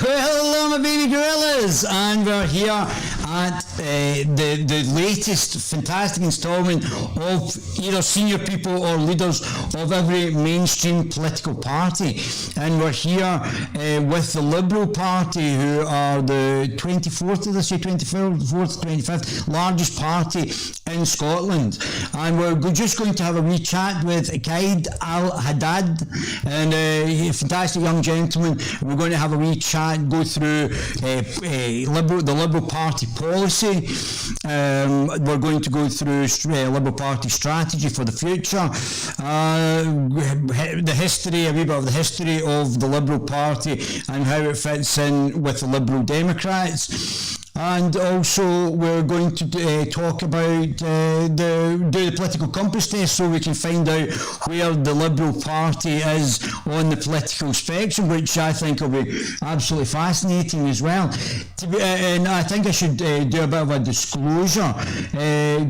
Well, hello, my baby gorillas, and we're here at the latest fantastic instalment of either senior people or leaders of every mainstream political party. And we're here with the Liberal Party, who are the 24th, did I say 24th, 25th largest party in Scotland. And we're just going to have a wee chat with Al-Haddad, and a fantastic young gentleman. We're going to have a wee chat, go through the Liberal Party policy. We're going to go through Liberal Party strategy for the future, the history, a wee bit of the history of the Liberal Party and how it fits in with the Liberal Democrats. And also we're going to talk about do the political compass test, so we can find out where the Liberal Party is on the political spectrum, which I think will be absolutely fascinating as well. And I think I should do a bit of a disclosure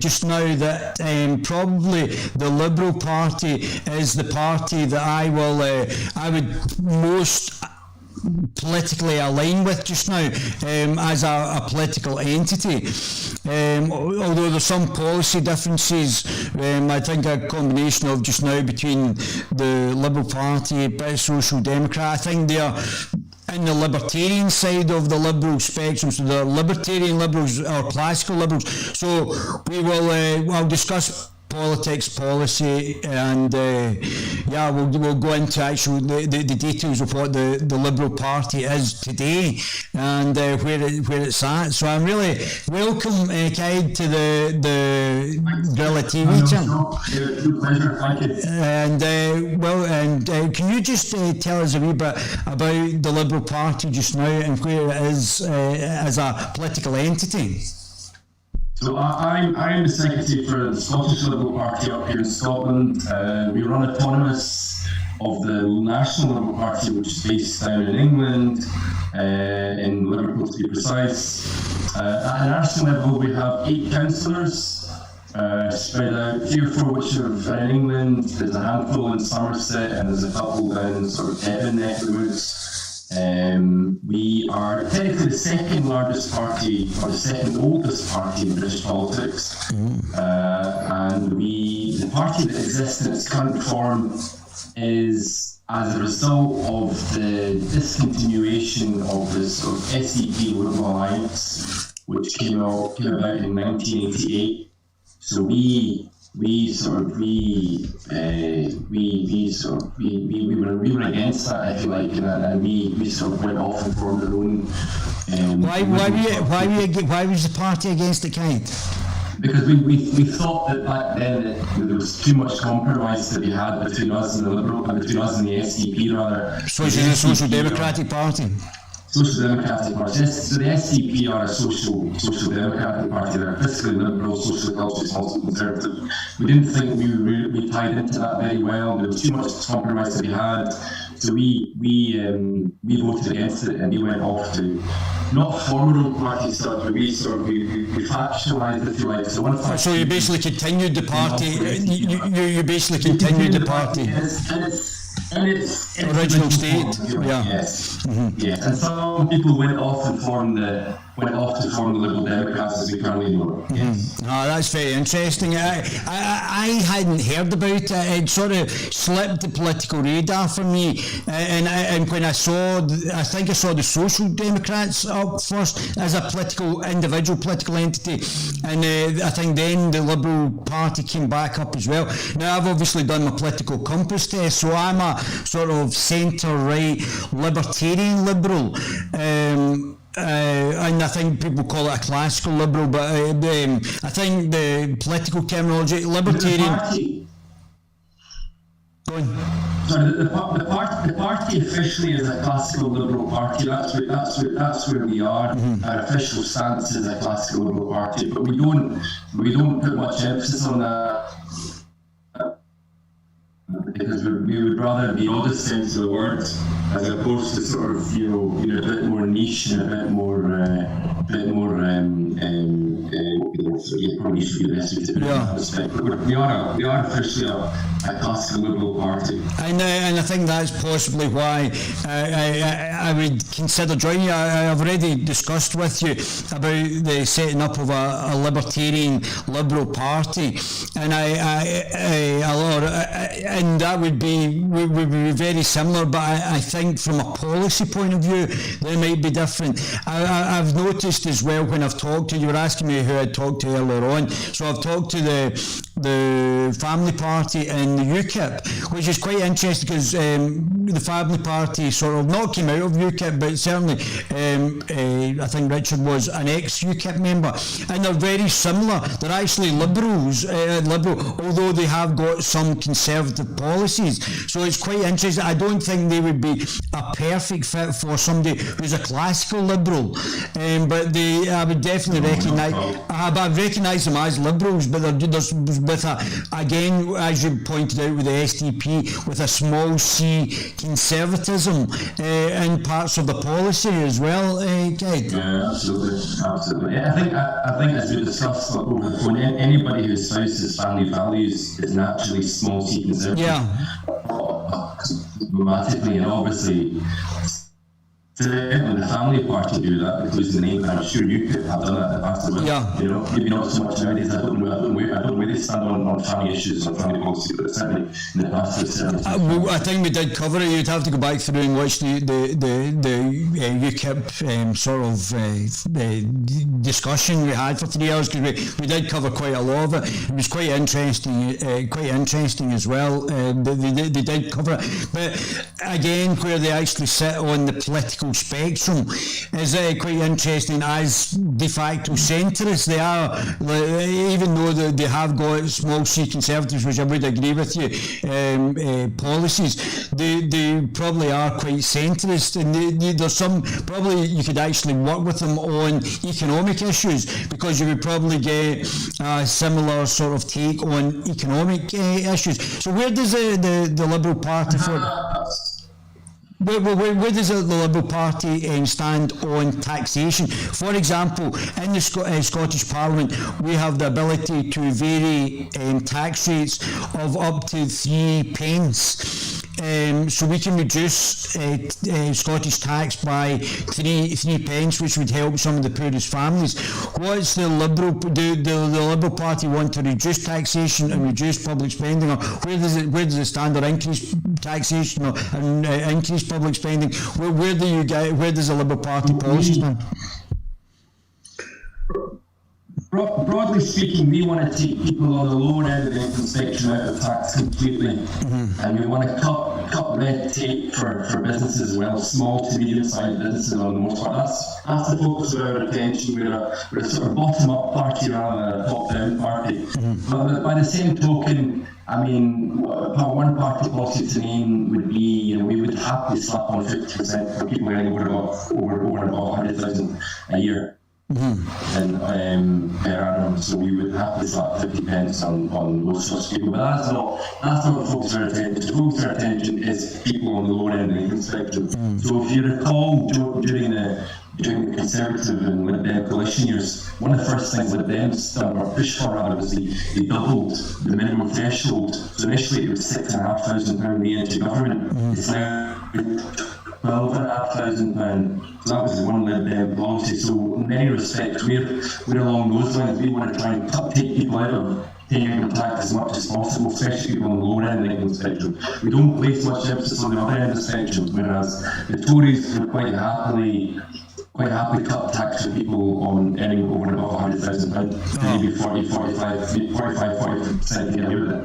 just now that probably the Liberal Party is the party that I would most politically align with just now as a political entity. Although there's some policy differences, I think a combination of just now between the Liberal Party, a bit of Social Democrat, I think they're in the libertarian side of the liberal spectrum, so the libertarian liberals or classical liberals. So we will I'll discuss politics, policy, and we'll go into actual the details of what the Liberal Party is today and where it's at. So I'm really welcome, Kaid, to the Guerilla TV channel. Pleasure, thank you. And can you just tell us a wee bit about the Liberal Party just now and where it is as a political entity? So I'm the secretary for the Scottish Liberal Party up here in Scotland. We run autonomous of the National Liberal Party, which is based down in England, in Liverpool to be precise. At a national level, we have 8 councillors spread out, 3 or 4 which are in England. There's a handful in Somerset, and there's a couple down in sort of Devon neck of the woods. We are technically the second largest party, or the second oldest party in British politics, and the party that exists in its current form is as a result of the discontinuation of the sort of SEP Liberal Alliance, which came about in 1988. So we were against that, if you like, and we sort of went off and formed our own. Why was the party against it, Kate? Because we thought that back then that there was too much compromise to be had between us and the Liberal, between us and the SDP rather. So it's a Social Democratic Party. Social Democratic Party. So the SDP are a social democratic party. They're fiscally liberal, socially culturally also conservative. We didn't think we tied into that very well. There was too much compromise to be had. So we voted against it, and we went off to not form our own party stuff, but we factionalized, if you like. So you basically continued the party. You basically continued the party. And its original state, yes. Yes, and some people went off to form the Liberal Democrats as we currently know. Yes. Oh, that's very interesting. I hadn't heard about it. It sort of slipped the political radar for me. And when I think I saw the Social Democrats up first as a individual political entity, and I think then the Liberal Party came back up as well. Now I've obviously done my political compass test, so I'm a sort of centre-right libertarian liberal. And I think people call it a classical liberal, but I think the political terminology, libertarian. Go on. Sorry, the party officially is a classical liberal party. That's where we are. Our official stance is a classical liberal party, but we don't put much emphasis on that. Because we would rather the oddest sense of the word, as opposed to sort of a bit more niche and a bit more So yeah, probably should be the best way to put it in that respect. But we are officially a classical Liberal party. And I think that's possibly why I would consider joining you. I've already discussed with you about the setting up of a libertarian Liberal party, and and that would be very similar, but I think from a policy point of view they might be different. I've noticed as well when I've talked to you, were asking me who I'd talked to earlier on, so I've talked to the Family Party and the UKIP, which is quite interesting because the Family Party sort of not came out of UKIP, but certainly I think Richard was an ex-UKIP member, and they're very similar. They're actually liberal, although they have got some conservative policies, so it's quite interesting. I don't think they would be a perfect fit for somebody who's a classical liberal, but I would definitely recognise them as liberals, but there's with again, as you pointed out with the SDP, with a small c conservatism in parts of the policy as well. Ed? Yeah, absolutely. Yeah, I think as we discussed over the phone, anybody who espouses family values is naturally small c conservative. Dramatically, and obviously when the Family Party do that, because the name, I'm sure you could have done that in the past as well. You know, maybe not so much nowadays. I don't know where they stand on family issues, on family policy, but certainly in the past. I think we did cover it. You'd have to go back through and watch the UKIP sort of discussion we had for 3 hours, because we did cover quite a lot of it. It was quite interesting as well. They did cover it, but again, where they actually sit on the political spectrum is quite interesting. As de facto centrists, they are, even though they have got small c conservatives, which I would agree with you, policies, they probably are quite centrist, and there's some, probably you could actually work with them on economic issues, because you would probably get a similar sort of take on economic issues. So where does the Liberal Party Where does the Liberal Party stand on taxation? For example, in the Scottish Parliament, we have the ability to vary tax rates of up to 3 pence. So we can reduce Scottish tax by 3 pence, which would help some of the poorest families. What's the Liberal Party want to reduce taxation and reduce public spending, or where does it stand, or increase taxation or increase public spending? Where does the Liberal Party policy stand? Broadly speaking, we want to take people on the lower end of the income spectrum out of tax completely, and we want to cut red tape for businesses as well, small to medium-sized businesses on the most part. That's the focus of our attention. We're a sort of bottom-up party rather than a top-down party. But by the same token, I mean, one party policy to name would be, we would happily slap on 50% for people earning over and above 100,000 a year. And per annum, so we would happily slap 50 pence on those sorts of people, but that's not the focus of our attention. The focus of our attention is people on the lower end of the income spectrum. So if you recall, during the Conservative and Lib Dem coalition years, one of the first things Lib Dems done, or pushed for rather, was they doubled the minimum threshold. So initially it was £6,500 a year to government. It's now £12,500. So that was the one Lib Dem policy. So in many respects, we're along those lines. We want to try and take people out of paying income tax as much as possible, especially people on the lower end of the income spectrum. We don't place much emphasis on the other end of the spectrum, whereas the Tories would quite happily cut tax for people on earning over and above £100,000, maybe 40% get away with it.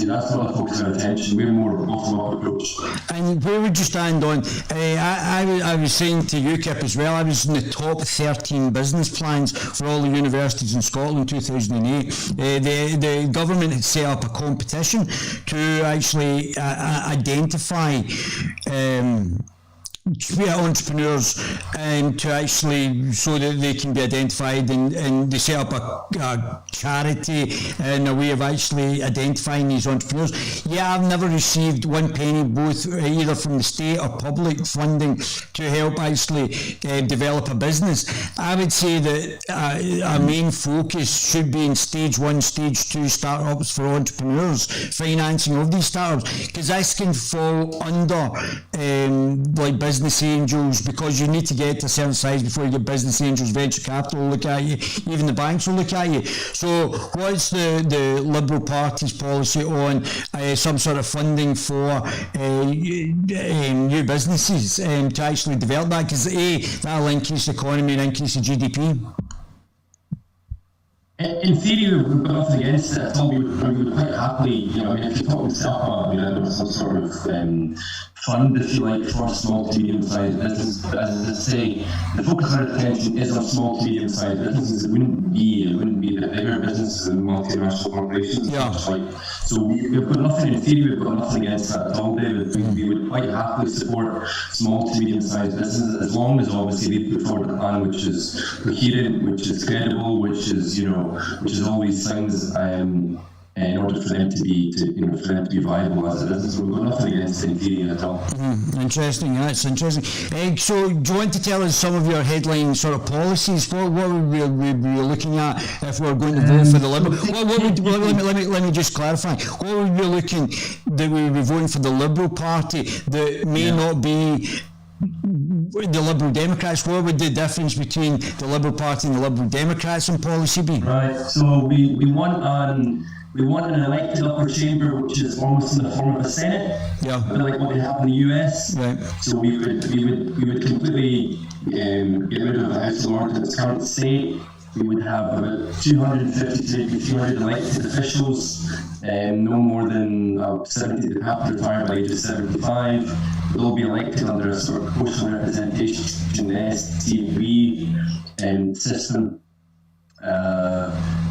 That's not the focus of our attention. We're more of a bottom-up approach. And where would you stand on, I was saying to UKIP as well, I was in the top 13 business plans for all the universities in Scotland in 2008. The government had set up a competition to actually identify entrepreneurs to actually, so that they can be identified, and they set up a charity in a way of actually identifying these entrepreneurs. Yeah, I've never received one penny, both either from the state or public funding, to help actually develop a business. I would say that our main focus should be in stage 1, stage 2 startups for entrepreneurs, financing of these startups, because this can fall under like business angels, because you need to get to a certain size before you get business angels, venture capital will look at you, even the banks will look at you. So what's the Liberal Party's policy on some sort of funding for new businesses to actually develop that? Because that'll increase the economy and increase the GDP. In theory, we've got nothing against it at all. We would quite happily, if you talk to set up some sort of fund, if you like, for small to medium-sized businesses. But as I say, the focus of our attention is on small to medium-sized businesses. It wouldn't be the bigger businesses and multinational corporations. Yeah. So we've got nothing, in theory, we've got nothing against that at all, David. We would quite happily support small to medium-sized businesses, as long as obviously they put forward a plan which is coherent, which is credible, which is all these things in order for them to be viable as a business. So we've got nothing against it in theory at all. Interesting, that's interesting. So do you want to tell us some of your headline sort of policies? What would we be looking at if we're going to vote for the Liberal? Let me just clarify. What would we be looking that we would be voting for the Liberal Party that may not be the Liberal Democrats? What would the difference between the Liberal Party and the Liberal Democrats in policy be? Right, so we want an elected upper chamber, which is almost in the form of a Senate, a bit like what they have in the US. Right. So we would completely get rid of the House of Lords in its current state. We would have about 250 to maybe 300 elected officials, no more than 70 that have to retire by age of 75. They'll be elected under a sort of proportional representation, the STV system.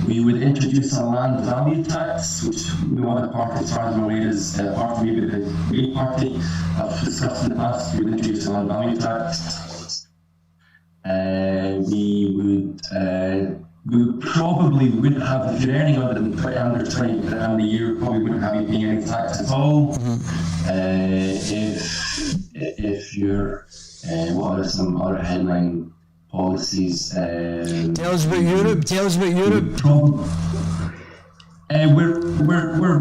We would introduce a land value tax, which no other party, as far as I'm aware, is apart from maybe the Green Party, have discussed in the past. We would introduce a land value tax. We probably wouldn't have, if you're earning under 20 grand a year, probably wouldn't have you paying any tax at all. If you're, what are some other headline policies? Tell us about Europe.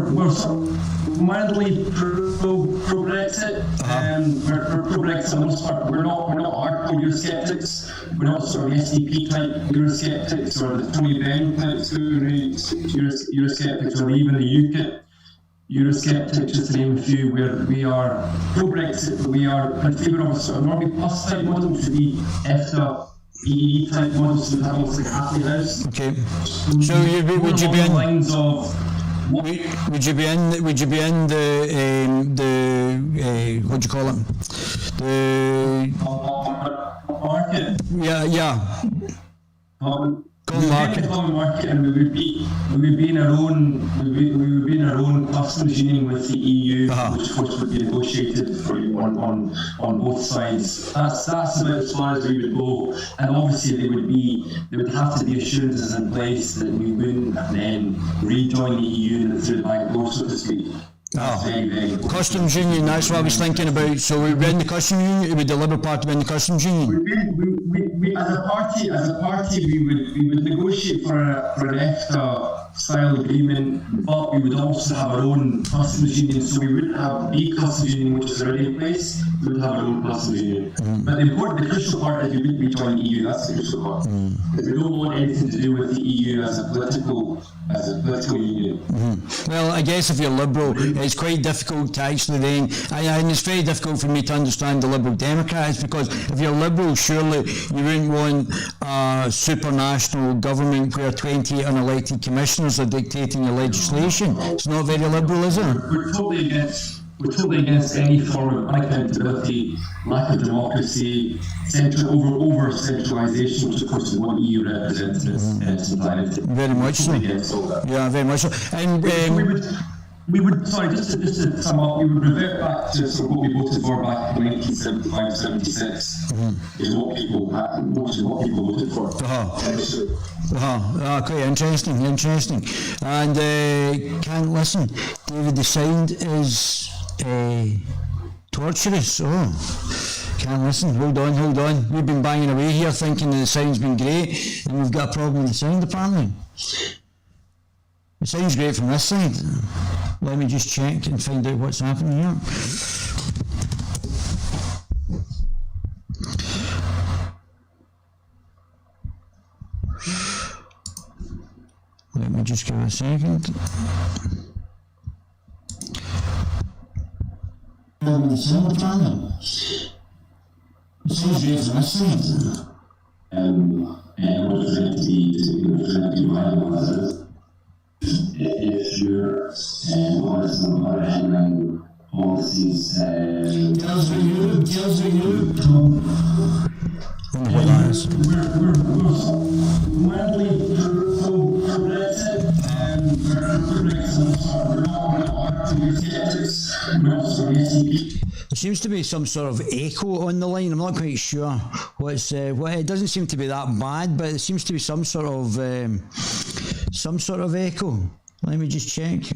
We're sort of mildly pro-Brexit. We're pro-Brexit for the most part. We're not hardcore Eurosceptics. We're not sort of SDP type Eurosceptics or the Tony Benn type Eurosceptics, or even the UKIP Eurosceptics, just to name a few. Where we are pro-Brexit, but we are in favour of a sort of Norway Plus type model, which would be EFTA EE type models, so have almost like a halfway house. Okay. So would you be in lines of what? Would you be in the what do you call it? The market. Yeah. Common market, and we would be in our own customs union with the EU, which of course would be negotiated on both sides. That's about as far as we would go, and obviously there would have to be assurances in place that we wouldn't then rejoin the EU and through the back door, so to speak. Very, very customs union, that's what I was thinking about. So we'd be in the customs union, would the Liberal Party be in the customs union? We as a party, we would negotiate for an EFTA style agreement, but we would also have our own customs union. So we wouldn't have the customs union, which is already in place. We would have our own customs union. But the crucial part is we wouldn't rejoin the EU. That's the crucial part. Because we don't want anything to do with the EU as a political union. Well, I guess if you're Liberal, it's quite difficult to actually then, and it's very difficult for me to understand the Liberal Democrats, because if you're Liberal, surely you wouldn't want a supranational government where 20 unelected commissioners are dictating your legislation. It's not very Liberal, is it? We're totally against any form of unaccountability, lack of democracy, over centralisation, which of course is what EU represents in its entirety. Very much so. Yeah, very much so. And we would, sorry, just to sum up, we would revert back to sort of what we voted for back in 1975-76, is what people voted for. Quite interesting. And can't listen. David, the sound is torturous. Can't listen. Hold on. We've been banging away here thinking the sound's been great, and we've got a problem with the sound apparently. It sounds great from this side. Let me just check and find out what's happening here. Let me just give it a second. The sound apparently. It sounds great from this side. And what is it to be violent? If you're honest about handling policies, tells you. I wonder what that is. We're wildly for Brexit, and we're not there seems to be some sort of echo on the line. I'm not quite sure what's. It doesn't seem to be that bad, but it seems to be some sort of echo. Let me just check.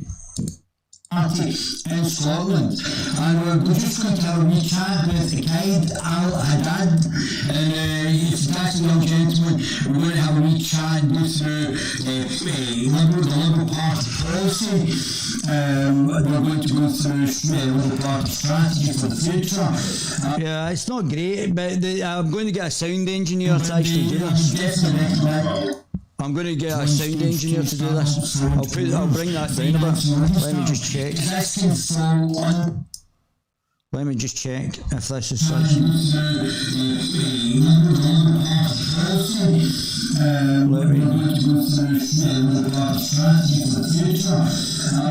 In Scotland, and we're just going to have a wee chat with the guide Al-Haddad, and he's a fantastic young gentleman. We're going to have a wee chat, go through the Liberal Party policy. We're going to go through the Liberal Party strategy for the future. Yeah, it's not great, but I'm going to get a sound engineer to actually do this. I'm going to get a sound engineer to do this. I'll bring that down a bit. Let me just check. Let me just check if this is such.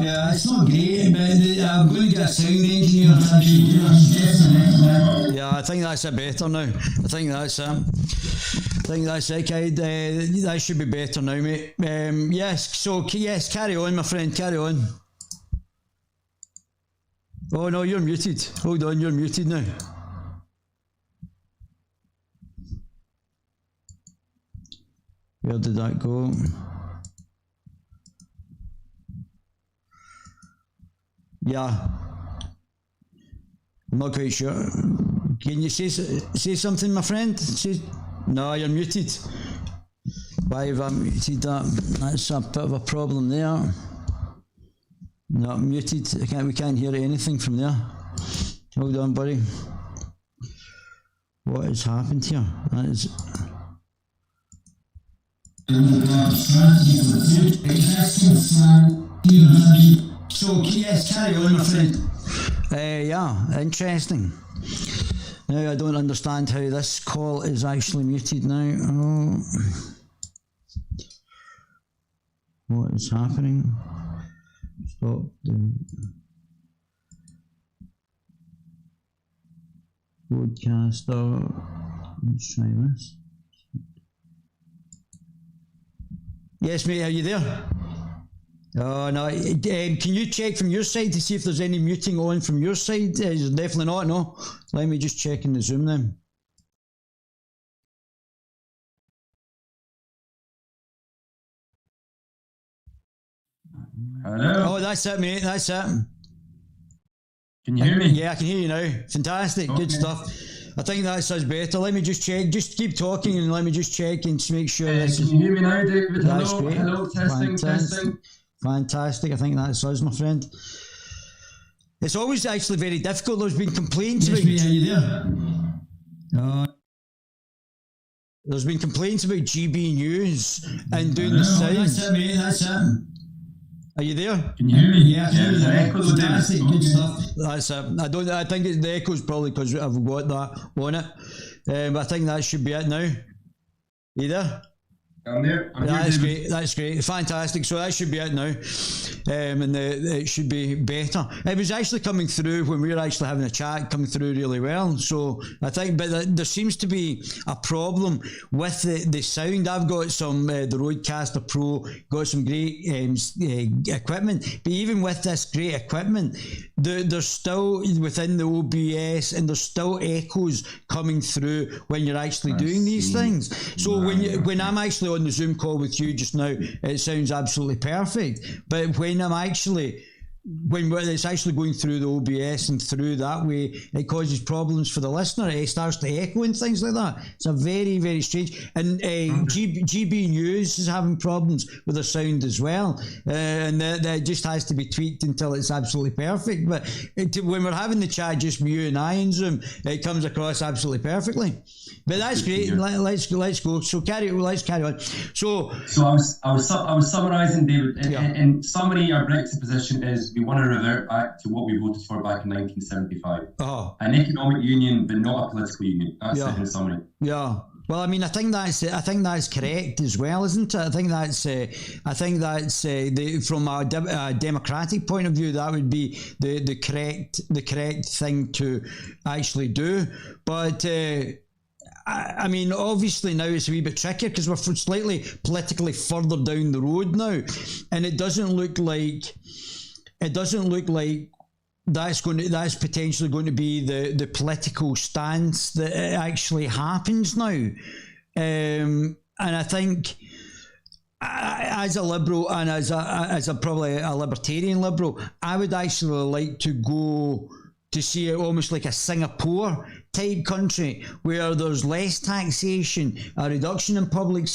Yeah, it's not great, but I'm going to get a sound engineer to actually do this. Yeah, I think that's it better now. I think that's it, Kide. That should be better now, mate. Yes, carry on, my friend, carry on. Oh no, you're muted. Hold on, you're muted now. Where did that go? Yeah. I'm not quite sure. Can you say something, my friend? No, you're muted. Why have I muted that? That's a bit of a problem there. No, muted. We can't hear anything from there. Hold on, buddy. What has happened here? That is. So yes, carry on, my friend. Yeah, interesting. Now I don't understand how this call is actually muted now. Oh. What is happening? Stop the broadcaster. Let's try this. Yes, mate, are you there? Oh no, can you check from your side to see if there's any muting on from your side? Definitely not, no. Let me just check in the Zoom then. Hello? Oh, that's it, mate, that's it. Can you hear me? Yeah, I can hear you now. Fantastic, okay. Good stuff. I think that sounds better. Let me just check. Just keep talking and let me just check and make sure. Can you hear me now, David? That's great. Hello, testing. Fantastic. I think that's us, my friend. It's always actually very difficult. There's been complaints about. Are you there? There's been complaints about GB News and doing the sound. That's it, mate. That's it. Are you there? Can you hear me? Yeah, there's an echo. Fantastic, good stuff. That's it. I think the echo's probably because I've got that on it. But I think that should be it now. Are you there? I'm there. I'm here, That's David. great. That's great. Fantastic. So that should be it now, and it should be better. It was actually coming through when we were actually having a chat, coming through really well. So I think, but there seems to be a problem with the sound. I've got some the Rodecaster Pro, got some great equipment, but even with this great equipment, there's still within the OBS, and there's still echoes coming through when you're actually doing these things. So when I'm actually on the Zoom call with you just now, it sounds absolutely perfect. But when it's actually going through the OBS and through that way, it causes problems for the listener. It starts to echo and things like that. It's a very, very strange. And GB News is having problems with the sound as well. And that just has to be tweaked until it's absolutely perfect. But when we're having the chat, just you and I in Zoom, it comes across absolutely perfectly. But that's great. Let's go. So let's carry on. So I was summarising, David. In summary, our Brexit position is we want to revert back to what we voted for back in 1975. An economic union, but not a political union. That's it in summary. Yeah. Well, I mean, I think that's correct as well, isn't it? I think that's from a democratic point of view, that would be the correct thing to actually do. But I mean, obviously now it's a wee bit trickier because we're slightly politically further down the road now, and it doesn't look like that's potentially going to be the political stance that actually happens now. And I think as a liberal and as a probably a libertarian liberal, I would actually like to go to see it almost like a Singapore type country where there's less taxation, a reduction in the public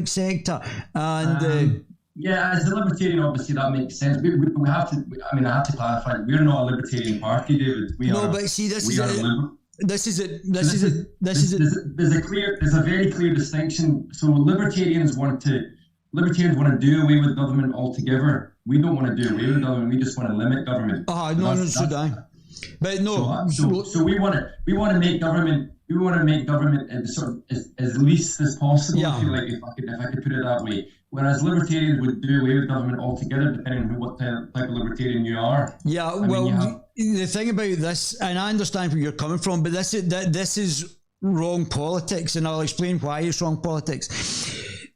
sector, and yeah, as a libertarian, obviously that makes sense. We have to. I mean, I have to clarify. We're not a libertarian party, David. There's a very clear distinction. So libertarians want to do away with government altogether. We don't want to do away with government. We just want to limit government. But no. So we want to make government. We want to make government as least as possible. Yeah. I feel like if I could put it that way. Whereas libertarians would do away with government altogether, depending on what type of libertarian you are. Yeah. The thing about this, and I understand where you're coming from, but this is wrong politics, and I'll explain why it's wrong politics.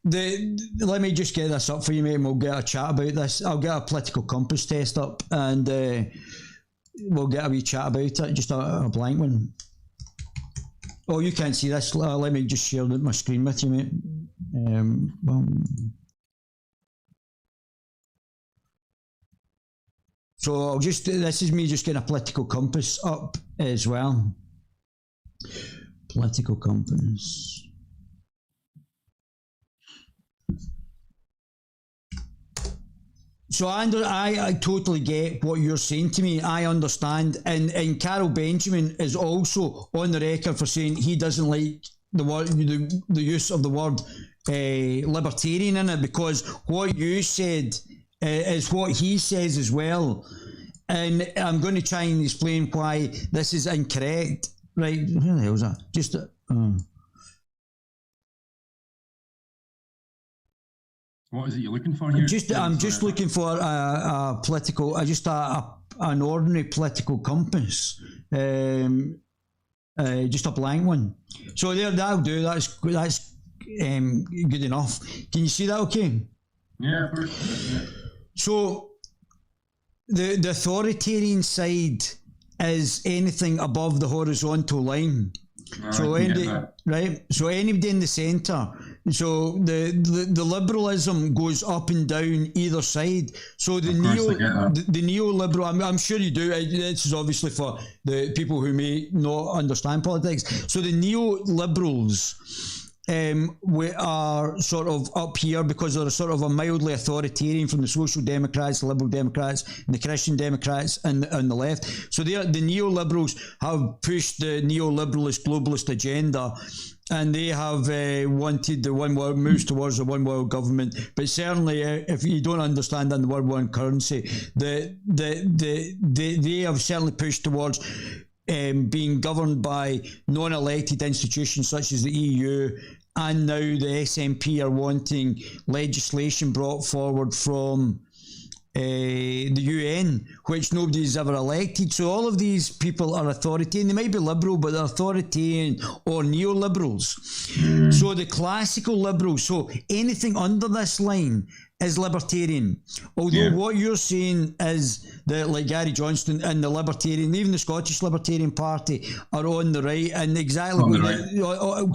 Let me just get this up for you, mate, and we'll get a chat about this. I'll get a political compass test up, and we'll get a wee chat about it. Just a blank one. Oh, you can't see this. Let me just share my screen with you, mate. So this is me just getting a political compass up as well. Political compass. So I totally get what you're saying to me. I understand, and Carol Benjamin is also on the record for saying he doesn't like the use of the word libertarian in it, because what you said is what he says as well. And I'm going to try and explain why this is incorrect. Right? Where the hell is that? Just what is it you're looking for here? I'm just looking for a political, an ordinary political compass, just a blank one. So that'll do. That's good enough. Can you see that? Okay. Yeah, of course. Yeah. So the authoritarian side is anything above the horizontal line. So anybody in the centre. So the liberalism goes up and down either side. So the neoliberal, I'm sure you do. This is obviously for the people who may not understand politics. So the neoliberals we are sort of up here because they're sort of a mildly authoritarian from the Social Democrats, the Liberal Democrats, and the Christian Democrats on the left. So the neoliberals have pushed the neoliberalist globalist agenda, and they have wanted the one world, moves towards the one world government. But certainly, if you don't understand the word one currency, they have certainly pushed towards being governed by non-elected institutions such as the EU and now the SNP are wanting legislation brought forward from the UN, which nobody's ever elected. So all of these people are authoritarian. They might be liberal, but they're authoritarian or neoliberals. So the classical liberals, so anything under this line is libertarian. Although what you're saying is that, like Gary Johnston and the Libertarian, even the Scottish Libertarian Party, are on the right, and exactly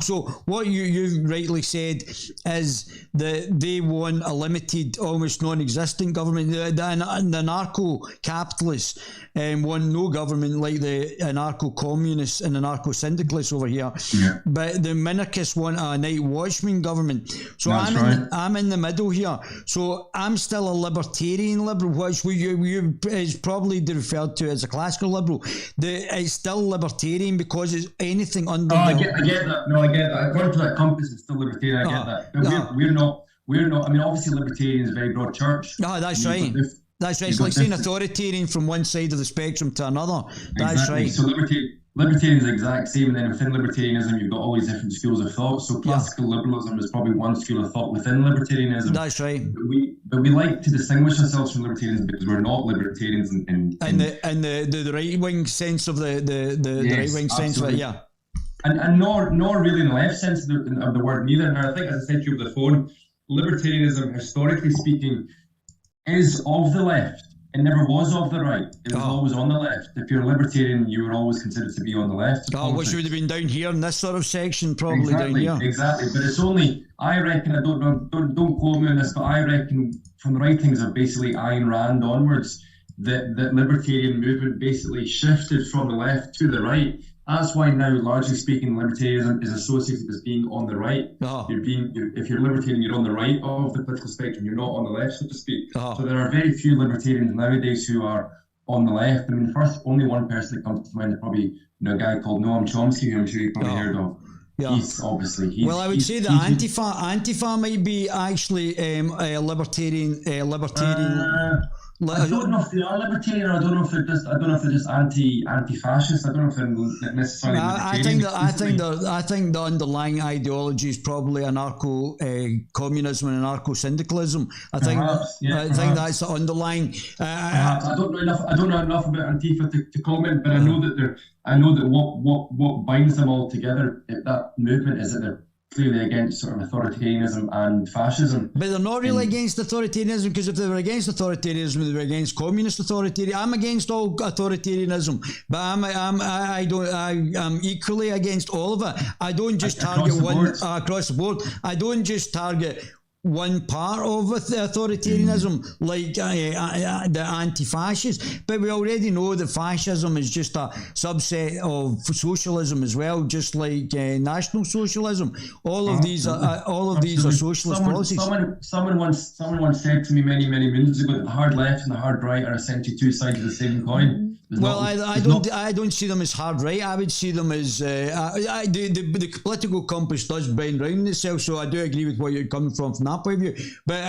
so what you rightly said is that they want a limited, almost non-existent government. The anarcho-capitalists want no government, like the anarcho-communists and anarcho-syndicalists over here. But the minarchists want a night watchman government. So I'm in the middle here. So I'm still a libertarian liberal, which you is probably referred to as a classical liberal. It's still libertarian because it's anything under. I get that. No, I get that. According to that compass, it's still libertarian. I get that. But we're not. I mean, obviously, libertarian is a very broad church. That's right. That's right. It's like saying authoritarian from one side of the spectrum to another. That's right. So libertarian is the exact same, and then within libertarianism, you've got all these different schools of thought. So classical liberalism is probably one school of thought within libertarianism. That's right. But we like to distinguish ourselves from libertarians because we're not libertarians in the right wing sense of the right wing sense of it. Yeah. And nor really in the left sense of the word neither. Now I think, as I said to you over the phone, libertarianism, historically speaking, is of the left. It never was of the right. It was always on the left. If you're a libertarian, you were always considered to be on the left. Which would have been down here in this sort of section, probably down here. Exactly. But it's only, I reckon, I don't know, don't quote me on this, but I reckon from the writings of basically Ayn Rand onwards, that libertarian movement basically shifted from the left to the right. That's why now, largely speaking, libertarianism is associated as being on the right. If you're libertarian, you're on the right of the political spectrum. You're not on the left, so to speak. So there are very few libertarians nowadays who are on the left. I mean, only one person that comes to mind is probably a guy called Noam Chomsky, who I'm sure you've probably heard of. He's obviously. Well, I would say that Antifa might be actually a libertarian. I don't know if they are libertarian, or I don't know if they're just anti-fascist. I don't know if they're necessarily libertarian. I think the underlying ideology is probably anarcho-communism and anarcho-syndicalism. I think that's the underlying. I don't know enough about Antifa to comment, but I know that what binds them all together, that movement, is that they're clearly against sort of authoritarianism and fascism. But they're not really against authoritarianism, because if they were against authoritarianism, they were against communist authoritarianism. I'm against all authoritarianism, but I'm equally against all of it. I don't just target one across the board. I don't just target one part of authoritarianism, like the anti-fascists, but we already know that fascism is just a subset of socialism as well, just like National Socialism. All of these are socialist policies. Someone once said to me many moons ago that the hard left and the hard right are essentially two sides of the same coin. I don't see them as hard right. I would see them as the political compass does bend round itself. So I do agree with where you're coming from that point of view. But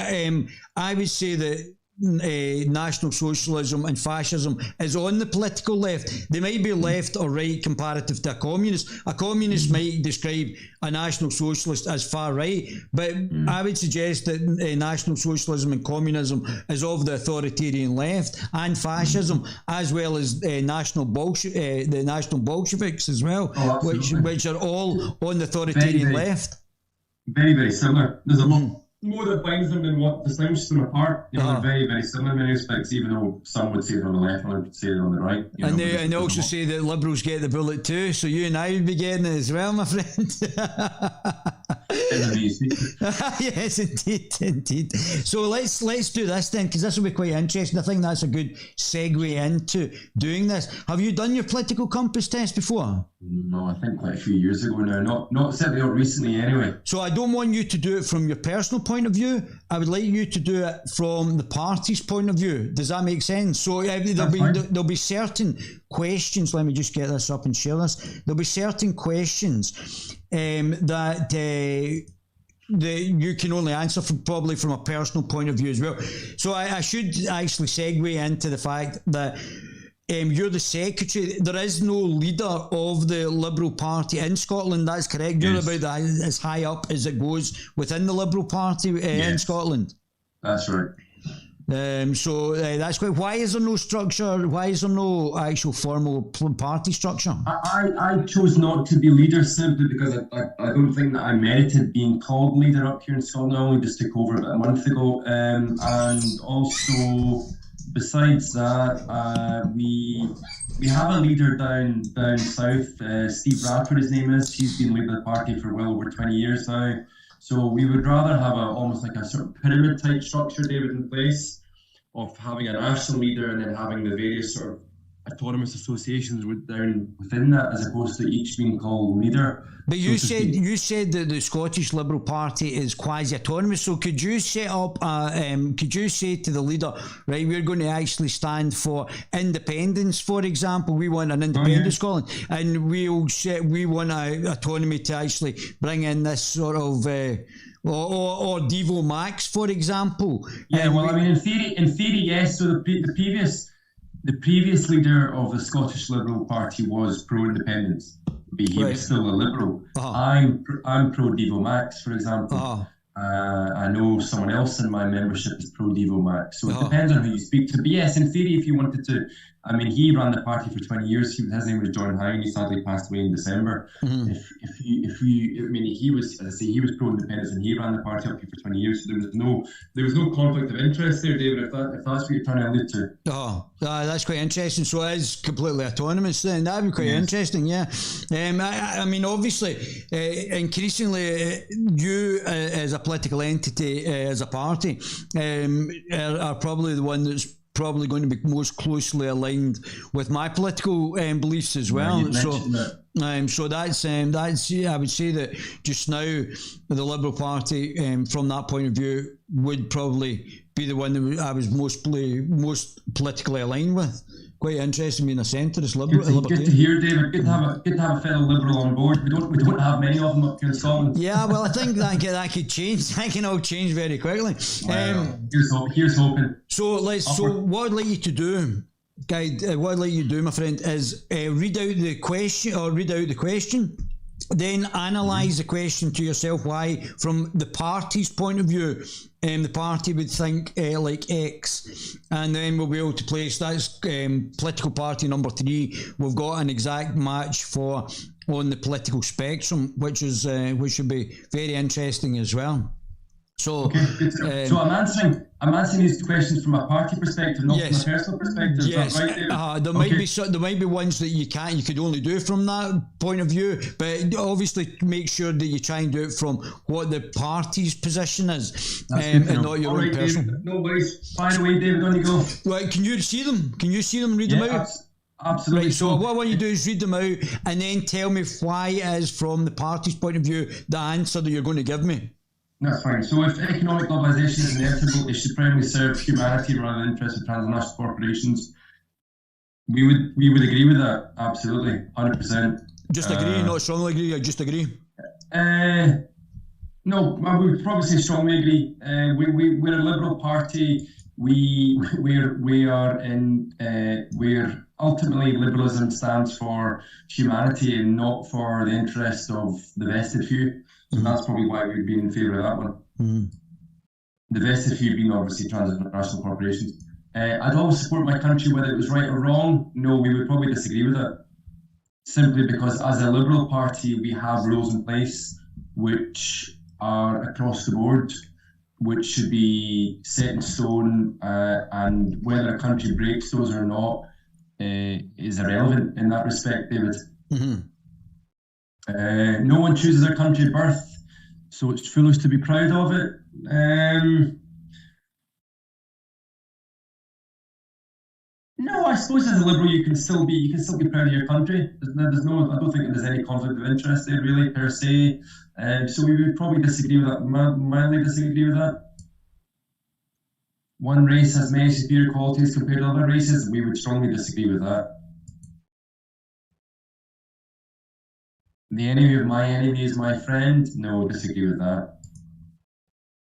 I would say that National Socialism and fascism is on the political left. They might be left or right comparative to a communist. A communist might describe a National Socialist as far right, but I would suggest that National Socialism and communism is of the authoritarian left, and fascism, as well as the National Bolsheviks as well, which are all on the authoritarian left. Very, very similar. There's a lot more that binds them than what distinguishes them apart. They're very, very similar in many respects, even though some would say they're on the left and others would say they're on the right. And they also say that liberals get the bullet too, so you and I would be getting it as well, my friend. Yes, indeed. So let's do this then, because this will be quite interesting. I think that's a good segue into doing this. Have you done your political compass test before? No, I think quite a few years ago now. Not certainly not recently anyway. So I don't want you to do it from your personal point of view. I would like you to do it from the party's point of view. Does that make sense? So there'll be certain questions. Let me just get this up and share this. There'll be certain questions that you can only answer probably from a personal point of view as well. So I should actually segue into the fact that you're the secretary. There is no leader of the Liberal Party in Scotland. That's correct. You're about as high up as it goes within the Liberal Party in Scotland. That's right. So that's quite. Why is there no structure? Why is there no actual formal party structure? I chose not to be leader simply because I don't think that I merited being called leader up here in Scotland. I only just took over about a month ago, and also besides that, we have a leader down south, Steve Bradford, his name is. He's been leader of the party for well over 20 years now. So we would rather have almost like a sort of pyramid type structure, David, in place of having a national leader and then having the various sort of autonomous associations down within that, as opposed to each being called leader. But you said that the Scottish Liberal Party is quasi-autonomous. So could you set up? Could you say to the leader, right, we're going to actually stand for independence, for example. We want an independent Scotland, and we want autonomy to actually bring in this sort of. Or Devo Max, for example. Yeah, well, I mean, in theory, yes. So the previous leader of the Scottish Liberal Party was pro-independence. He was still a Liberal. I'm pro Devo Max, for example. I know someone else in my membership is pro Devo Max. So it depends on who you speak to. But yes, in theory, if you wanted to, I mean, he ran the party for 20 years. His name was John Hine. He sadly passed away in December. He was, as I say, he was pro-independence and he ran the party up here for 20 years. So there was no conflict of interest there, David. If that's what you're trying to allude to. That's quite interesting. So it is completely autonomous then. That'd be quite interesting, yeah. I mean, obviously, increasingly, you as a political entity, as a party, are probably the one that's probably going to be most closely aligned with my political beliefs as well. So that's I would say that just now the Liberal Party, from that point of view, would probably be the one that I was most politically aligned with. Quite interesting being a centrist liberal. Good to hear, David. Good to have a fellow Liberal on board. We don't have many of them up here in Scotland. Yeah, well, I think that could change. That can all change very quickly. Here's hoping. So what I'd like you to do, what I'd like you to do, my friend, is read out the question. Then analyse the question to yourself. Why, from the party's point of view, the party would think like X, and then we'll be able to place that's political party number 3. We've got an exact match on the political spectrum, which should be very interesting as well. So, so I'm answering these questions from a party perspective, not from a personal perspective. Yes, right, there might be ones that you could only do from that point of view, but obviously make sure that you try and do it from what the party's position is, and not your own personal. David, no worries. Fire away, David. On you go. Right, can you see them? Can you see them? Read them out. Absolutely. Right, so what I want you to do is read them out, and then tell me why it is from the party's point of view the answer that you're going to give me. That's fine. So if economic globalisation is inevitable, it should primarily serve humanity rather than interests of transnational corporations. We would agree with that, absolutely, 100%. Just agree, not strongly agree, or just agree? No, we would probably say strongly agree. We're a Liberal Party. We're ultimately liberalism stands for humanity and not for the interest of the vested few. So that's probably why we'd be in favour of that one. The vested few being obviously transnational corporations. I'd always support my country whether it was right or wrong. No, we would probably disagree with that. Simply because as a Liberal Party, we have rules in place which are across the board, which should be set in stone, and whether a country breaks those or not is irrelevant in that respect, David. No one chooses their country at birth, so it's foolish to be proud of it. No, I suppose as a Liberal you can still be proud of your country. I don't think there's any conflict of interest there really per se. So we would probably disagree with that. Mildly disagree with that. One race has many superior qualities compared to other races. We would strongly disagree with that. The enemy of my enemy is my friend. No, disagree with that.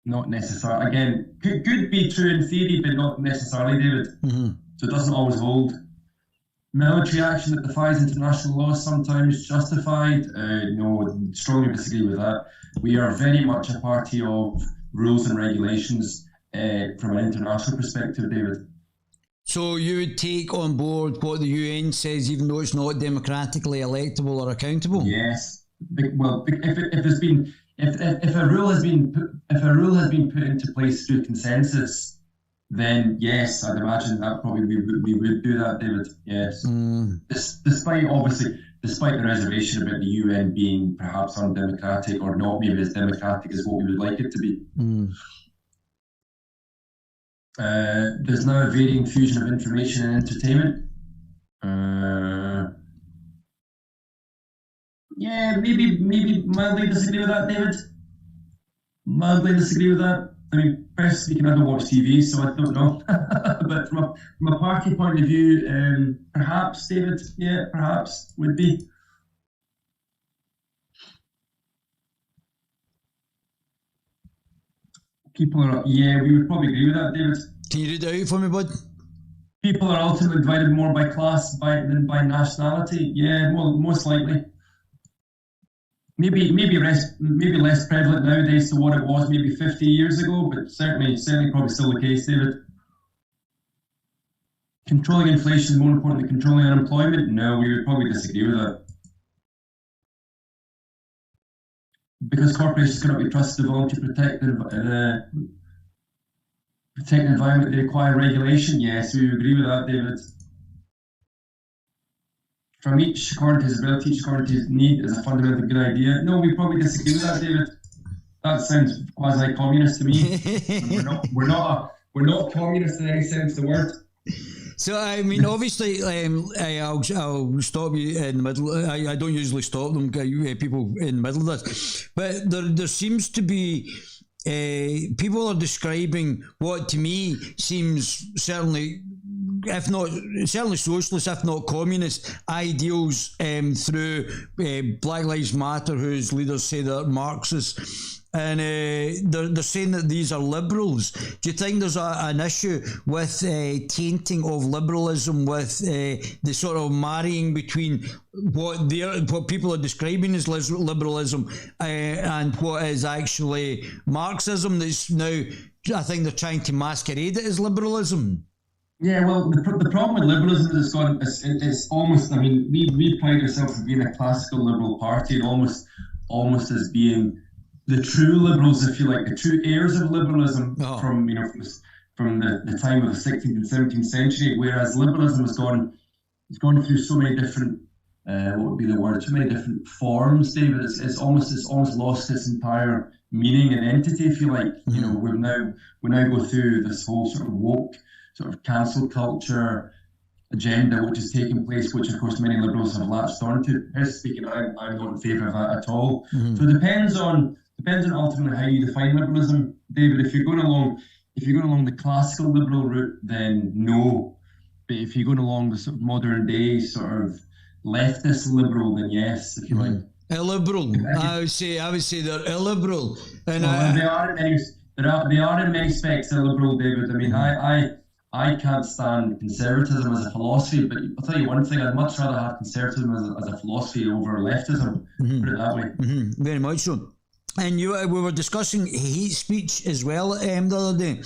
Not necessarily. Again, could be true in theory, but not necessarily, David. So it doesn't always hold. Military action that defies international law is sometimes justified. No, strongly disagree with that. We are very much a party of rules and regulations from an international perspective, David. So you would take on board what the UN says, even though it's not democratically electable or accountable? Yes. Well, if a rule has been put into place through consensus, then yes, I'd imagine that probably we would do that, David. Yes. Despite the reservation about the UN being perhaps undemocratic or not maybe as democratic as what we would like it to be. There's now a varying fusion of information and entertainment. Yeah, maybe mildly disagree with that, David. Mildly disagree with that. I mean, personally speaking, I don't watch TV, so I don't know. But from a party point of view, perhaps, David, yeah, perhaps would be. People are, yeah, we would probably agree with that, David. Can you read it out for me, bud? People are ultimately divided more by class than by nationality. Yeah, well, most likely. Maybe less prevalent nowadays to what it was maybe 50 years ago, but certainly probably still the case, David. Controlling inflation is more important than controlling unemployment? No, we would probably disagree with that. Because corporations cannot be trusted to voluntarily protect the environment, they require regulation? Yes, we agree with that, David. From each according to his ability, each according to his need is a fundamentally good idea. No, we probably disagree with that, David. That sounds quasi-communist to me. we're not communist in any sense of the word. So, I mean, obviously, I'll stop you in the middle. I don't usually stop them, people in the middle of this. But there seems to be, people are describing what to me seems certainly socialist, if not communist, ideals through Black Lives Matter, whose leaders say they're Marxists. And they're saying that these are liberals. Do you think there's an issue with tainting of liberalism, with the sort of marrying between what people are describing as liberalism and what is actually Marxism that's now, I think they're trying to masquerade it as liberalism? Yeah, well, the problem with liberalism is it's almost, I mean, we pride ourselves on being a classical liberal party and almost as being the true liberals, if you like, the true heirs of liberalism from the time of the 16th and 17th century, whereas liberalism has gone through so many different what would be the word? So many different forms, David. It's almost lost its entire meaning and entity, if you like. Mm-hmm. You know, we now go through this whole sort of woke, sort of cancel culture agenda which is taking place, which of course many liberals have latched onto. Personally speaking, I'm not in favour of that at all. Mm-hmm. So it depends on ultimately how you define liberalism, David. If you're going along the classical liberal route, then no. But if you're going along the sort of modern day sort of leftist liberal, then yes, if you like. Illiberal. I would say they're illiberal. And they are in many respects illiberal, David. I mean, I can't stand conservatism as a philosophy, but I'll tell you one thing, I'd much rather have conservatism as a philosophy over leftism, put it that way. Mm-hmm. Very much so. And we were discussing hate speech as well the other day,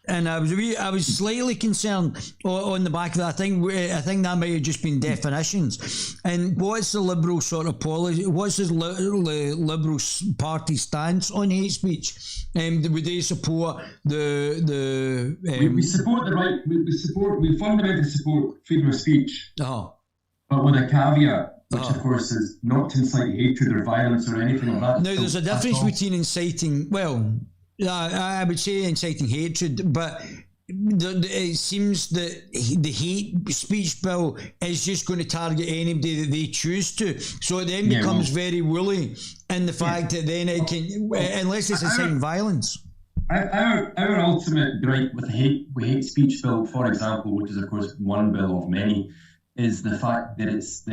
and I was slightly concerned on the back of that. I think that might have just been definitions. And what's the liberal sort of policy? What's the Liberal Party stance on hate speech? Would they support the? We support the right. We fundamentally support freedom of speech, but with a caveat. Which, of course, is not to incite hatred or violence or anything like that. Now, there's a difference between inciting, I would say inciting hatred, but it seems that the hate speech bill is just going to target anybody that they choose to. So it then becomes very woolly in the fact that then it can, unless it's inciting violence. Our ultimate gripe with the hate speech bill, for example, which is, of course, one bill of many, is the fact that it's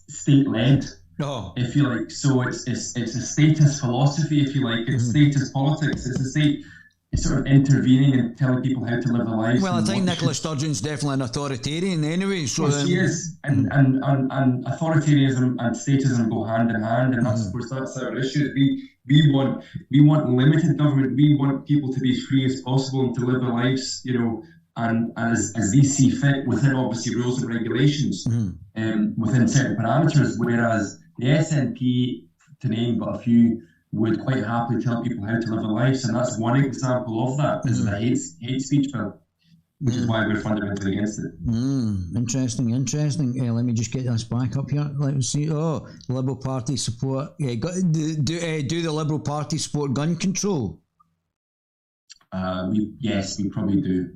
state-led, if you like. So it's a statist philosophy, if you like. It's statist politics. sort of intervening and telling people how to live their lives. Well, I think Nicola Sturgeon's definitely an authoritarian anyway. So she is, and authoritarianism and statism go hand in hand, and that's, of course, that's our issue. We want limited government. We want people to be as free as possible and to live their lives, and as they see fit within obviously rules and regulations, within certain parameters. Whereas the SNP, to name but a few, would quite happily tell people how to live their lives, and that's one example of that. Is the hate speech bill, which is why we're fundamentally against it. Interesting. Let me just get this back up here. Let's see. Oh, Liberal Party support. Do the Liberal Party support gun control? Yes, we probably do.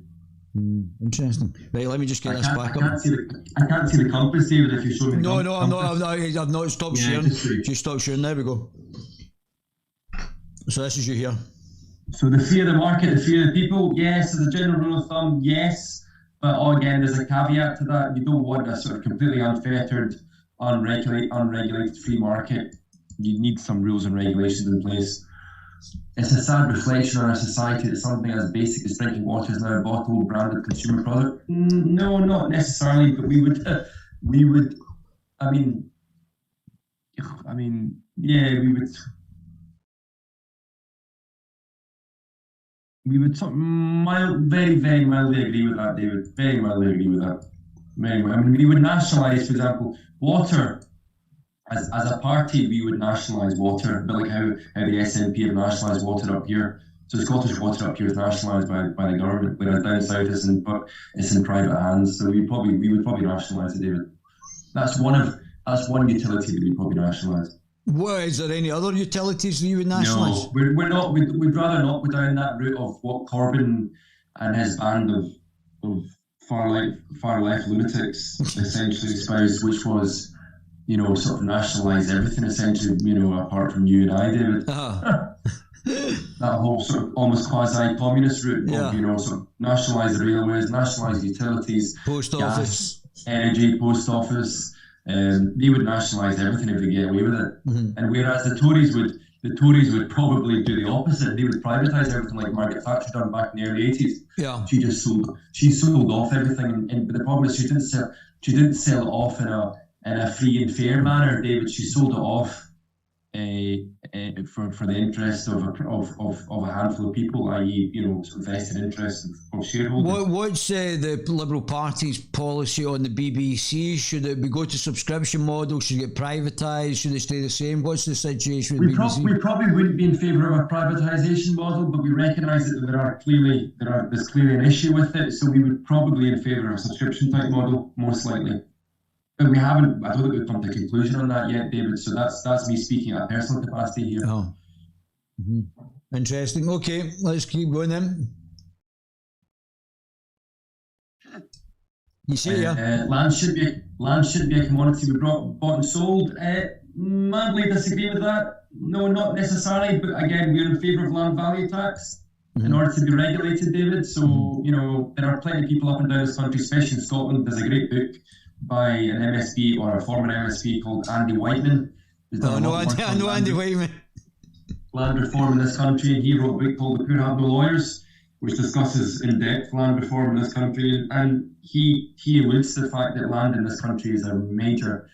Interesting. Right, let me just get this back up. I can't see the compass, David, if you show me. No, I've not stopped sharing. Just stop sharing. There we go. So this is you here. So the fear of the market, the fear of the people, yes, as a general rule of thumb, yes. But again, there's a caveat to that. You don't want a sort of completely unfettered, unregulated free market. You need some rules and regulations in place. It's a sad reflection on our society that something as basic as drinking water is now a bottled, branded consumer product. No, not necessarily, but we would. We would very, very mildly agree with that, David. Very mildly agree with that. Very well. We would nationalise, for example, water. As a party, we would nationalise water, but like how the SNP have nationalised water up here. So Scottish water up here is nationalised by the government, whereas down south it's in private hands. So we would probably nationalise it, David. That's one utility that we probably nationalise. What, is there any other utilities that you would nationalise? No, we're not. We'd rather not go down that route of what Corbyn and his band of far left lunatics essentially espoused, which was, sort of nationalise everything essentially, apart from you and I, David. That whole sort of almost quasi-communist route of, sort of nationalise the railways, nationalise utilities, post office, energy, post office. They would nationalise everything if they get away with it. And whereas the Tories would probably do the opposite. They would privatise everything like Margaret Thatcher done back in the early 80s. Yeah. She sold off everything, but the problem is she didn't sell it off in a free and fair manner, David. She sold it off for the interest of a handful of people, i.e., sort of vested interest of shareholders. What's the Liberal Party's policy on the BBC? Should it go to subscription model? Should it get privatised? Should it stay the same? What's the situation with BBC? We probably wouldn't be in favour of a privatisation model, but we recognise that there's clearly an issue with it. So we would probably in favour of a subscription type model, most likely. But I don't think we've come to a conclusion on that yet, David. So that's me speaking at a personal capacity here. Oh. Interesting. Okay, let's keep going then. You see, land should be a commodity we bought and sold. Madly disagree with that. No, not necessarily. But again, we're in favour of land value tax in order to be regulated, David. So there are plenty of people up and down this country, especially in Scotland. There's a great book by an MSP or a former MSP called Andy Whiteman. I know Andy Whiteman. Land reform in this country, and he wrote a book called The Poor Have No Lawyers, which discusses in depth land reform in this country, and he alludes to the fact that land in this country is a major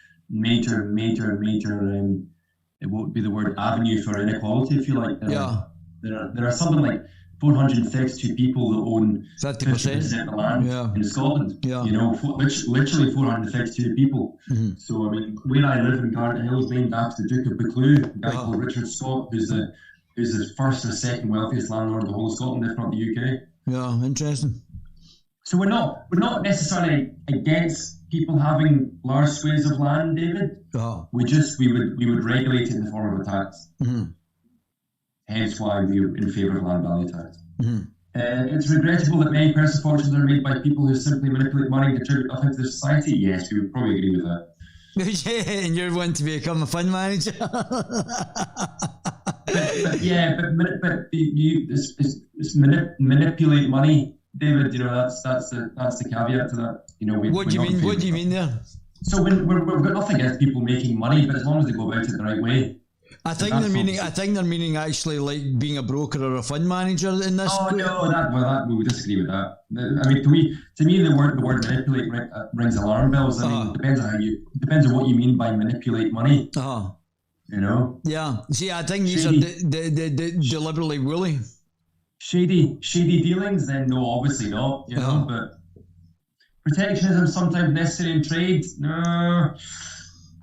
it won't be the word avenue for inequality, if you like. There are something like 432 people that own 50% of the land in Scotland. Literally 432 people. So, where I live in Garnet Hill is named after the Duke of Buccleuch, a guy called Richard Scott, who's the first or second wealthiest landlord in the whole of Scotland, if not the UK. Yeah, interesting. So we're not necessarily against people having large swathes of land, David. We would regulate it in the form of a tax. Hence why we're in favour of land value tax. It's regrettable that many personal fortunes are made by people who simply manipulate money and contribute nothing to the society. Yes, we would probably agree with that. And you're wanting to become a fund manager? Manipulate money, David. That's the caveat to that. What do you mean there? So we've got nothing against people making money, but as long as they go about it the right way. I think they're meaning actually like being a broker or a fund manager in this. Oh no, we would disagree with that. I mean, to me, the word manipulate rings alarm bells. I mean, depends on what you mean by manipulate money. You know. Yeah. See, I think these are the deliberately woolly. Shady dealings. Then no, obviously not. You know, but protectionism sometimes necessary in trade. No.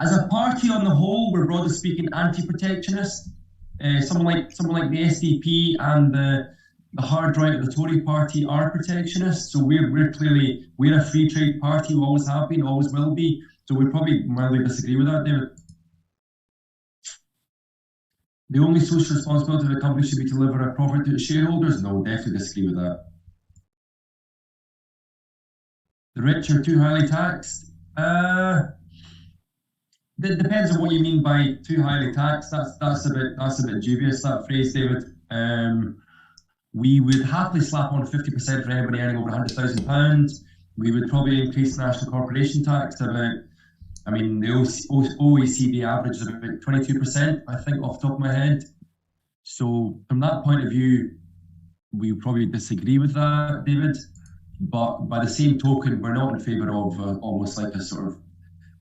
As a party on the whole, we're broadly speaking anti-protectionist. Someone like the SDP and the hard right of the Tory party are protectionist. So we're clearly a free trade party. We always have been, always will be. So we probably mildly disagree with that, David. The only social responsibility of a company should be to deliver a profit to its shareholders. No, definitely disagree with that. The rich are too highly taxed. It depends on what you mean by too highly taxed. That's a bit dubious, that phrase, David. We would happily slap on 50% for anybody earning over £100,000. We would probably increase national corporation tax to about, I mean, the OECD average is about 22%, I think, off the top of my head. So from that point of view, we probably disagree with that, David. But by the same token, we're not in favour of almost like a sort of,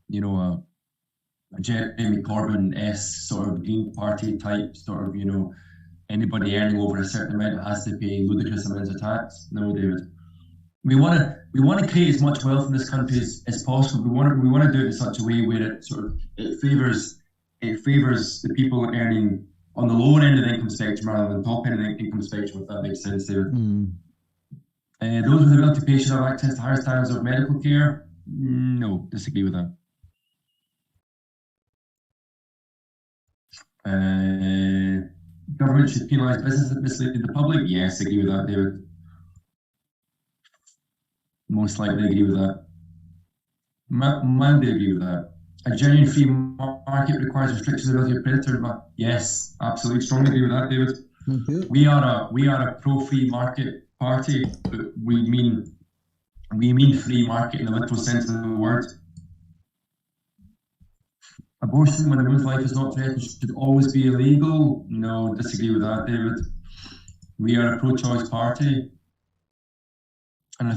you know, a Jeremy Corbyn-esque sort of Green Party type sort of, you know, anybody earning over a certain amount has to pay ludicrous amounts of tax. No, David. We want to create as much wealth in this country as possible. We want to do it in such a way where it favours the people earning on the lower end of the income spectrum rather than the top end of the income spectrum, if that makes sense, David. Those with the ability to pay should have access to higher standards of medical care. No, disagree with that. Government should penalise business that misleading the public. Yes, I agree with that, David. Most likely agree with that. Mildly agree with that. A genuine free market requires restrictions of the ability of predator. Yes, absolutely, strongly agree with that, David. We are a pro-free market party, but we mean free market in the literal sense of the word. Abortion when a woman's life is not threatened should always be illegal. No, disagree with that, David. We are a pro-choice party. And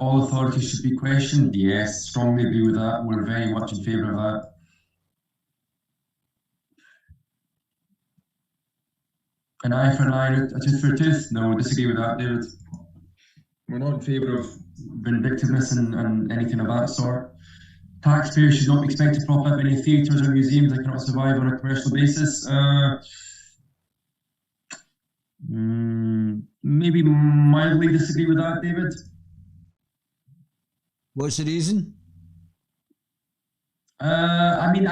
all authorities should be questioned. Yes, strongly agree with that. We're very much in favour of that. An eye for an eye, a tooth for a tooth. No, disagree with that, David. We're not in favour of vindictiveness and anything of that sort. Taxpayers should not be expected to prop up any theatres or museums that cannot survive on a commercial basis. Maybe mildly disagree with that, David. What's the reason? I mean,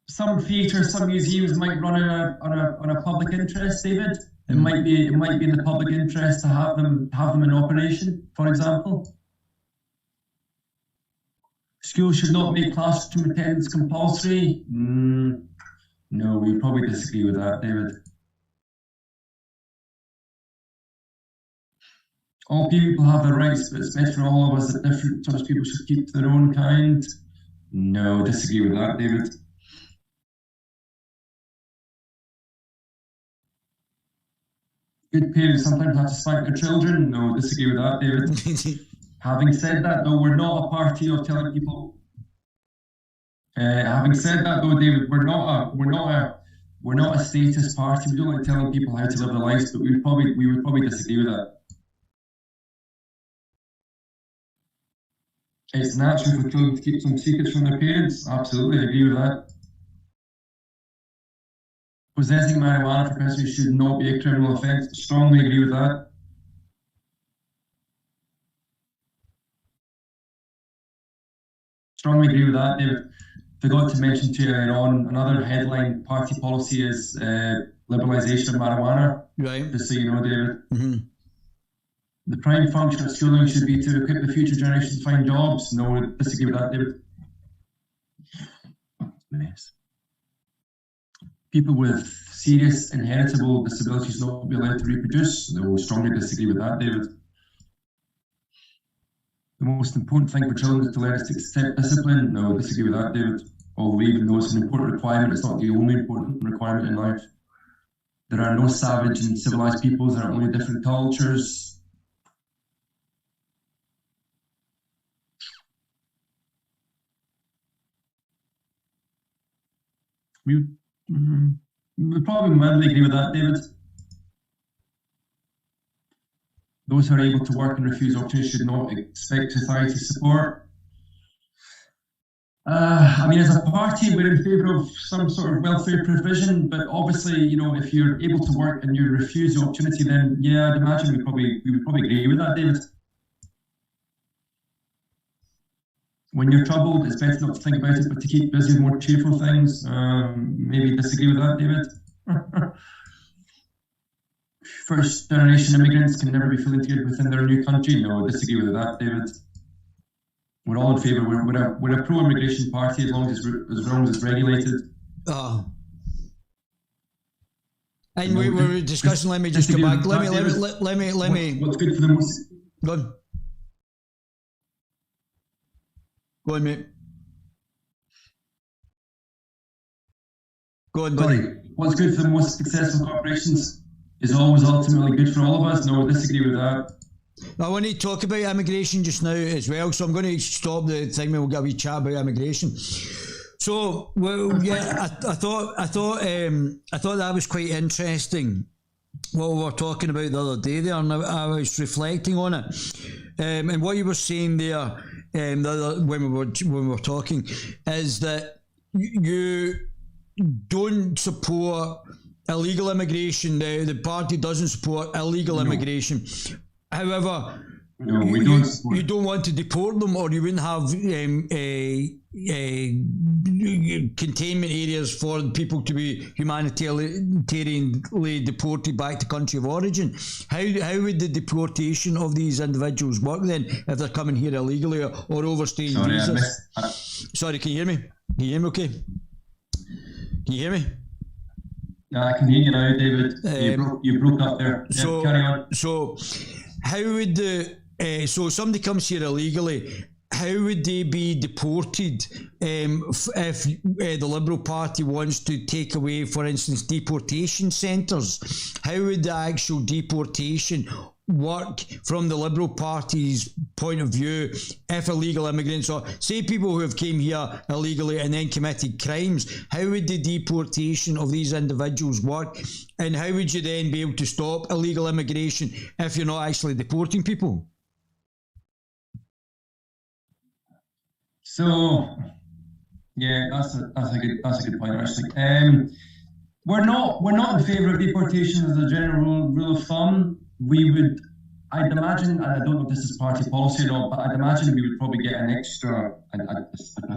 some theatres, some museums might run on a public interest, David. It might be in the public interest to have them in operation, for example. Schools should not make classroom attendance compulsory. No, we probably disagree with that, David. All people have their rights, but it's best for all of us that different types of people should keep to their own kind. No, disagree with that, David. Good parents sometimes have to spank their children. No, disagree with that, David. Having said that, though, we're not a party of telling people. Having said that, though, David, we're not a status party. We don't like telling people how to live their lives, but we would probably disagree with that. It's natural for children to keep some secrets from their parents. Absolutely, I agree with that. Possessing marijuana for personal use should not be a criminal offence. Strongly agree with that. Strongly agree with that, David. Forgot to mention to you earlier on, another headline party policy is liberalisation of marijuana. Right. Just so you know, David. The prime function of schooling should be to equip the future generations to find jobs. No, I disagree with that, David. Nice. People with serious inheritable disabilities not be allowed to reproduce. No, strongly disagree with that, David. The most important thing for children is to learn is to accept discipline. No, disagree with that, David. although even though it's an important requirement, it's not the only important requirement in life. There are no savage and civilized peoples, there are only different cultures. We probably mildly agree with that, David. Those who are able to work and refuse opportunity should not expect society support. I mean, as a party, we're in favour of some sort of welfare provision, but obviously, you know, if you're able to work and you refuse the opportunity, then yeah, I'd imagine we would probably agree with that, David. When you're troubled, it's better not to think about it, but to keep busy with more cheerful things. Maybe disagree with that, David. First generation immigrants can never be fully integrated within their new country. No, disagree with that, David. We're all in favour. We're a pro-immigration party as long as it's regulated. And we were discussing. Let me just go back. Let me. What's good for the most? Go on. Go on, mate. Go on, buddy. Sorry. What's good for the most successful corporations is always ultimately good for all of us. No, I disagree with that. I want to talk about immigration just now as well, so I'm going to stop the thing and we'll get a wee chat about immigration. So, well, yeah, I thought that was quite interesting what we were talking about the other day there, and I was reflecting on it. And what you were saying there when we were talking is that you don't support illegal immigration. The party doesn't support illegal immigration. However, no, you don't want to deport them, or you wouldn't have containment areas for people to be humanitarianly deported back to country of origin. How would the deportation of these individuals work then if they're coming here illegally or overstaying visas? Sorry, can you hear me? Can you hear me okay? Can you hear me? Yeah, I can hear you now, David. You broke up there. So, carry on. So, how would so somebody comes here illegally, how would they be deported if the Liberal Party wants to take away, for instance, deportation centres? How would the actual deportation work from the Liberal Party's point of view if illegal immigrants, or say people who have came here illegally and then committed crimes, how would the deportation of these individuals work, and how would you then be able to stop illegal immigration if you're not actually deporting people? So, yeah, that's a good point actually. We're not in favour of deportation as a general rule of thumb. I'd imagine, and I don't know if this is party policy or not, but I'd imagine we would probably get an extra, a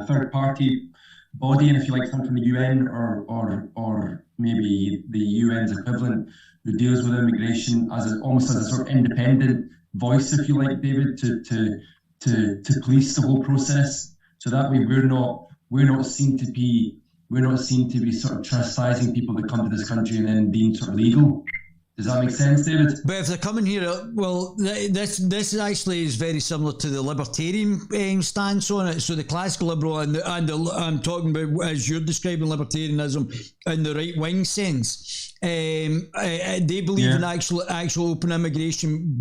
third party body, and if you like, something from the UN or maybe the UN's equivalent, who deals with immigration almost as a sort of independent voice, if you like, David, to police the whole process. So that way we're not seen to be sort of chastising people that come to this country and then being sort of legal. Does that make sense, David? But if they're coming here, well, this actually is very similar to the libertarian stance on it. So the classical liberal and I'm talking about, as you're describing, libertarianism in the right wing sense. They believe in actual open immigration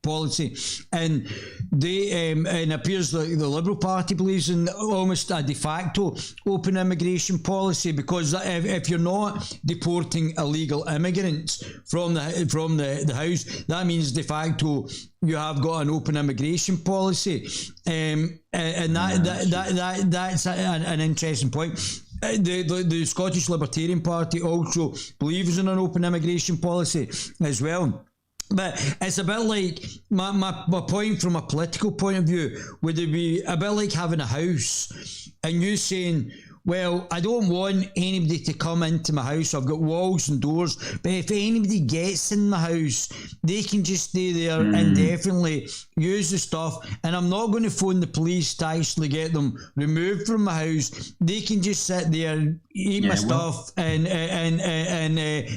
policy, and they and it appears that the Liberal Party believes in almost a de facto open immigration policy, because if you're not deporting illegal immigrants from the house, that means de facto you have got an open immigration policy, and that's an interesting point. The Scottish Libertarian Party also believes in an open immigration policy as well. But it's a bit like, my point from a political point of view, would it be a bit like having a house and you saying, well, I don't want anybody to come into my house. I've got walls and doors, but if anybody gets in my house, they can just stay there indefinitely, use the stuff, and I'm not going to phone the police to actually get them removed from my house. They can just sit there, eat my stuff, and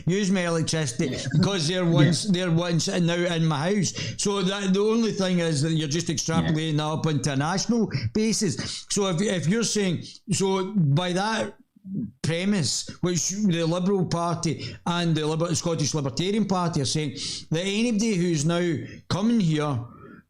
use my electricity because they're once sitting now in my house. So that the only thing is that you're just extrapolating that up into a national basis. So if you're saying, so by that premise, which the Liberal Party and the Scottish Libertarian Party are saying, that anybody who's now coming here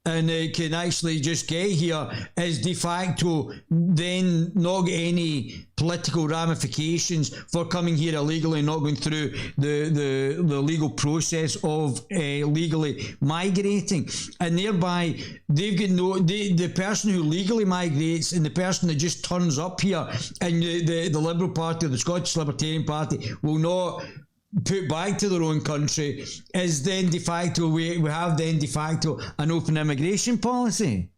and can actually just get here is de facto then not get any political ramifications for coming here illegally and not going through the legal process of legally migrating, and thereby they've got the person who legally migrates and the person that just turns up here, and the Liberal Party or the Scottish Libertarian Party will not put back to their own country, is then de facto, we have then de facto an open immigration policy.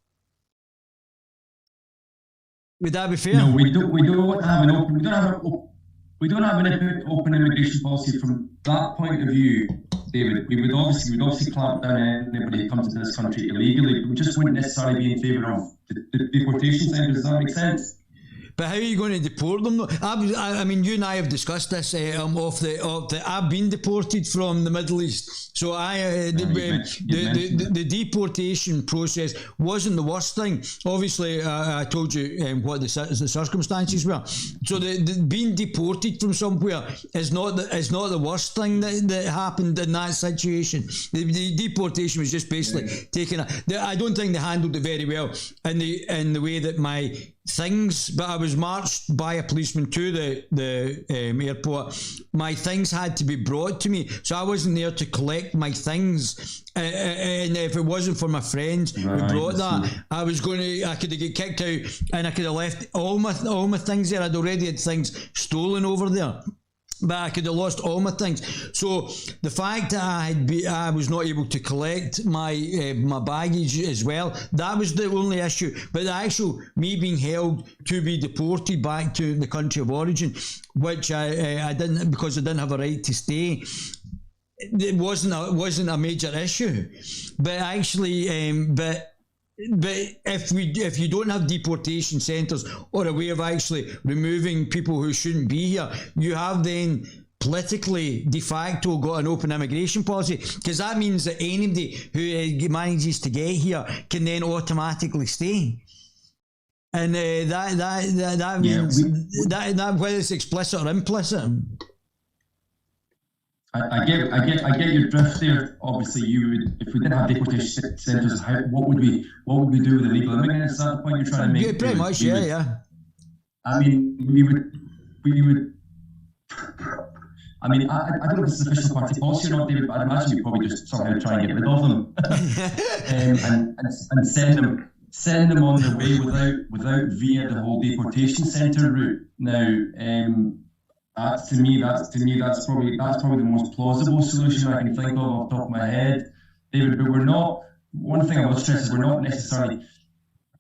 Would that be fair? No, we don't have an open. We don't have an open immigration policy from that point of view, David. We would obviously clamp down on anybody who comes into this country illegally. We just wouldn't necessarily be in favour of the deportation centre. Does that make sense? But how are you going to deport them? I mean, you and I have discussed this. I've been deported from the Middle East, so the deportation process wasn't the worst thing. Obviously, I told you what the circumstances were. So the being deported from somewhere is not the worst thing that happened in that situation. The deportation was just basically taking I don't think they handled it very well in the way that my things, but I was marched by a policeman to the airport. My things had to be brought to me, so I wasn't there to collect my things. And if it wasn't for my friends who brought that, I could have get kicked out, and I could have left all my things there. I'd already had things stolen over there, but I could have lost all my things. So the fact that I was not able to collect my baggage as well, that was the only issue. But the actual me being held to be deported back to the country of origin, which I didn't, because I didn't have a right to stay, it wasn't a major issue. But actually, but if you don't have deportation centres or a way of actually removing people who shouldn't be here, you have then politically de facto got an open immigration policy, because that means that anybody who manages to get here can then automatically stay. And that means that whether it's explicit or implicit. I get your drift there. Obviously, you would, if we didn't have deportation centres, what would we do with illegal immigrants? Is that the point you're trying to make? Yeah, pretty much. Yeah. I mean, we would. I mean, I don't know if it's official party policy or not, David, but I'd imagine we'd probably just somehow try and get rid of them and send them on their way without via the whole deportation centre route. Now, to me, that's probably the most plausible solution I can think of off the top of my head, David. But we're not. One thing I will stress is we're not necessarily.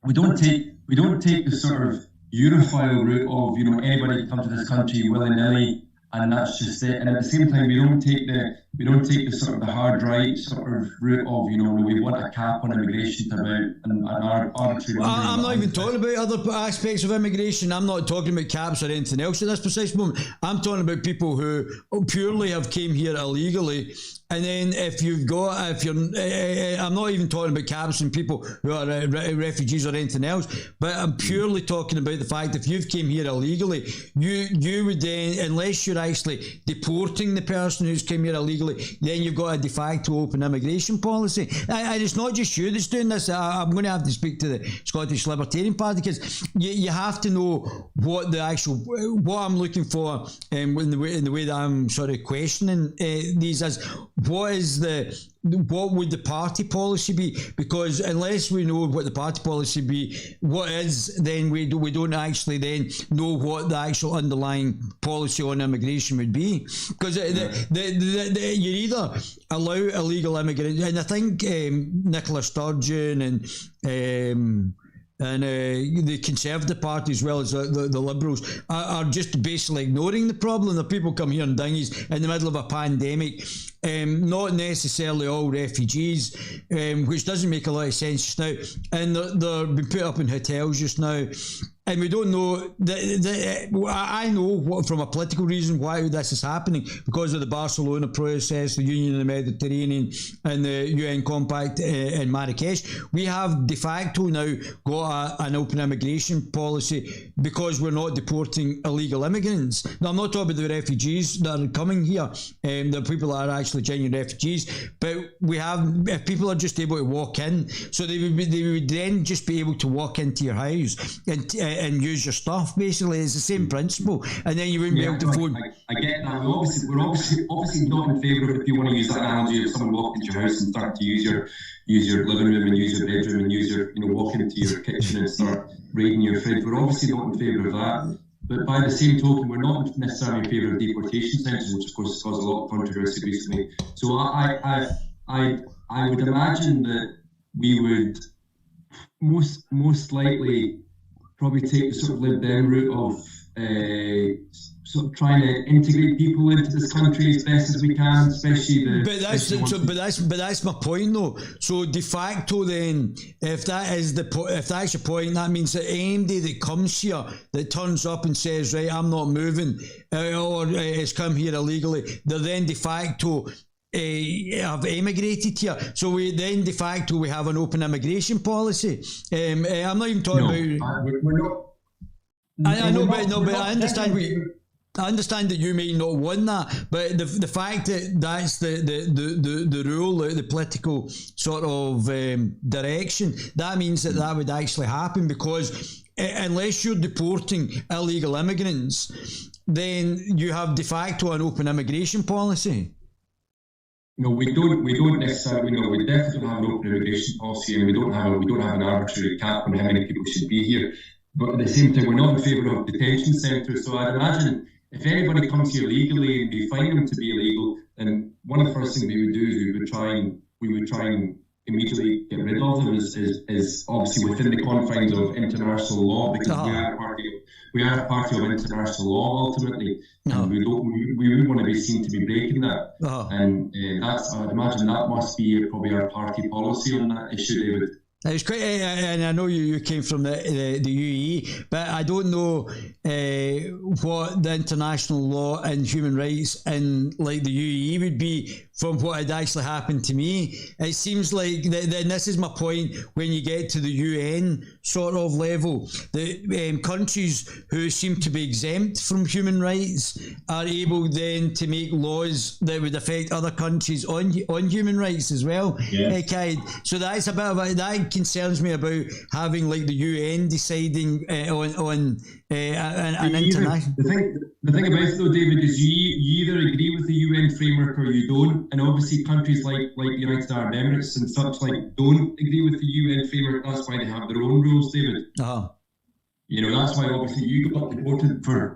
We don't take the sort of Europhile route of anybody can come to this country willy-nilly and that's just it. And at the same time, we don't take the sort of the hard right sort of route of we want a cap on immigration to about an arbitrary. Well, I'm not even talking about other aspects of immigration. I'm not talking about caps or anything else at this precise moment. I'm talking about people who purely have came here illegally. And then I'm not even talking about caps and people who are refugees or anything else, but I'm purely talking about the fact if you've came here illegally, you would then, unless you're actually deporting the person who's came here illegally, then you've got a de facto open immigration policy. And it's not just you that's doing this. I'm going to have to speak to the Scottish Libertarian Party, because you have to know what I'm looking for in the way that I'm sort of questioning these is, what would the party policy be? Because unless we know what the party policy be, what is, then we don't actually then know what the actual underlying policy on immigration would be. Because you either allow illegal immigrants, and I think Nicola Sturgeon and and the Conservative Party as well as the Liberals are just basically ignoring the problem. The people come here in dinghies in the middle of a pandemic, not necessarily all refugees, which doesn't make a lot of sense just now, and they're being put up in hotels just now. And we don't know. I know from a political reason why this is happening, because of the Barcelona process, the Union of the Mediterranean, and the UN Compact in Marrakesh. We have de facto now got an open immigration policy because we're not deporting illegal immigrants. Now, I'm not talking about the refugees that are coming here, the people that are actually genuine refugees, but we have, if people are just able to walk in, so they would then just be able to walk into your house and use your stuff. Basically, it's the same principle, and then you wouldn't be able to afford. I get that. We're obviously not in favour of, if you want to use that analogy, of someone walking into your house and start to use your living room and use your bedroom and use your, walk into your kitchen and start raiding your fridge. We're obviously not in favour of that. But by the same token, we're not necessarily in favour of deportation centres, which of course has caused a lot of controversy recently. So I would imagine that we would most likely probably take the sort of Lib Dem route of sort of trying to integrate people into this country as best as we can, especially the. But that's my point, though. So de facto, then, if that's your point, that means that anybody that comes here that turns up and says, right, I'm not moving, or has come here illegally, they're then de facto have emigrated here. So we then de facto we have an open immigration policy. I'm not even talking about. We're not. I know, but I understand I understand that you may not want that, but the fact that that's the rule, the political sort of direction, that means that would actually happen, because unless you're deporting illegal immigrants, then you have de facto an open immigration policy. No, we don't necessarily. No, we definitely don't have an open immigration policy, and we don't have an arbitrary cap on how many people should be here. But at the same time, we're not in favour of detention centres. So I'd imagine if anybody comes here legally and we find them to be illegal, then one of the first things we would do is we would try and immediately get rid of them. Is obviously within the confines of international law, because we are a party of international law ultimately, and we wouldn't want to be seen to be breaking that. And that's, I would imagine that must be probably our party policy on that issue, David. It's quite, and I know you came from the UAE, but I don't know what the international law and human rights in like the UAE would be from what had actually happened to me. It seems like, and this is my point, when you get to the UN sort of level, the countries who seem to be exempt from human rights are able then to make laws that would affect other countries on human rights as well. Yeah. So that's a bit of that concerns me about having like the UN deciding on an international. The thing about it though, David, is you either agree with the UN framework or you don't, and obviously countries like the United Arab Emirates and such like don't agree with the UN framework. That's why they have their own rules, David. That's why obviously you got deported for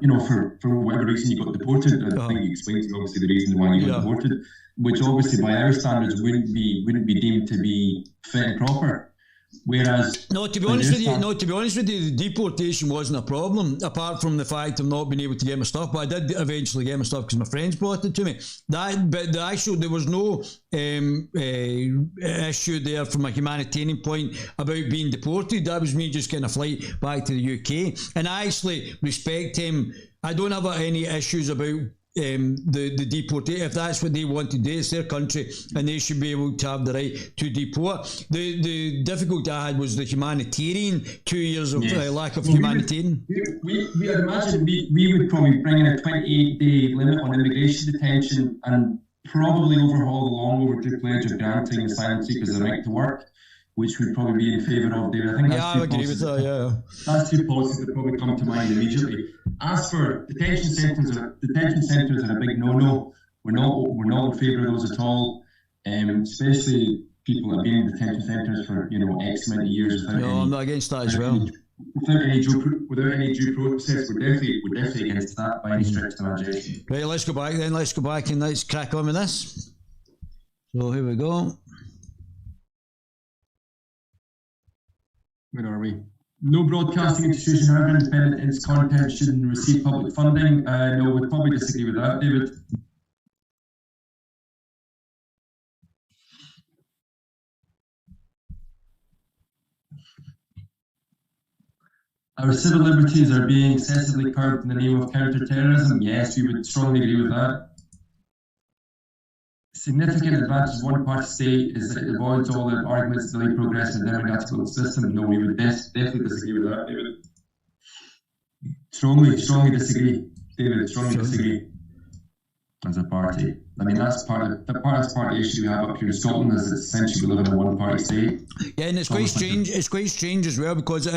whatever reason you got deported. I think you explained to me obviously the reason why you got deported, which obviously by our standards wouldn't be deemed to be fit and proper. Whereas, to be honest with you, the deportation wasn't a problem, apart from the fact of not being able to get my stuff. But I did eventually get my stuff because my friends brought it to me. But there was no issue there from a humanitarian point about being deported. That was me just getting a flight back to the UK, and I actually respect him. I don't have any issues about the deportation. If that's what they want to do, it's their country and they should be able to have the right to deport. The difficulty I had was the humanitarian 2 years of lack of humanitarian. I'd imagine we would probably bring in a 28-day limit on immigration detention and probably overhaul the long overdue pledge of granting asylum seekers the right to work, which would probably be in favour of, David. I think that's I agree with that, That's two policies that probably come to mind immediately. As for detention centres are a big no-no. We're not in favour of those at all. Especially people that have been in detention centres for X amount of years without I'm not against that as well. Without any due process, we're definitely against that by any stretch of the imagination. Right, let's go back then. Let's go back and let's crack on with this. So here we go. Where are we? No broadcasting institution, however independent in its content, shouldn't receive public funding. No, we'd probably disagree with that, David. Our civil liberties are being excessively curbed in the name of counter-terrorism. Yes, we would strongly agree with that. Significant advantage of one-party state is that it avoids all the arguments to delay progress in the democratic system. No, we would definitely disagree with that, David. Strongly disagree, David. Strongly disagree. As a party, I mean that's part of the issue we have up here in Scotland is that essentially we live in a one-party state. Yeah, and it's quite strange. It's quite strange as well because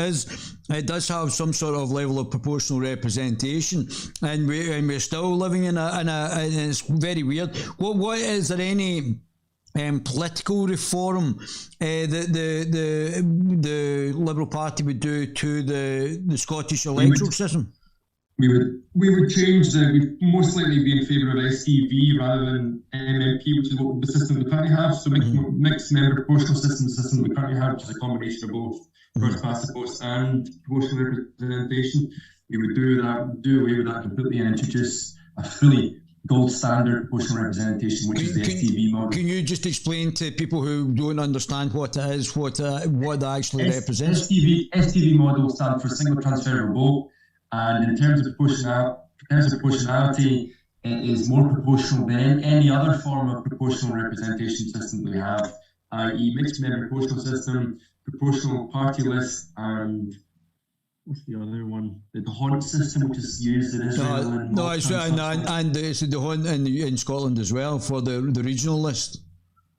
it does have some sort of level of proportional representation, and we're still living in and it's very weird. What is there any political reform that the Liberal Party would do to the Scottish electoral system? We would change we'd most likely be in favour of STV rather than MMP, which is what the system we currently have. So mixed member proportional system we currently have, which is a combination of both first past the post and proportional representation. We would do away with that completely and introduce a fully gold standard proportional representation, which is the STV model. Can you just explain to people who don't understand what it is, what that actually represents? STV model stands for single transferable vote. And in terms of proportionality, it is more proportional than any other form of proportional representation system that we have, i.e. mixed member proportional system, proportional party list, and what's the other one? The Hunt system, which is used in Israel. And it's the Hunt in Scotland as well for the regional list.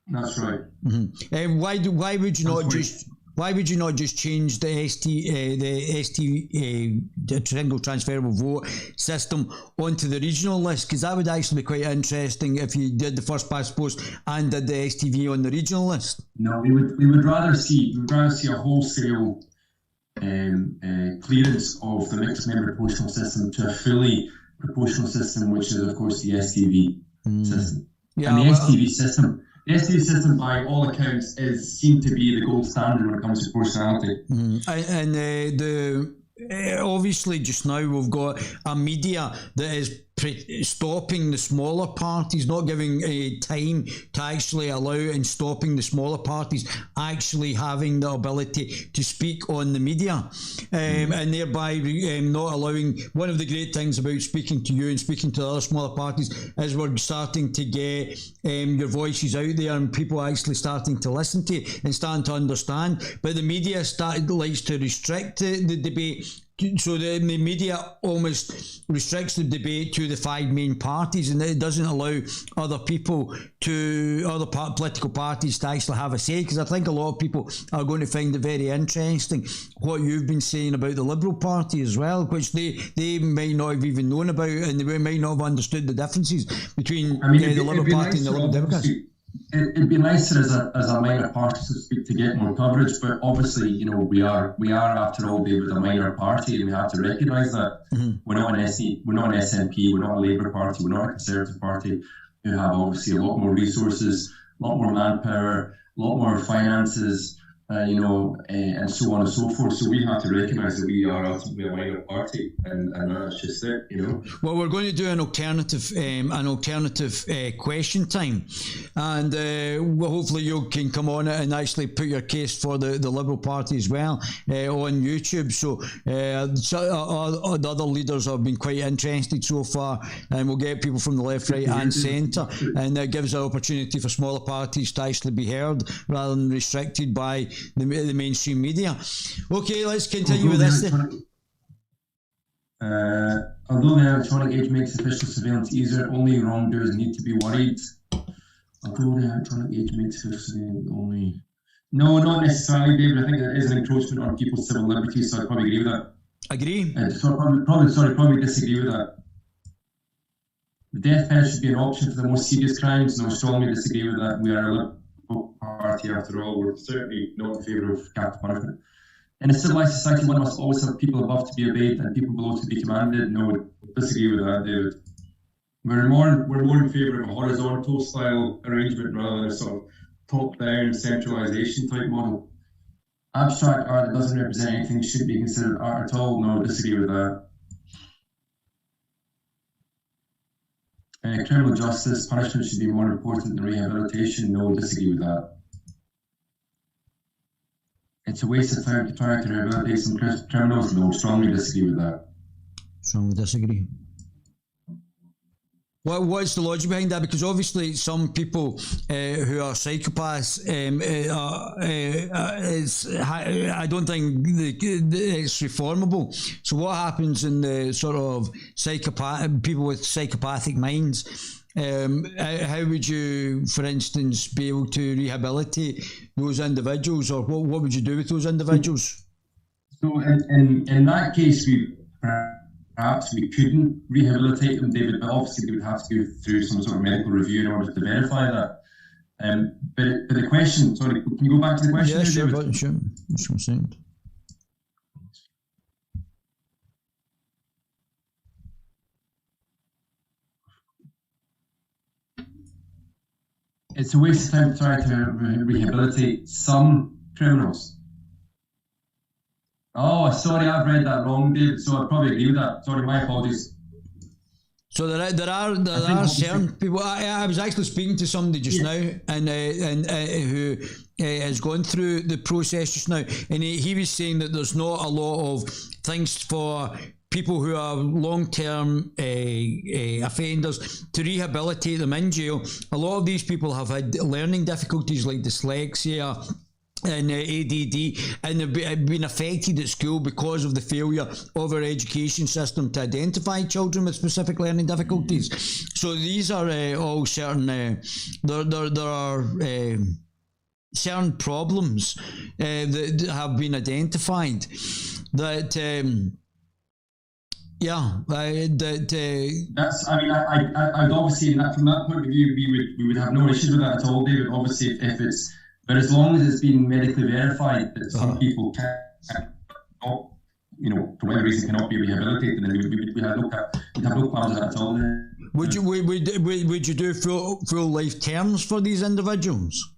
That's right. Mm-hmm. Why would you not just? Why would you not just change the single transferable vote system onto the regional list? Because that would actually be quite interesting if you did the first past post and did the STV on the regional list. No, we would rather see a wholesale clearance of the mixed member proportional system to a fully proportional system, which is of course the STV system. Yeah, and the STV system. The STV system, by all accounts, is seen to be the gold standard when it comes to proportionality. Obviously, just now we've got a media that is stopping the smaller parties, not giving time to actually allow and stopping the smaller parties actually having the ability to speak on the media, and thereby not allowing. One of the great things about speaking to you and speaking to the other smaller parties is we're starting to get your voices out there and people actually starting to listen to you and starting to understand. But the media likes to restrict the debate. So the media almost restricts the debate to the five main parties, and it doesn't allow other people other political parties to actually have a say. Because I think a lot of people are going to find it very interesting what you've been saying about the Liberal Party as well, which they might not have even known about, and they might not have understood the differences between the Liberal Party and the Liberal Democrats. It'd be nicer as a minor party, so to speak, to get more coverage, but obviously, we are after all, David, a minor party, and we have to recognise that. We're not an SNP, we're not a Labour Party, we're not a Conservative Party. We have obviously a lot more resources, a lot more manpower, a lot more finances, and so on and so forth. So we have to recognise that we are ultimately a minor party, and that's just it, Well, we're going to do an alternative question time, and hopefully you can come on it and actually put your case for the Liberal Party as well on YouTube. So the other leaders have been quite interested so far, and we'll get people from the left, right, and centre, and that gives an opportunity for smaller parties to actually be heard rather than restricted by the mainstream media. Okay, let's continue with this. Although the electronic age makes official surveillance easier, only wrongdoers need to be worried. Although the electronic age makes official surveillance only... No, not necessarily, David. I think it is an encroachment on people's civil liberties, so I'd probably agree with that. Agree? Probably disagree with that. The death penalty should be an option for the most serious crimes. No, strongly disagree with that. We are a Liberal Party after all. We're certainly not in favour of capital punishment. In a civilised society, one must always have people above to be obeyed and people below to be commanded. No, disagree with that, David. We're more in favour of a horizontal style arrangement rather than a sort of top-down centralisation type model. Abstract art that doesn't represent anything should be considered art at all. No, disagree with that. Criminal justice, punishment should be more important than rehabilitation. No, disagree with that. It's a waste of time to try to rehabilitate some criminals. No, strongly disagree with that. Strongly disagree. What's the logic behind that? Because obviously some people who are psychopaths, I don't think it's reformable. So what happens in the sort of people with psychopathic minds? How would you, for instance, be able to rehabilitate those individuals, or what would you do with those individuals? So in that case, perhaps we couldn't rehabilitate them, David, but obviously they would have to go through some sort of medical review in order to verify that. But the question, sorry, can you go back to the question? Yeah, sure, David? Sure. Just 1 second. It's a waste of time to try to rehabilitate some criminals. Oh, sorry, I've read that wrong, David. So I probably agree with that. Sorry, my apologies. So there are certain people. I was actually speaking to somebody just now, and who has gone through the process just now, and he was saying that there's not a lot of things for people who are long-term offenders to rehabilitate them in jail. A lot of these people have had learning difficulties like dyslexia and ADD, and they've been affected at school because of the failure of our education system to identify children with specific learning difficulties. So these are all certain, there are certain problems that have been identified that that's. I mean, I'd obviously, from that point of view, we would have no issues with that at all, David. Obviously, if it's, but as long as it's been medically verified that some people cannot, for whatever reason, cannot be rehabilitated, then we'd have no problems with that at all. Would you do full life terms for these individuals?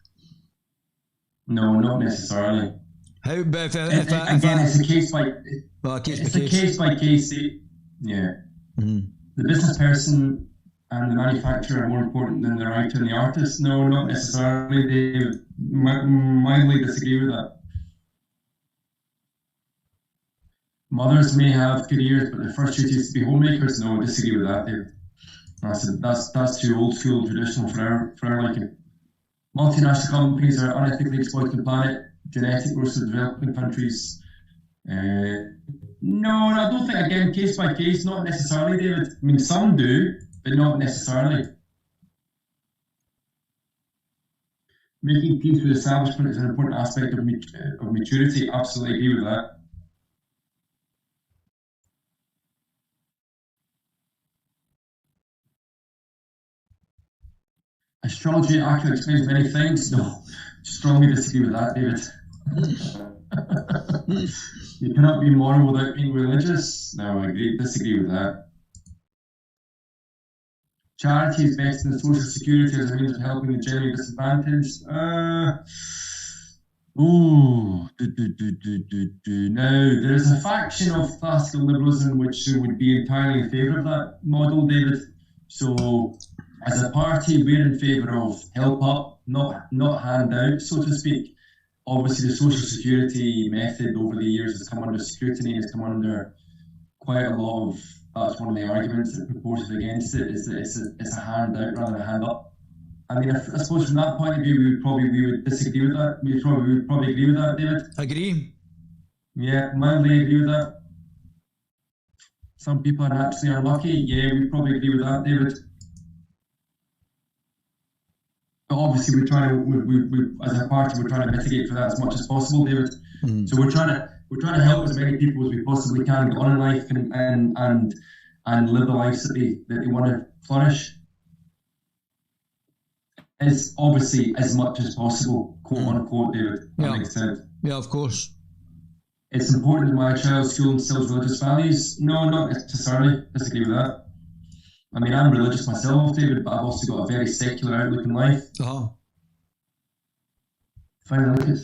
No, not necessarily. How? But it's a case by case. Yeah. Mm-hmm. The business person and the manufacturer are more important than the writer and the artist. No, not necessarily. They mildly disagree with that. Mothers may have careers, but their first duty is to be homemakers. No, I disagree with that, Dave. That's too old school, traditional for our liking. Multinational companies are unethically exploiting the planet. Genetic growth of developing countries. No, I don't think, again, case by case, not necessarily, David. I mean, some do, but not necessarily. Making peace with establishment is an important aspect of maturity. Absolutely agree with that. Astrology accurately explains many things. No, strongly disagree with that, David. You cannot be moral without being religious. No, I disagree with that. Charity is based on social security as a means of helping the generally disadvantaged. Now, there's a faction of classical liberalism which would be entirely in favour of that model, David. So, as a party, we're in favour of help up, not hand out, so to speak. Obviously, the social security method over the years has come under scrutiny, has come under quite a lot of. That's one of the arguments that proposes against it, is that it's a handout rather than a hand up. I mean, I suppose from that point of view, we would disagree with that. We would probably agree with that, David. Agree. Yeah, mildly agree with that. Some people are naturally unlucky. Yeah, we probably agree with that, David. But obviously, we as a party, we're trying to mitigate for that as much as possible, David. Mm. So we're trying to help as many people as we possibly can get on in life and live the lives that they want to flourish. Is obviously as much as possible, quote unquote, David. That makes sense. Yeah, of course. It's important that my child's school instills religious values. No, not necessarily. Disagree with that. I mean, I'm religious myself, David, but I've also got a very secular outlook in life. If I look at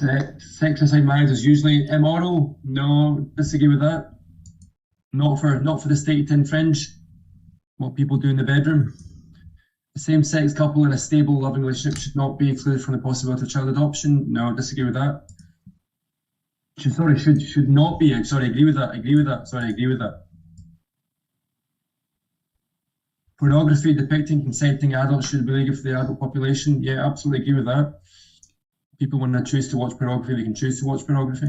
sex inside marriage is usually immoral. No, disagree with that. Not for the state to infringe what people do in the bedroom. A same-sex couple in a stable, loving relationship should not be excluded from the possibility of child adoption. No, disagree with that. Should not be. Sorry, agree with that. Sorry, agree with that. Pornography depicting consenting adults should be legal for the adult population. Yeah, absolutely agree with that. People, when they choose to watch pornography, they can choose to watch pornography.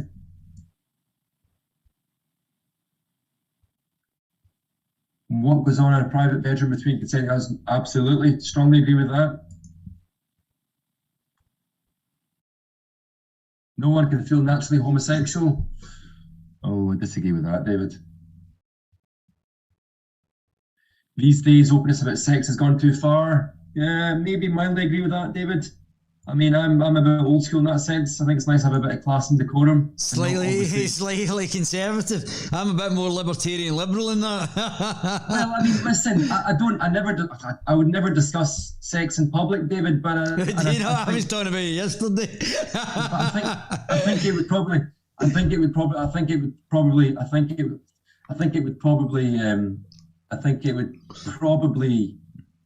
What goes on in a private bedroom between consenting adults? Absolutely, strongly agree with that. No one can feel naturally homosexual. Oh, I disagree with that, David. These days, openness about sex has gone too far. Yeah, maybe mildly agree with that, David. I mean, I'm a bit old school in that sense. I think it's nice to have a bit of class and decorum. Slightly conservative. I'm a bit more libertarian liberal in that. Well, I mean, listen, I would never discuss sex in public, David. But I was talking about it yesterday. But I think it would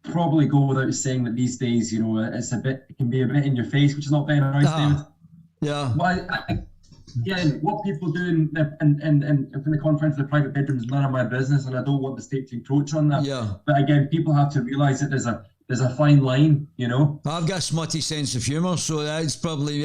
probably go without saying that these days, you know, it can be a bit in your face, which is not very nice, David. Yeah. Well, again, what people do in the confines of the private bedroom is none of my business, and I don't want the state to encroach on that. Yeah. But again, people have to realise that there's a fine line, you know. I've got a smutty sense of humour, so that's probably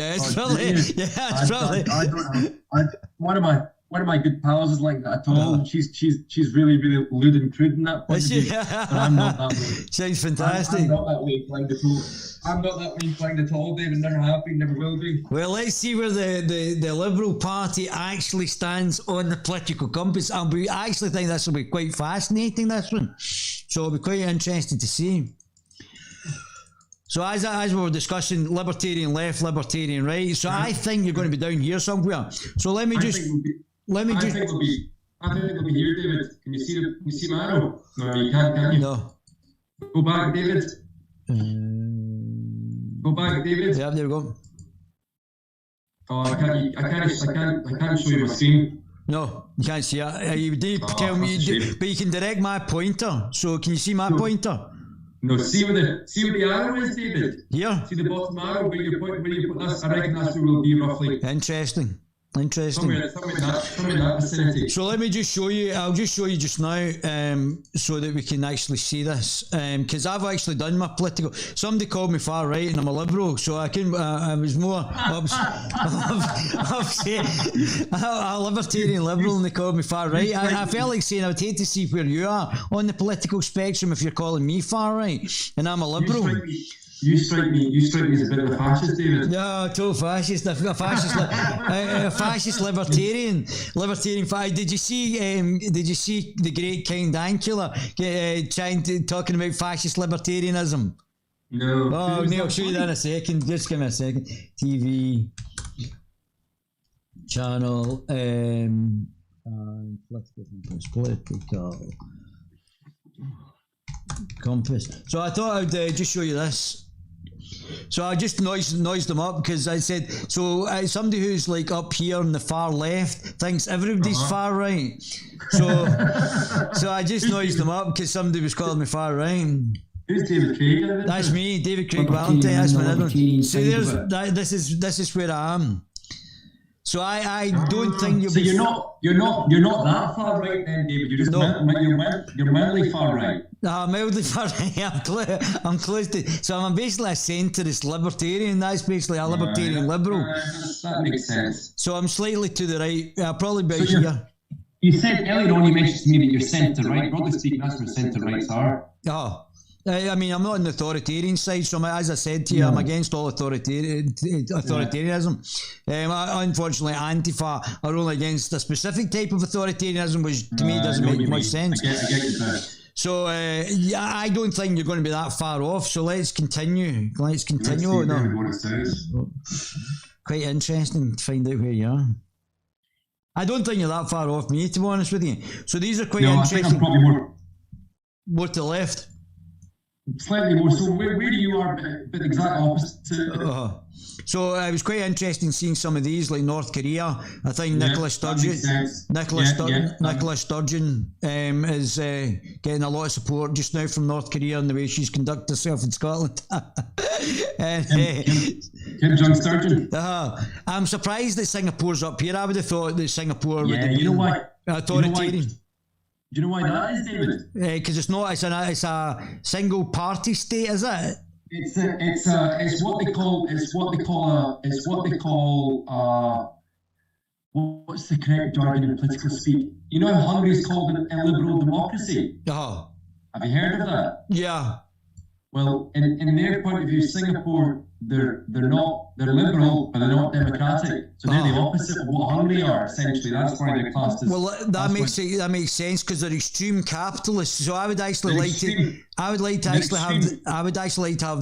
One of my good pals is like that at all. She's really lewd and crude in that point of view. But I'm not that way. Sounds fantastic. I'm not that way inclined at all. I'm not that way inclined at all, David. Never have been, never will be. Well, let's see where the Liberal Party actually stands on the political compass. And we actually think this will be quite fascinating, this one. So it'll be quite interesting to see. So as we were discussing, libertarian left, libertarian right. So I think you're going to be down here somewhere. So let me just. I think it'll be here, David. Can you see my arrow? No, you can't, can you? No. Go back, David. Go back, David. Yeah, there we go. Oh, I can't show you my screen. No, you can't see it. You need to tell me, but you can direct my pointer. So can you see my pointer? No, see where the arrow is, David. Here. See the bottom arrow where you put this. I reckon that's where we'll be roughly. Interesting. Somewhere in that vicinity. So let me just show you. I'll just show you just now, so that we can actually see this. Because I've actually done my political. Somebody called me far right, and I'm a liberal, so I can. I was more a libertarian liberal, and they called me far right. I felt like saying I would hate to see where you are on the political spectrum if you're calling me far right, and I'm a liberal. You strike me as a bit of a fascist, David. No, total fascist. A fascist libertarian. Did you see the great Count Dankula talking about fascist libertarianism? No. Oh, Neil, I'll show you that in a second. Just give me a second. TV channel political compass. So I thought I'd just show you this. So I just noised them up because I said, so somebody who's like up here on the far left thinks everybody's far right. So I just noised them up because somebody was calling me far right. Who's David Craig? That's me, David Craig Valentine. That's my name. See, this is where I am. So I don't think you'll be. So you're not that far right then, David. You're just you're mildly far right. Mildly far right. I'm close to. So I'm basically a centrist libertarian. That's basically a libertarian liberal. That makes sense. So I'm slightly to the right. Probably about here. You said earlier on, you mentioned to me that you're centre right. Broadly speaking, that's where centre rights are. Oh. I mean, I'm not on the authoritarian side, so as I said to you, I'm against all authoritarianism. Unfortunately, Antifa are only against a specific type of authoritarianism, which to me doesn't make much sense. I get so I don't think you're going to be that far off, so let's continue. Let's continue. Quite interesting to find out where you are. I don't think you're that far off me, to be honest with you. So these are quite interesting. I think I'm probably more to the left. Slightly more. So where you are, but the exact opposite. So it was quite interesting seeing some of these, like North Korea. I think Nicola Sturgeon is getting a lot of support just now from North Korea in the way she's conducted herself in Scotland. Kim Jong-Sturgeon. I'm surprised that Singapore's up here. I would have thought that Singapore would have been you know why? authoritarian. Do you know why that is, David? Because it's a single party state, is it? It's what they call what's the correct jargon in political speak? You know how Hungary is called an illiberal democracy? Have you heard of that? Yeah. Well, in their point of view, Singapore, they're liberal, but they're not democratic. So they're the opposite of what Hungary are, essentially. That's why they're classed as... Well, that makes sense because they're extreme capitalists. So I would actually like to have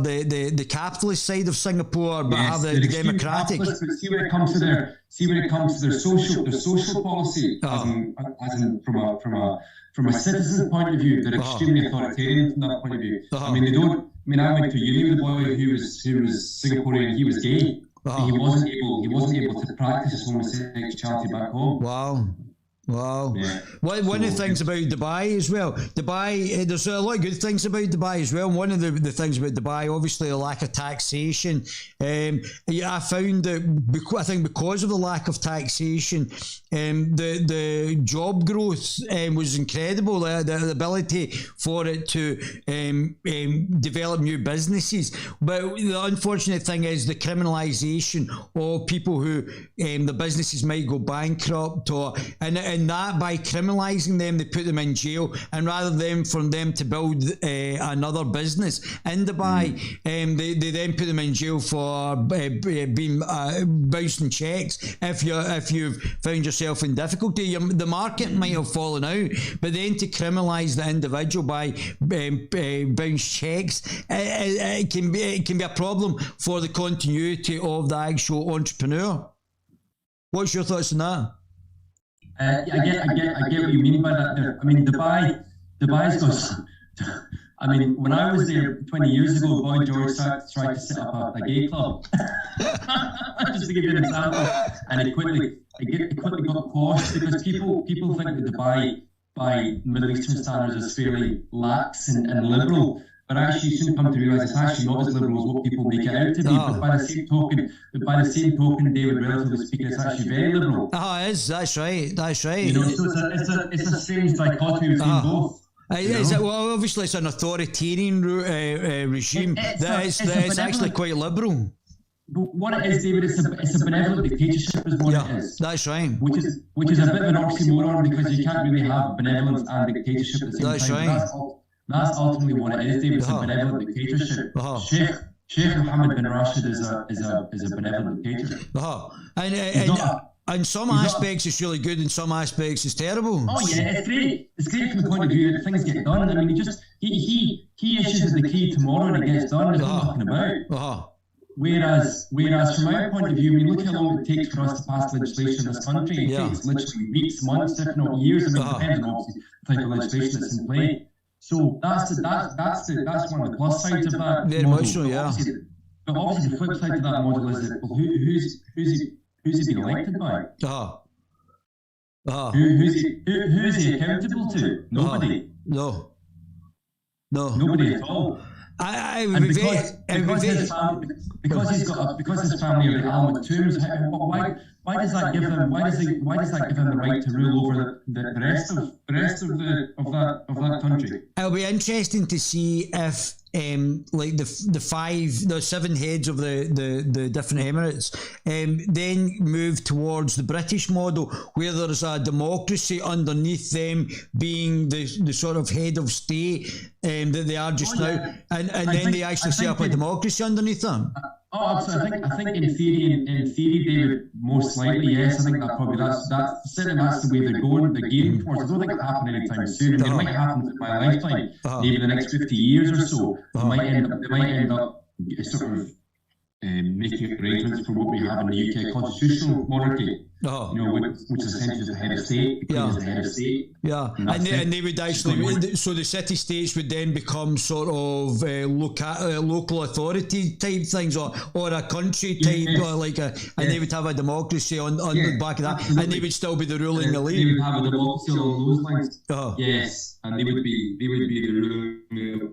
the capitalist side of Singapore, but have the democratic. But see when it comes to their social policy, as in from a citizen's point of view, they're extremely authoritarian from that point of view. I mean, they don't. I mean, I went to uni with a boy who was Singaporean. He was gay. He wasn't able to practice his homosexuality back home. Wow. Yeah. One of the things about Dubai as well, there's a lot of good things about Dubai as well. And one of the things about Dubai, obviously the lack of taxation. I found that I think because of the lack of taxation, the job growth was incredible. The ability for it to develop new businesses. But the unfortunate thing is the criminalisation of people who the businesses might go bankrupt and that by criminalising them, they put them in jail, and rather than for them to build another business in Dubai, they then put them in jail for being bouncing checks. If you've found yourself in difficulty, the market might have fallen out, but then to criminalise the individual by bounce checks, it can be a problem for the continuity of the actual entrepreneur. What's your thoughts on that? I get what you mean by that there. I mean, Dubai's got... I mean, when I was there 20 years ago, Boy George tried to set up a gay club. Just to give you an example. And it quickly got quashed because people think that Dubai, by Middle Eastern standards, is fairly lax and liberal. But actually, you soon come to realise it's actually not as liberal as what people make it out to be. But by the same token, David, relatively speaking, it's actually very liberal. It is. That's right. You know, so it's a strange dichotomy between both. Well, obviously, it's an authoritarian regime that is actually quite liberal. But what it is, David, it's a benevolent dictatorship, is what it is. That's right. Which is a bit of an oxymoron because you can't really have benevolence and dictatorship at the same time. That's right. That's ultimately what it is, David. It's a benevolent dictatorship. Sheikh Mohammed bin Rashid is a benevolent dictator. In some aspects it's really good, in some aspects it's terrible. Oh yeah, it's great. It's great from the point of view that things get done. I mean, he issues a decree tomorrow and it gets done. There's nothing about. Whereas from our point of view, I mean, look how long it takes for us to pass legislation in this country. It takes literally weeks, months, if not years. I mean, depending on the type of legislation that's in play. So that's one of the plus sides of that. Very much so, yeah. But obviously the flip side to that model is that, well, who's he been elected by? Who's he accountable to? Nobody. No. Nobody at all. Because his family are the Al Maktoums, why does that give him the right to rule over the rest of that country? It'll be interesting to see if like the 7 heads of the different emirates then move towards the British model, where there's a democracy underneath them being the sort of head of state that they are just now, and then they actually set up a democracy underneath them. Absolutely. I think in theory, David, most likely, yes. I think that's the way they're gearing towards. I don't think it'll happen anytime soon. I mean, it might happen in my lifetime, maybe the next 50 years or so. They might end up sort of making arrangements for what we have in the UK constitutional monarchy. you know, which is essentially the head of state. The head of state. Yeah, and they would actually, so the city-states would then become sort of local authority type things, or a country type, or like and they would have a democracy on the back of that, and they would still be the ruling elite. They would have a democracy along those lines. Yes, and they would be the ruling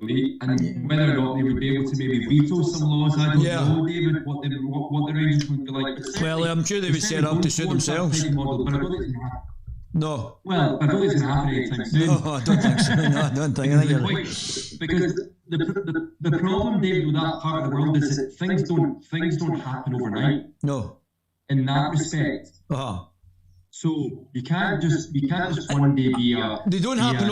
elite, and whether or not they would be able to maybe veto some laws, I don't know, David, what the ranges would be like. Well, I'm sure they would set up to suit themselves. No. Well, I don't think it's going to happen anytime soon. No, I don't think so. No, I don't think. I think you're right. Because the problem, David, with that part of the world is that things don't happen overnight. No. In that respect. So you can't just one day be a. They don't happen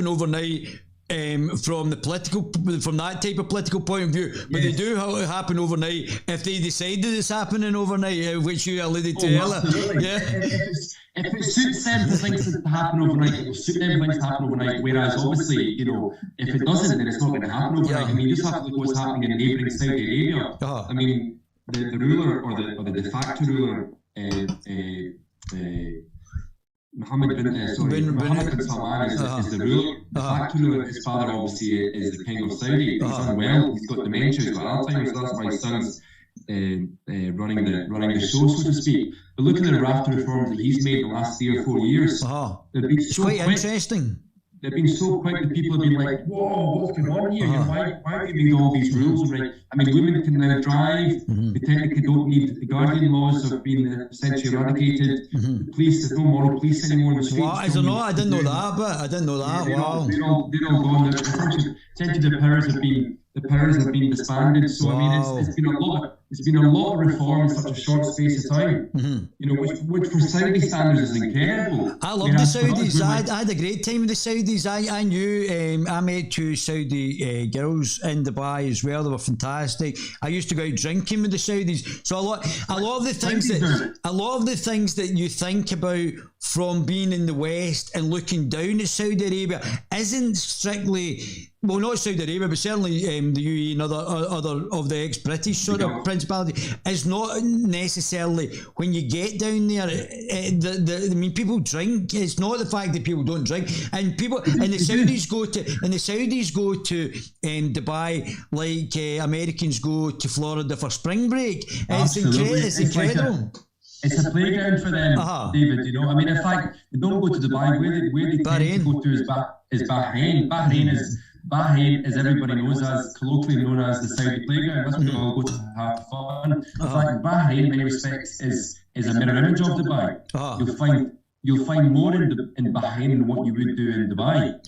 overnight. From that type of political point of view, but they do happen overnight if they decide that it's happening overnight, which you alluded to earlier. Yeah. If it suits them for things to happen overnight, it will suit them things to happen overnight. Whereas obviously, you know, if it doesn't, then it's not going to happen overnight. I mean, you just have to look what's happening in neighbouring Saudi Arabia. I mean, the ruler or the de facto ruler. Mohammed bin Salman is the ruler. The facto ruler, his father obviously is the king of Saudi. He's unwell. He's got dementia. He's got Alzheimer's. So that's why his son's running the show, so to speak. But look at the raft of reforms that he's made the last 3 or 4 years. It's quite interesting. They've been so quick that people have been like, whoa, what's going on here? Why have you made all these rules? Right? I mean, women can now drive. They technically don't need the guardian laws have been essentially eradicated. The police, there's no moral police anymore in the streets. Wow, I don't know. I didn't know that, but I didn't know that. Wow. They're all gone. Essentially, the powers have been disbanded. So I mean, it's been a lot of reform in such a short space of time. You know, which for Saudi standards is incredible. I love the Saudis. I had a great time with the Saudis. I knew I met 2 Saudi girls in Dubai as well. They were fantastic. I used to go out drinking with the Saudis. So a lot of the things that you think about from being in the West and looking down at Saudi Arabia isn't strictly, well, not Saudi Arabia, but certainly the UAE and other of the ex-British sort of principality, is not necessarily when you get down there. I mean, people drink. It's not the fact that people don't drink, and the Saudis go to Dubai like Americans go to Florida for spring break. It's incredible. It's a playground for them, David. You know, I mean, in fact, they don't go to Dubai. Where they tend to go to is Bahrain. Bahrain, as everybody knows, colloquially known as the Saudi playground. That's where they all go to have fun. In fact, Bahrain, in many respects, is a mirror image of Dubai. You'll find more in Bahrain than what you would do in Dubai.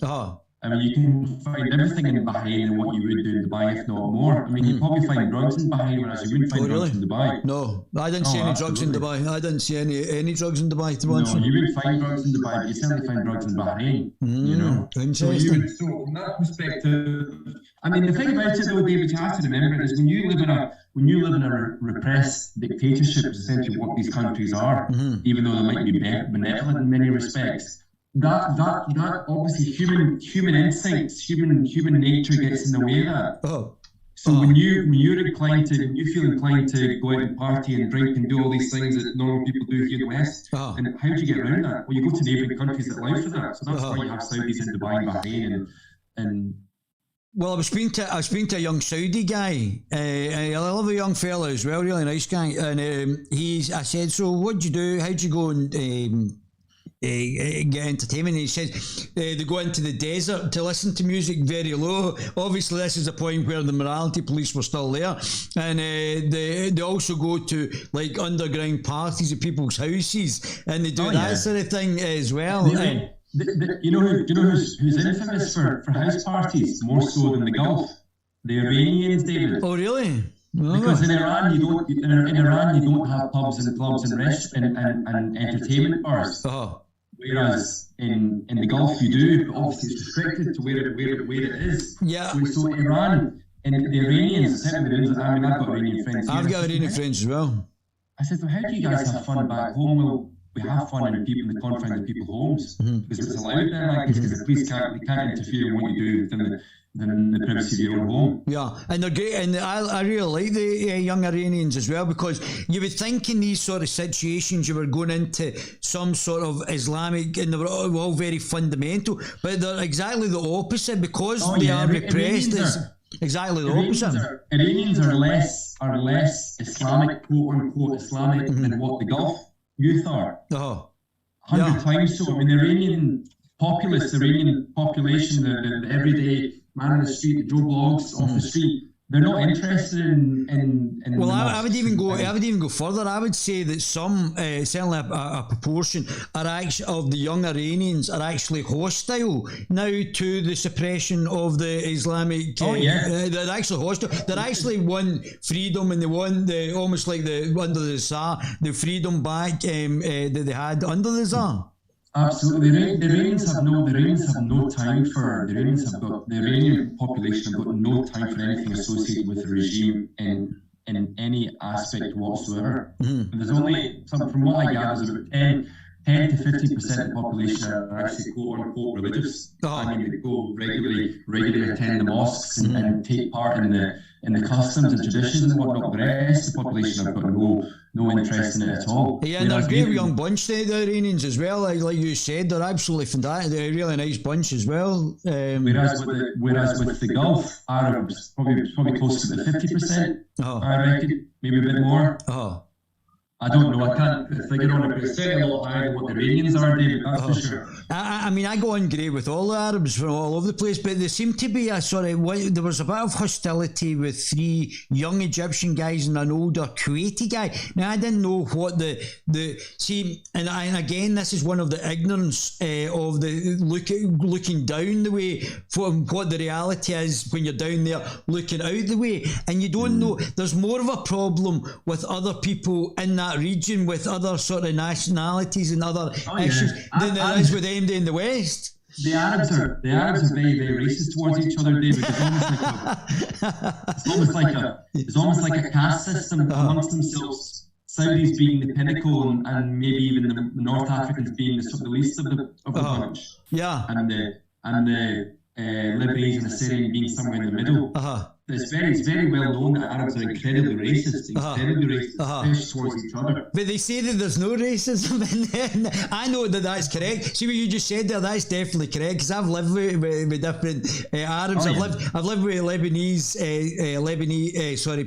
I mean, you can find everything in Bahrain than what you would do in Dubai, if not more. I mean, you probably find drugs in Bahrain, whereas you wouldn't find drugs in Dubai. No, I didn't see any drugs in Dubai. I didn't see any drugs in Dubai, to be honest. No, you wouldn't find drugs in Dubai, but you certainly find drugs in Bahrain. You know, so from that perspective, I mean, the thing about it, though, David, you have to remember is when you live in a repressed dictatorship, is essentially what these countries are, even though they might be benevolent in many respects. That obviously human instincts, human nature gets in the way of that. So when you feel inclined to go out and party and drink and do all these things that normal people do here in the West, and how do you get around that? Well, you go to neighbouring countries that allow for that. So that's why you have Saudis in Dubai and Bahrain and. Well, I was speaking to a young Saudi guy. I love a young fella as well, really nice guy. And I said, so what do you do? How do you go and get entertainment? And he says they go into the desert to listen to music very low. Obviously, this is a point where the morality police were still there, and they also go to like underground parties at people's houses, and they do that sort of thing as well. You know who's infamous for house parties more so than the Gulf? The Iranians, David. Oh, really? Because in Iran you don't have pubs and clubs and entertainment bars. Whereas in the Gulf you do, but obviously it's restricted to where it is. Yeah. So Iran and the Iranians, I mean, I've got Iranian friends. I've got Iranian friends as well. I said, well, how do you guys have fun back home? Well, we have fun in the confines of people's homes because it's allowed there, like, because the police can't interfere in what you do than the privacy of your own home. Yeah, and they're great, and I really like the young Iranians as well, because you would think in these sort of situations you were going into some sort of Islamic, and they were all very fundamental, but they're exactly the opposite, because they are repressed. Exactly the opposite. Iranians are less Islamic, quote unquote Islamic, than what the Gulf youth are. 100 times so. I mean, the Iranian population, the everyday man in the street, the Joe Blogs off the street, they're not interested in well, I would even go further. I would say that some, certainly a proportion, are actually of the young Iranians are actually hostile now to the suppression of the Islamic. They're actually hostile. They actually want freedom, and they want almost like under the Tsar, the freedom back that they had under the Tsar. Absolutely, the Iranians have no time for the Iranian population have got no time for anything associated with the regime in any aspect whatsoever. There's only from what I gather, there's about 10 to 50% of the population are actually quote unquote religious. I mean, they go regularly attend the mosques and take part in the customs and traditions and whatnot. The rest of the population have got no interest in it at all. Yeah, and they're a great young bunch, the Iranians as well. Like you said, they're absolutely fantastic. They're a really nice bunch as well. Whereas with the Gulf Arabs, probably close to the 50%. I reckon, maybe a bit more. I don't know, I can't figure on it, but it's certainly a lot higher than what the Iranians are, David, that's for sure. I mean, I go on great with all the Arabs from all over the place, but there seemed to be there was a bit of hostility with 3 young Egyptian guys and an older Kuwaiti guy. Now, I didn't know what and again, this is one of the ignorance of the looking down the way from what the reality is when you're down there looking out the way, and you don't know, there's more of a problem with other people in that region with other sort of nationalities and other issues than there is with them in the West. The Arabs are very, very racist towards each other, David. It's almost like a caste system amongst themselves. Saudis being the pinnacle, and maybe even the North Africans being the least of the bunch. Yeah. And the Lebanese and the Syrian being somewhere in the middle. It's very well known that Arabs are incredibly racist, especially towards each other. But they say that there's no racism in there. I know that that's correct. See what you just said there? That's definitely correct, because I've lived with different Arabs. I've lived with a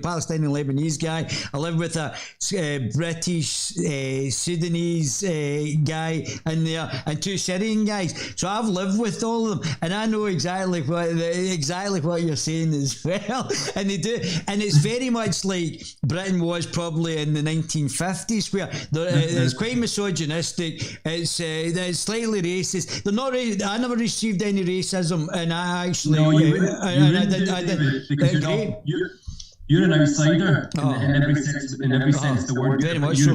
Palestinian Lebanese guy. I lived with a British Sudanese guy in there, and 2 Syrian guys. So I've lived with all of them, and I know exactly what you're saying as well. And they do, and it's very much like Britain was probably in the 1950s, where it's quite misogynistic. It's slightly racist. They're not. I never received any racism, and I actually. No, I did. Because you're an outsider in every sense of the word. Very much so.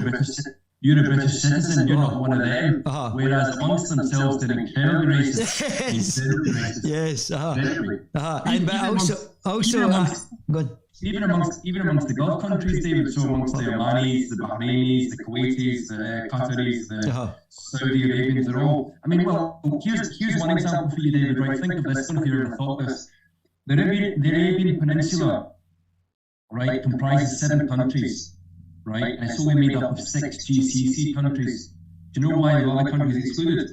You're a British citizen, you're not one of them. Whereas amongst themselves, they're incredibly racist. Yes. Even amongst the Gulf countries, David, so amongst the Omanis, the Bahrainis, the Kuwaitis, the Qataris, the Saudi Arabians, they're all. I mean, well, here's one example for you, David. Right, think of this. I don't know if you ever thought this. The Arabian Peninsula, right, comprises 7 countries. Right, and it's only made up of 6 GCC countries. Do you know why the other countries are excluded?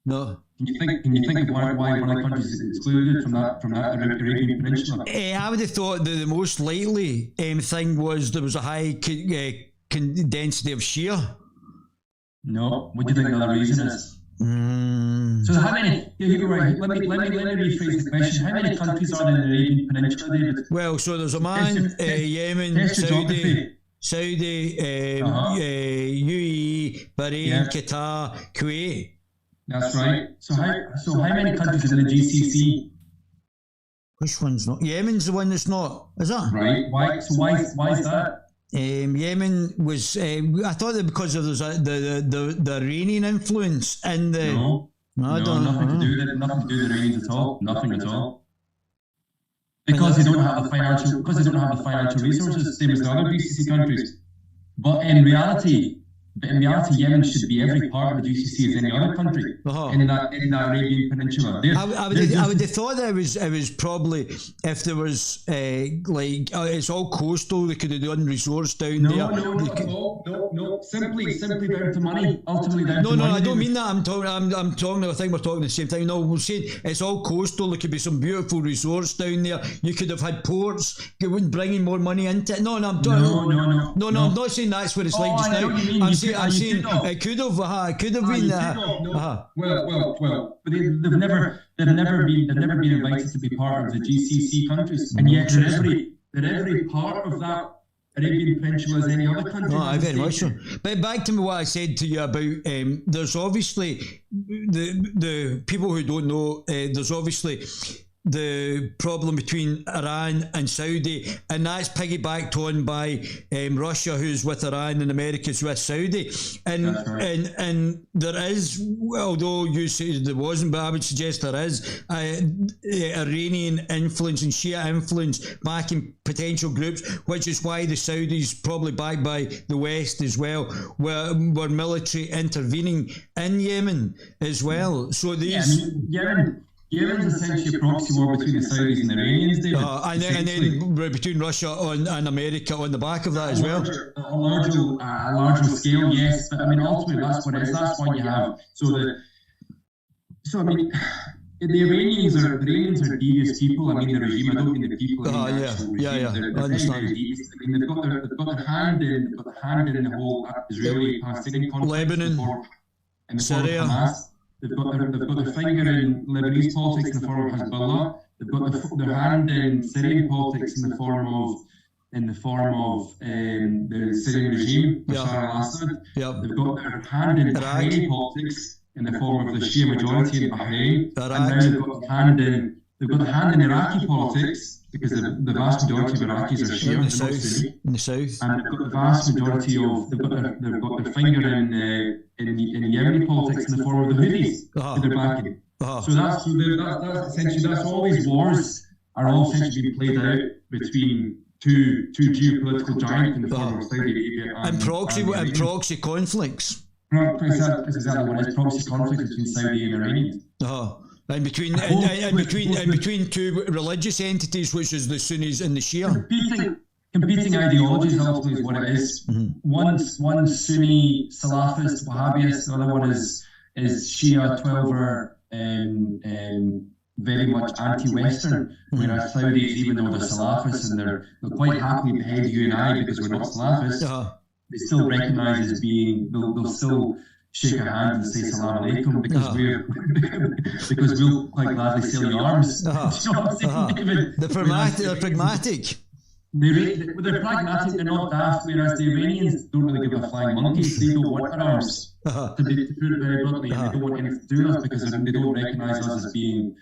No. Can you think of why one of the countries is excluded from that Arabian Peninsula? I would have thought that the most likely thing was there was a high density of Shia. No. What do you think the other reason is? So how many? Right, let me rephrase the question. How many countries are in the Arabian Peninsula, David? Well, so there's Oman, Yemen, Saudi, UAE, Bahrain, Qatar, Kuwait. That's right. So how many countries in the GCC? Which one's not? Yemen's the one that's not. Is that right? Why? So why is that? Yemen was. I thought that because of the Iranian influence and the. No, nothing to do with the Iranians at all. Nothing at all. Because they don't have the financial resources, same as the other GCC countries. But in reality, But in reality, Yemen should be every part of the GCC as any other country in that Arabian Peninsula. I would have thought that it was probably, if there was it's all coastal, they could have done resorts down there. No. Simply down to money. Ultimately down to money. No, I don't mean that. I'm talking. I think we're talking the same thing. No, we're saying it's all coastal. There could be some beautiful resorts down there. You could have had ports. You wouldn't bring in more money into it. No, I'm talking. No, I'm not saying that's what it's like just now. I'm saying it could have. It could have been. Well. But they've never been invited to be part of the GCC countries, and yet they're every part of that Arabian Peninsula as any other country. No, very much so. But back to what I said to you about there's obviously the people who don't know. There's obviously the problem between Iran and Saudi, and that's piggybacked on by Russia, who's with Iran, and America's with Saudi, and and there is, although you say there wasn't, but I would suggest there is Iranian influence and Shia influence backing potential groups, which is why the Saudis, probably backed by the West as well, were military intervening in Yemen as well. So these Yemen's essentially a proxy war between the Saudis and the Iranians, David. And then between Russia and America on the back of that as well. A larger scale, yes. But I mean, ultimately, that's what it is. That's why you have. The Iranians are devious people. I mean, the regime. I don't mean the people. I understand. Devious. I mean, they've got their hand in the whole Israeli-Palestinian conflict. Lebanon, and Syria. Hamas. They've got their finger in Lebanese politics in the form of Hezbollah. They've got their hand in Syrian politics in the form of the Syrian regime, Bashar al-Assad. They've got their hand in Bahraini politics in the form of the Shia majority in Bahrain. And now they've got the hand in Iraqi politics, because the vast majority of Iraqis are Shia, in the south, and they've got the vast majority of they've got their finger in Yemeni politics in the form of the Houthis that they're backing. So that's essentially all these wars are all essentially being played out between two geopolitical giants in the form of Saudi Arabia and proxy conflicts. That's exactly what it is. Proxy conflicts between Saudi and Iranians. And between two religious entities, which is the Sunnis and the Shia. Competing ideologies ultimately is what it is. One's Sunni Salafist Wahhabist, the other one is Shia 12er and very much anti-Western. Whereas Saudis, even though they're Salafists and they're quite happy to behead you and I because we're not Salafists, they still recognise as being, they'll still shake our hand and say salam alaikum because we'll quite gladly sell you arms. You know what I'm saying, David? They're pragmatic. They're pragmatic, they're not daft, whereas the Iranians don't really give a flying monkey. They don't want our arms, to put it very bluntly, and they don't want anything to do with us because they don't recognise us as being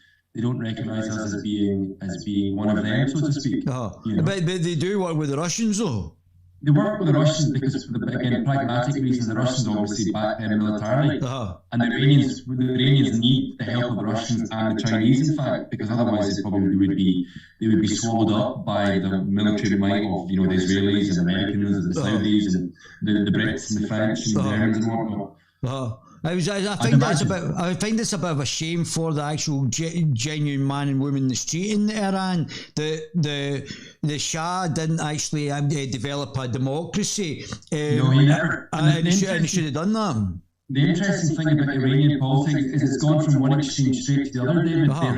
one of them, so to speak. You know? But they do work with the Russians, though. They work with the Russians because, again, pragmatic reasons. The Russians obviously back them militarily, and the Iranians need the help of the Russians and the Chinese, in fact, because otherwise they would be swallowed up by the military might of the Israelis and Americans and the Saudis and the Brits and the French and the Germans and whatnot. I find it's a bit of a shame for the actual genuine man and woman in the street in Iran. The Shah didn't actually develop a democracy. No, he never. And he should have done that. The interesting thing about Iranian politics is it's gone from one extreme straight to the other, David. The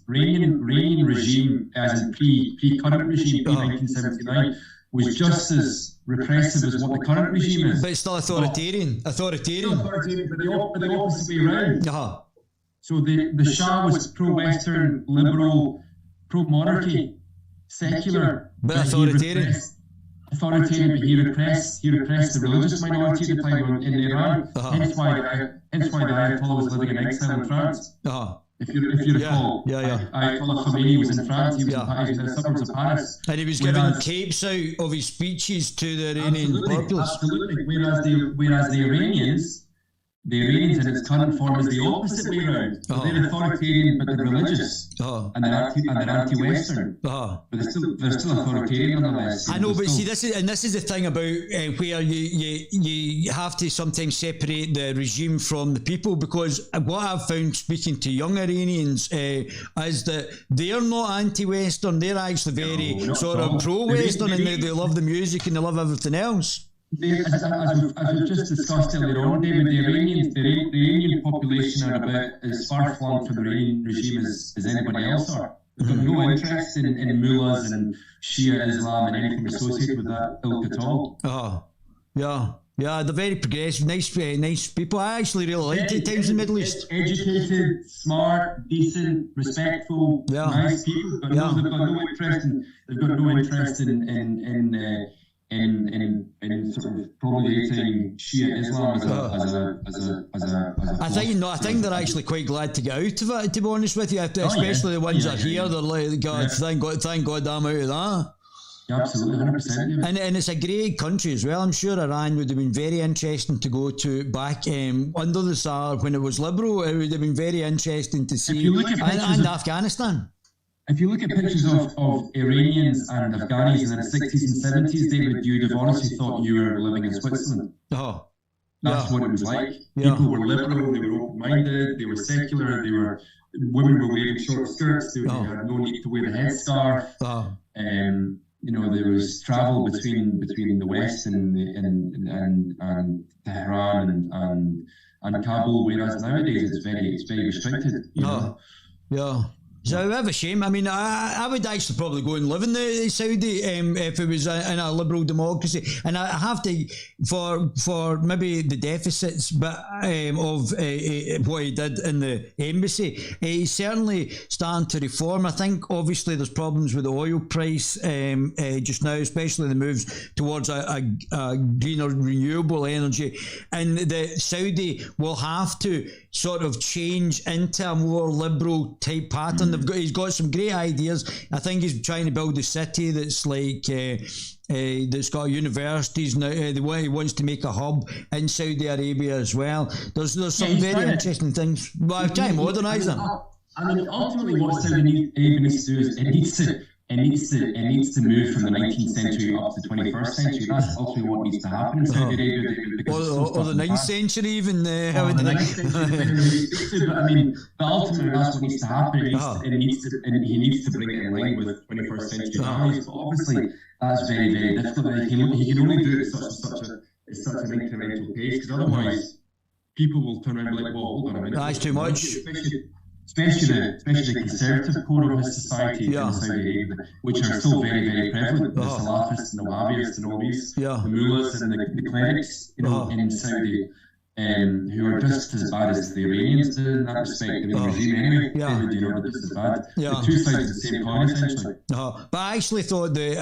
Iranian regime, as in pre-current regime, pre-1979, was just as repressive as what the current regime is. But it's still authoritarian. But the opposite way around. So the Shah was pro-Western, liberal, pro-monarchy, secular, but authoritarian. But he repressed the religious minority at the time in Iran. Hence why the Ayatollah was living in exile in France. If you recall, Ayatollah Khomeini was in France. He was in the suburbs of Paris, and he was giving tapes out of his speeches to the Iranian populace. Absolutely. Whereas the Iranians, the Iranians in its current form is the opposite way around. So they're authoritarian, but they're religious, and they're anti-Western. But they're still authoritarian nonetheless. I know, but see, this is the thing about where you have to sometimes separate the regime from the people, because what I've found speaking to young Iranians is that they're not anti-Western. They're actually very sort of pro-Western, and they love the music and they love everything else. As we've just discussed earlier on, David, the Iranian population are about as far flung from the Iranian regime as anybody else are. They've got no interest in mullahs and Shia Islam and anything associated with that ilk at all. Yeah, they're very progressive, nice people. I actually really like it times in the Middle East. Educated, smart, decent, respectful, nice people. They've got no interest in sort of promulgating Shia Islam as a I think they're actually quite glad to get out of it, to be honest with you, especially the ones that are here. They're like, God, thank God I'm out of that. Yeah, absolutely, 100%. And it's a great country as well. I'm sure Iran would have been very interesting to go to back under the Tsar when it was liberal. It would have been very interesting to see. And Afghanistan. If you look at pictures of Iranians and Afghanis in the 60s and 70s, David, you'd have honestly thought you were living in Switzerland. That's what it was like. People were liberal, they were open-minded, they were secular, women were wearing short skirts, they had no need to wear the headscarf. There was travel between the West and Tehran and Kabul, whereas nowadays it's very restricted. So I have a shame. I mean, I would actually probably go and live in the Saudi if it was in a liberal democracy. And I have to, for maybe the deficits of what he did in the embassy, he's certainly starting to reform. I think obviously there's problems with the oil price just now, especially the moves towards a greener renewable energy. And the Saudi will have to sort of change into a more liberal type pattern. He's got some great ideas. I think he's trying to build a city that's like that's got universities now. The way he wants to make a hub in Saudi Arabia as well. There's some very interesting things. But I'm trying to modernise them. I mean, ultimately, what Saudi Arabia needs to do is it needs to move from the 19th century up to the 21st century. That's ultimately what needs to happen in Saudi Arabia. Or the 9th century even. The 9th century, but ultimately that's what needs to happen. He needs to bring it in line with 21st century values. But obviously, that's very, very difficult. He can only do it at such an incremental pace, because otherwise people will turn around and be like, well, hold on a minute. That's too much. Especially the conservative core of his society in Saudi Arabia, which are still very, very prevalent. The Salafists and the Wahhabists and all these, the mullahs and the clerics, in Saudi, who are just as bad as the Iranians do in that respect. I mean, the regime anyway, they're just as bad. The two sides of the same coin, essentially. But I actually thought the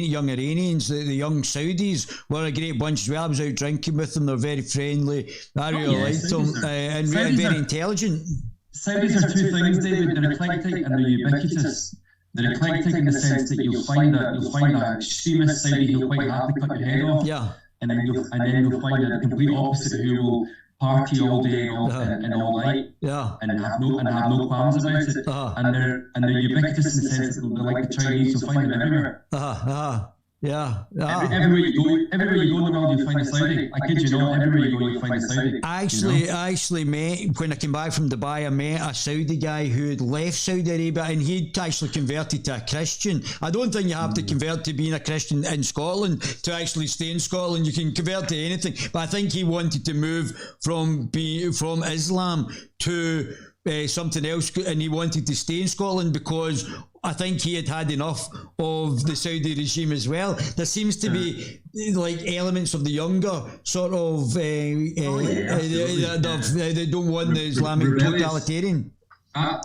young Iranians, the young Saudis were a great bunch as well. I was out drinking with them. They're very friendly. I really liked them and very intelligent. Saudis are two things, David. They're eclectic and they're ubiquitous. They're eclectic in the sense that you'll find an extremist Saudi who'll quite happily cut your head off. And then you'll find a complete opposite who will party all day and all night, and have no qualms about it. And they're ubiquitous in the sense that they're like the Chinese. You'll find them everywhere. Everywhere you go in the world, you'll find a Saudi. I kid you not, everywhere you go, you'll find a Saudi. I actually met, when I came back from Dubai, I met a Saudi guy who had left Saudi Arabia, and he'd actually converted to a Christian. I don't think you have to convert to being a Christian in Scotland to actually stay in Scotland. You can convert to anything, but I think he wanted to move from Islam to something else, and he wanted to stay in Scotland because I think he had enough of the Saudi regime as well. There seems to be like elements of the younger sort of they don't want the Islamic totalitarian.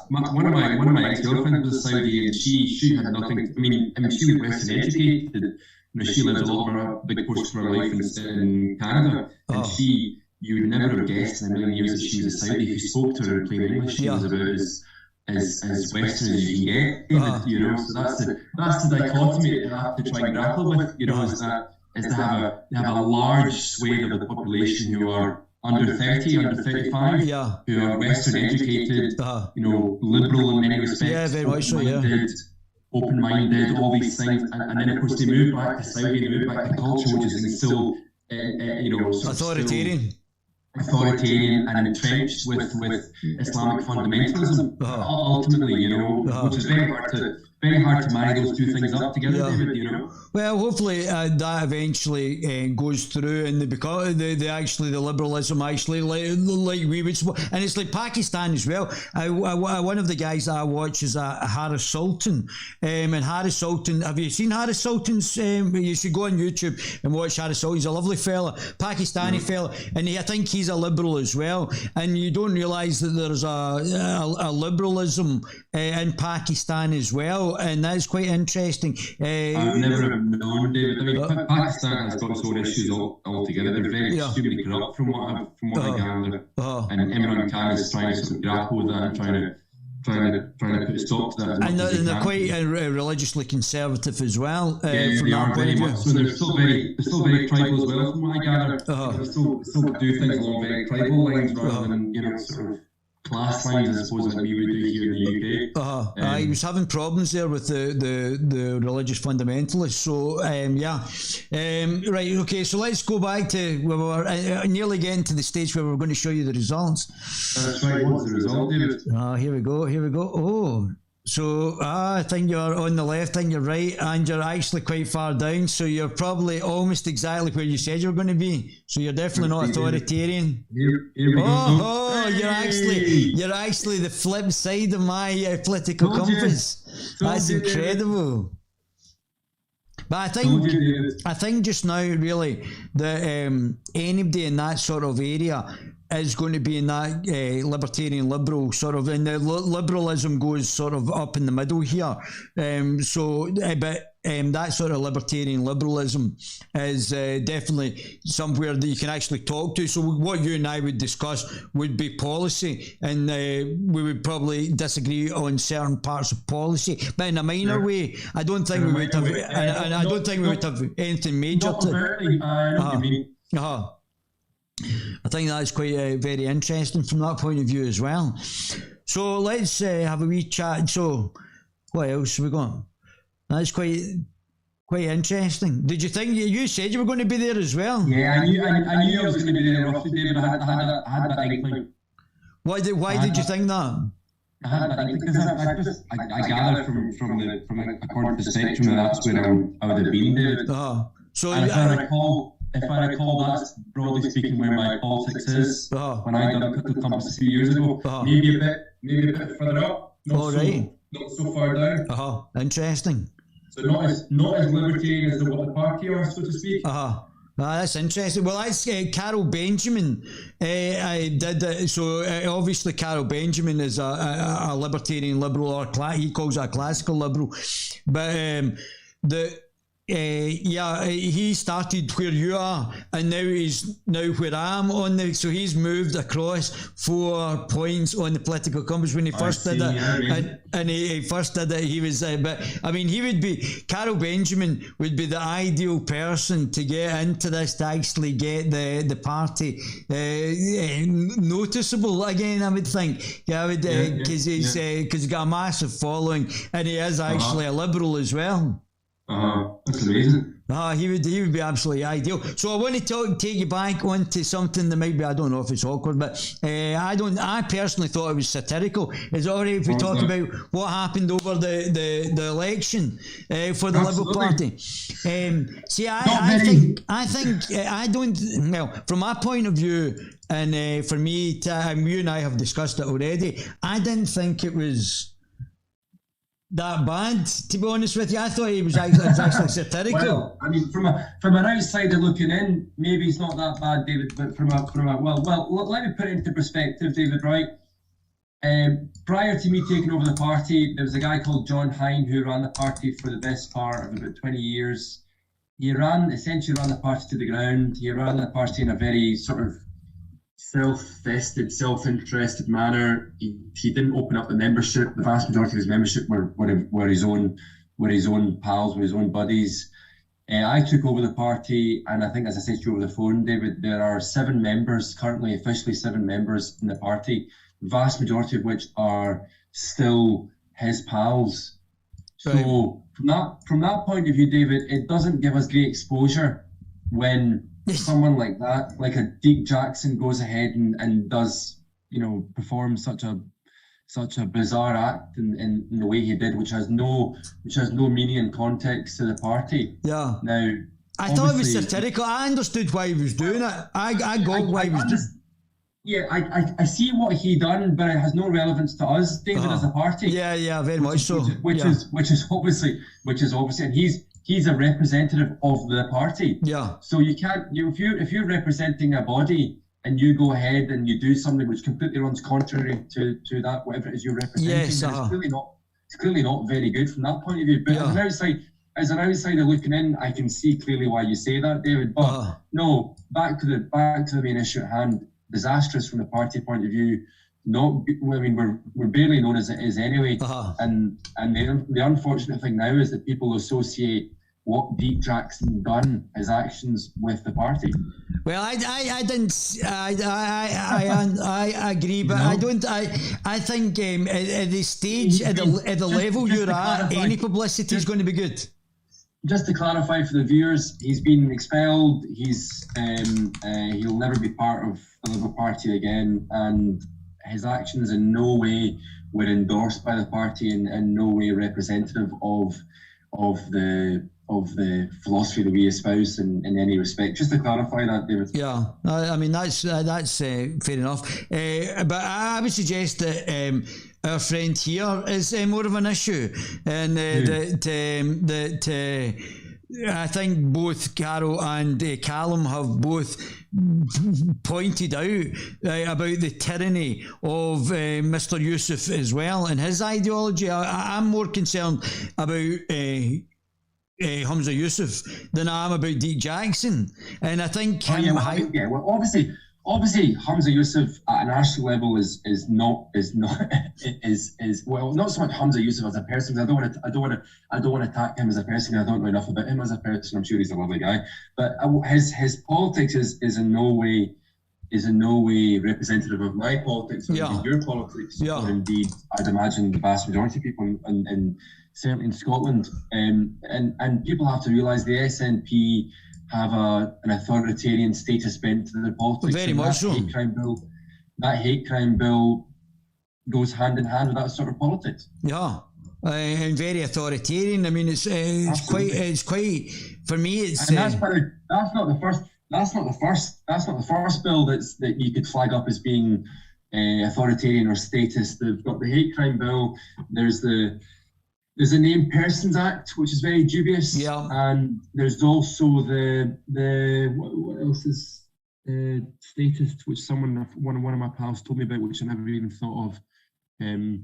One of my ex-girlfriends was Saudi, and she had nothing. I mean, she was Western educated. She lived a lot of her big portion of her life in Canada, and you would never have guessed in a million years that she was a Saudi. If you spoke to her in plain English, she was about as Western as you can get. So that's the dichotomy that you have to try and grapple with. Is that is to have a large swathe of the population who are under 30, under 35, who are Western educated, liberal in many respects, very much so, open-minded, all these things, and then of course they move back to Saudi, they move back to culture which is still, authoritarian and entrenched with Islamic fundamentalism, ultimately, which is very hard to marry those two things up together, David, Well, hopefully that eventually goes through, and the liberalism actually like we would, and it's like Pakistan as well. One of the guys that I watch is Harris Sultan, and Harris Sultan. Have you seen Harris Sultan's? You should go on YouTube and watch Harris Sultan. He's a lovely fella, Pakistani fella, and I think he's a liberal as well. And you don't realise that there's a liberalism in Pakistan as well. And that's quite interesting. I've never known, David. I mean, Pakistan has got its own issues altogether. They're very extremely corrupt, from what I gather. And Imran Khan is trying to sort of grapple with that and trying to put a stop to that. And they're quite religiously conservative as well. From that point of view. So they're still very tribal as well, from what I gather. They still do things along very tribal lines rather than sort of class lines, I suppose, like we would do here in the UK. He was having problems there with the religious fundamentalists. So right, okay. So let's go back to where we were nearly getting to the stage where we're going to show you the results. That's right. What's the result, David? Here we go. Oh. So I think you're on the left and you're right, and you're actually quite far down, so you're probably almost exactly where you said you were going to be. So you're definitely not authoritarian. Here we go. You're actually the flip side of my political compass. That's incredible. But I think just now, really, that anybody in that sort of area is going to be in that libertarian liberal sort of, and the liberalism goes sort of up in the middle here. That sort of libertarian liberalism is definitely somewhere that you can actually talk to. So what you and I would discuss would be policy, and we would probably disagree on certain parts of policy, but in a minor way. I don't think we would have, and I don't think we would have anything major to. I think that's quite very interesting from that point of view as well. So let's have a wee chat. So what else have we got? That's quite interesting. Did you think you said you were going to be there as well? Yeah, I knew I was going to be there roughly, David. I had that inkling. Why did you think that? I had that inkling because I gathered from according to the spectrum that that's where I would have been, David. So if I recall, that's broadly speaking where my politics is. When I done Critical Compass a few years ago, maybe a bit further up, not so far down. Interesting. So not as libertarian as what the party are, so to speak. That's interesting. Well, that's Carol Benjamin. I did so. Obviously, Carol Benjamin is a libertarian liberal, or he calls it a classical liberal, but he started where you are, and now he's where I am on the. So he's moved across 4 points on the political compass. When he first did it, and he first did it, he was. But I mean, he would be. Carol Benjamin would be the ideal person to get into this, to actually get the party noticeable again. I would think. Because he's got a massive following, and he is actually a liberal as well. That's amazing. He would be absolutely ideal. So I want to take you back onto something that might be, I don't know if it's awkward, but I personally thought it was satirical. Is it alright if we talk about what happened over the election for the Liberal Party? I don't, well, from my point of view, and for me, you and I have discussed it already, I didn't think it was that bad, to be honest with you. I thought it was actually satirical. Well, I mean, from an outsider looking in, maybe it's not that bad, David. But from a let me put it into perspective, David. Right, prior to me taking over the party, there was a guy called John Hine who ran the party for the best part of about 20 years. He essentially ran the party to the ground. He ran the party in a very sort of self-vested, self-interested manner. He didn't open up the membership. The vast majority of his membership were his own pals, were his own buddies. I took over the party, and I think, as I said to you over the phone, David, there are 7 members, currently officially 7 members in the party, the vast majority of which are still his pals. So Right. from that point of view, David, it doesn't give us great exposure when someone like that, like a Deke Jackson, goes ahead and does, perform such a bizarre act in the way he did, which has no meaning and context to the party. Yeah. Now, I thought it was satirical. I understood why he was doing it. I got why he was doing it. Yeah, I see what he done, but it has no relevance to us, David, as a party. Yeah, very much so. Which is obviously, and he's a representative of the party. Yeah. So you can't, if you're representing a body and you go ahead and you do something which completely runs contrary to that, whatever it is you're representing, Yes, it's clearly not very good from that point of view. But as an outsider looking in, I can see clearly why you say that, David. But no, back to the main issue at hand. Disastrous from the party point of view. We're barely known as it is anyway. And the unfortunate thing now is that people associate what Deke Jackson done, his actions, with the party. Well, I didn't. I agree, but I don't. I think at the stage, at the level you're at, any publicity is going to be good. Just to clarify for the viewers, he's been expelled. He'll never be part of the Labour Party again, and his actions in no way were endorsed by the party and in no way representative of the philosophy that we espouse in any respect. Just to clarify that, David. Yeah, I mean that's fair enough. But I would suggest that our friend here is more of an issue, and that I think both Carol and Callum have both pointed out about the tyranny of Mr. Yusuf as well and his ideology. I'm more concerned about Humza Yusuf than I am about Deke Jackson, and I think obviously Humza Yusuf at a national level is not not so much Humza Yusuf as a person. I don't want to attack him as a person. I don't know enough about him as a person. I'm sure he's a lovely guy, but his politics is in no way representative of my politics or your politics, or indeed I'd imagine the vast majority of people in certainly in Scotland. And people have to realise the SNP have an authoritarian status bent to their politics. Very much so. That hate crime bill goes hand in hand with that sort of politics. Yeah, and very authoritarian. I mean, it's quite for me. It's and that's not the first bill that you could flag up as being authoritarian or statist. They've got the hate crime bill. There's a Named Persons Act, which is very dubious. Yeah. And there's also the what else is statist, which one of my pals told me about, which I never even thought of. The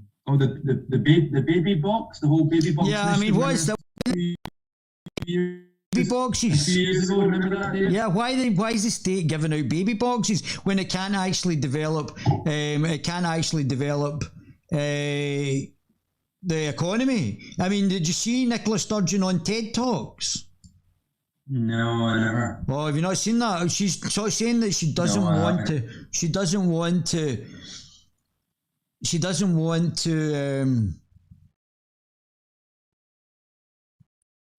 baby box, the whole baby box. Yeah, I mean, what is that? Baby boxes. A few years ago, remember that, David? Yeah, why is the state giving out baby boxes when it can't actually develop? The economy. I mean, did you see Nicola Sturgeon on TED Talks? No, I never. Well, have you not seen that? She's sort of saying that she doesn't want to.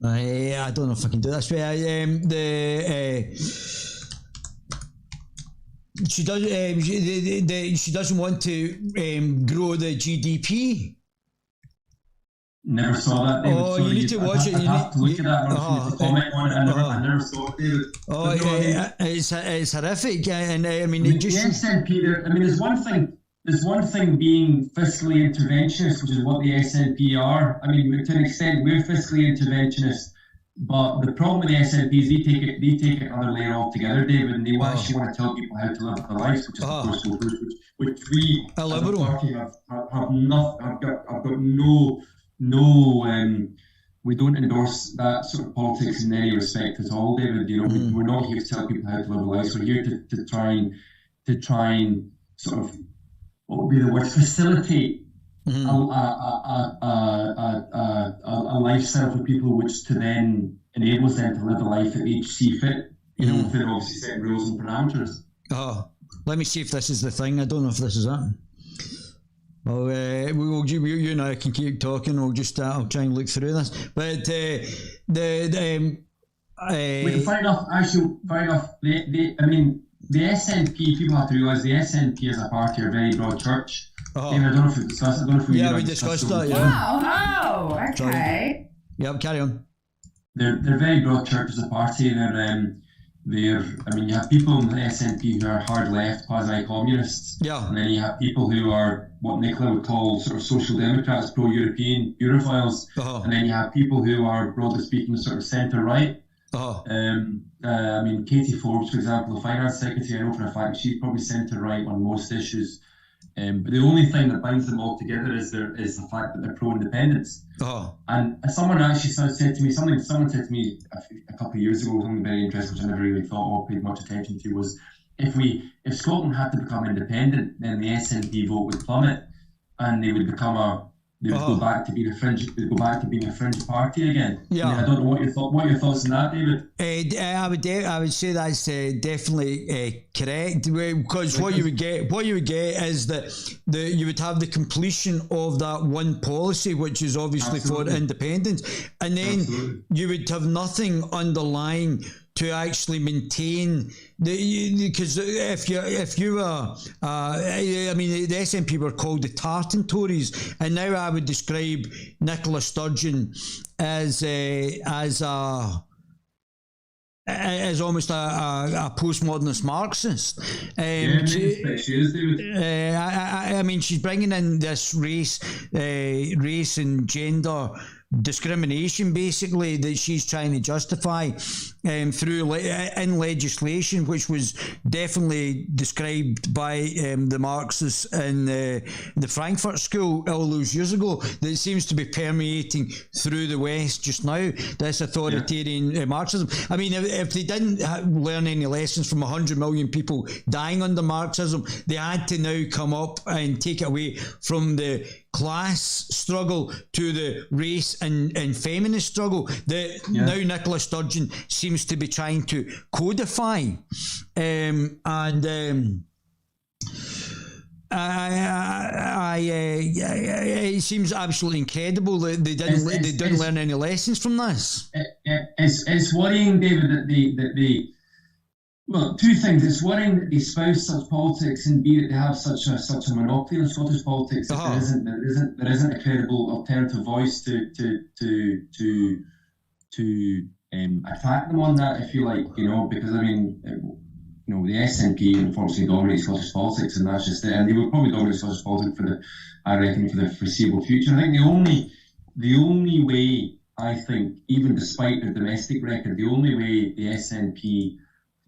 I don't know if I can do this. She doesn't want to grow the GDP. Never saw that, David. Oh, you need to watch it. I have to look at that. I comment on it. I never saw it, David. Oh, it's horrific. And I mean, the SNP. I mean, there's one thing being fiscally interventionist, which is what the SNP are. I mean, to an extent, we're fiscally interventionist. But the problem with the SNP is they take it another layer altogether, David, and they actually want to tell people how to live their lives, which is of course which we as a party have got no. We don't endorse that sort of politics in any respect at all, David. You know, we're not here to tell people how to live their lives. We're here to try and sort of, what would be the word, facilitate a lifestyle for people, which to then enables them to live a life that each see fit, within obviously set rules and parameters. Oh, let me see if this is the thing. I don't know if this is it. Well, you and I can keep talking. I'll try and look through this. But Fair enough. Actually, fair enough. The SNP, people have to realise the SNP as a party are very broad church. Oh. David, I don't know if we discussed it. I don't know if we discussed that. Yeah. Oh, okay. Sorry. Yep, carry on. They're very broad church as a party. You have people in the SNP who are hard left, quasi-communists. Yeah. And then you have people who are what Nicola would call sort of social democrats, pro-European, Europhiles. Uh-huh. And then you have people who are, broadly speaking, sort of centre-right. Uh-huh. Katie Forbes, for example, the finance secretary, I know for a fact she's probably centre-right on most issues. But the only thing that binds them all together is the fact that they're pro-independence. Oh. And someone actually said to me someone said to me a couple of years ago, something very interesting, which I never really thought or paid much attention to, was if Scotland had to become independent, then the SNP vote would plummet, and they would become go back to being a fringe party again. Yeah. I don't know what your thoughts on that, David. I would say that's definitely correct, because what you would get is that you would have the completion of that one policy, which is obviously for independence, and then you would have nothing underlying to actually maintain because if you were the SNP were called the Tartan Tories, and now I would describe Nicola Sturgeon as almost a postmodernist Marxist. She is, David. She's bringing in this race and gender discrimination, basically, that she's trying to justify through in legislation, which was definitely described by the Marxists in the Frankfurt School all those years ago, that seems to be permeating through the West just now, this authoritarian Marxism. I mean, if they didn't learn any lessons from 100 million people dying under Marxism, they had to now come up and take it away from the class struggle to the race and feminist struggle that now Nicola Sturgeon seems to be trying to codify. It seems absolutely incredible that they didn't learn any lessons from this. It's worrying, David, that they well, two things. It's worrying that they espouse such politics, and B, that they have such a monopoly on Scottish politics. That there isn't a credible alternative voice to attack them on that, if you like, because the SNP unfortunately dominates Scottish politics, and that's just it. And they will probably dominate Scottish politics for the foreseeable future. I think the only way, I think, even despite their domestic record, the only way the SNP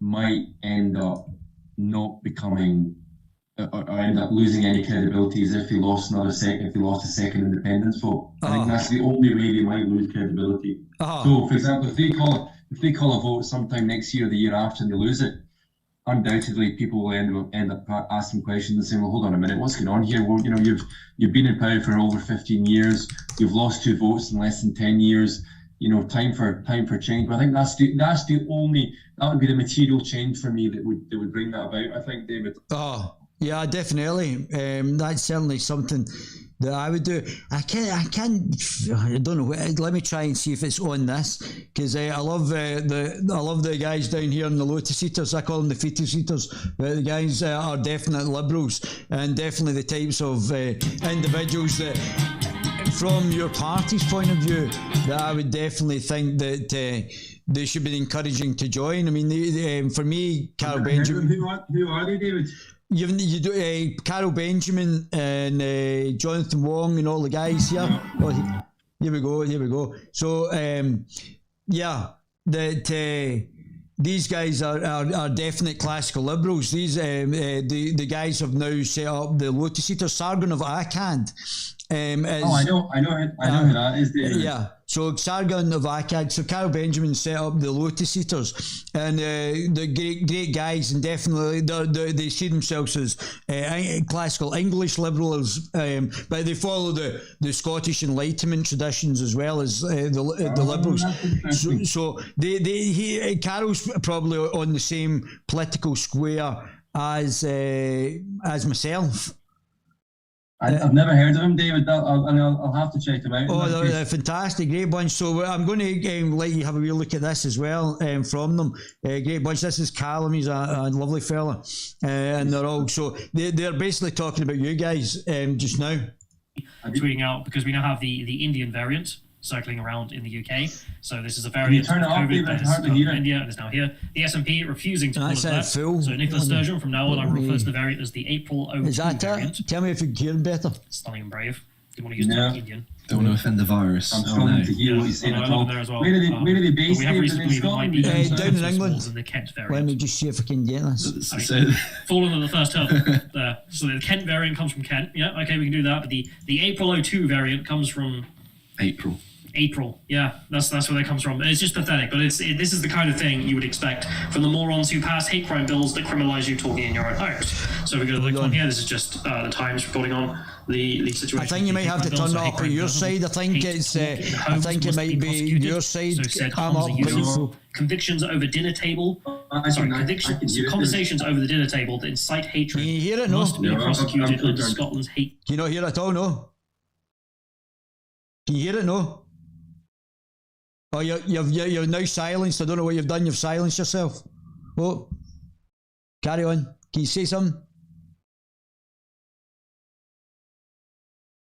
might end up not becoming or end up losing any credibility is if they lost a second independence vote. I think that's the only way they might lose credibility. So, for example, if they call a vote sometime next year or the year after and they lose it, undoubtedly people will end up asking questions and saying, well, hold on a minute, what's going on here? Well, you've been in power for over 15 years, you've lost 2 votes in less than 10 years. Time for change. But I think that would be the material change for me that would bring that about, I think, David. Oh, yeah, definitely. That's certainly something that I would do. I don't know. Let me try and see if it's on this, because I love the guys down here in the Lotus Eaters. I call them the Fetus Eaters. But the guys are definite liberals, and definitely the types of individuals that, from your party's point of view, that I would definitely think that they should be encouraging to join. I mean, for me, Carol Benjamin. Who are they, David? You do Carol Benjamin and Jonathan Wong and all the guys here. Oh, here we go. So these guys are definite classical liberals. These the guys have now set up the Lotus Eaters. Sargon of Akkad Is, I know who that is. David. Yeah. So Sargon of Akkad. So Carl Benjamin set up the Lotus Eaters, and the great guys, and definitely they see themselves as classical English liberals, but they follow the Scottish Enlightenment traditions as well as the liberals. So Carol's probably on the same political square as myself. I've never heard of him, David. I'll have to check him out. Oh, they're a fantastic, great bunch. So I'm going to let you have a wee look at this as well from them. Great bunch. This is Callum. He's a lovely fella, and they're all so they're basically talking about you guys just now. Tweeting out because we now have the Indian variant circling around in the UK. So this is a variant of turn it off, COVID David? that It's hard to is hear from it. India and is now here. The SNP refusing to call it That's that. full. So Nicola Sturgeon from now on, I refer to the variant as the April 02 Is that variant. it? Tell me if you can hear better. Stunning and brave. Do you want to use No. the Indian? Don't want to offend the virus. I'm struggling to hear what he's saying I at love all. them there as well. Where are they based? We have David, reason to in believe it might be Scotland? down in England. than the Kent Let variant. me just see if I can get this. So, Fallen on the first hurdle there. So the Kent variant comes from Kent. Yeah, okay, we can do that. But the April 02 variant comes from April. Yeah, that's where that comes from. It's just pathetic, but this is the kind of thing you would expect from the morons who pass hate crime bills that criminalise you talking in your own homes. So if we go to the clip here, this is just the Times reporting on the situation. I think you might have to turn it up on your side. I think it's. I think it might be your side. So said I'm up. convictions over dinner table. Conversations over the dinner table that incite hatred. Can you hear it? No. Must be prosecuted under Scotland's hate. Can you not hear it at all? No. Can you hear it? No. Oh, you're now silenced. I don't know what you've done. You've silenced yourself. Oh, carry on. Can you say something?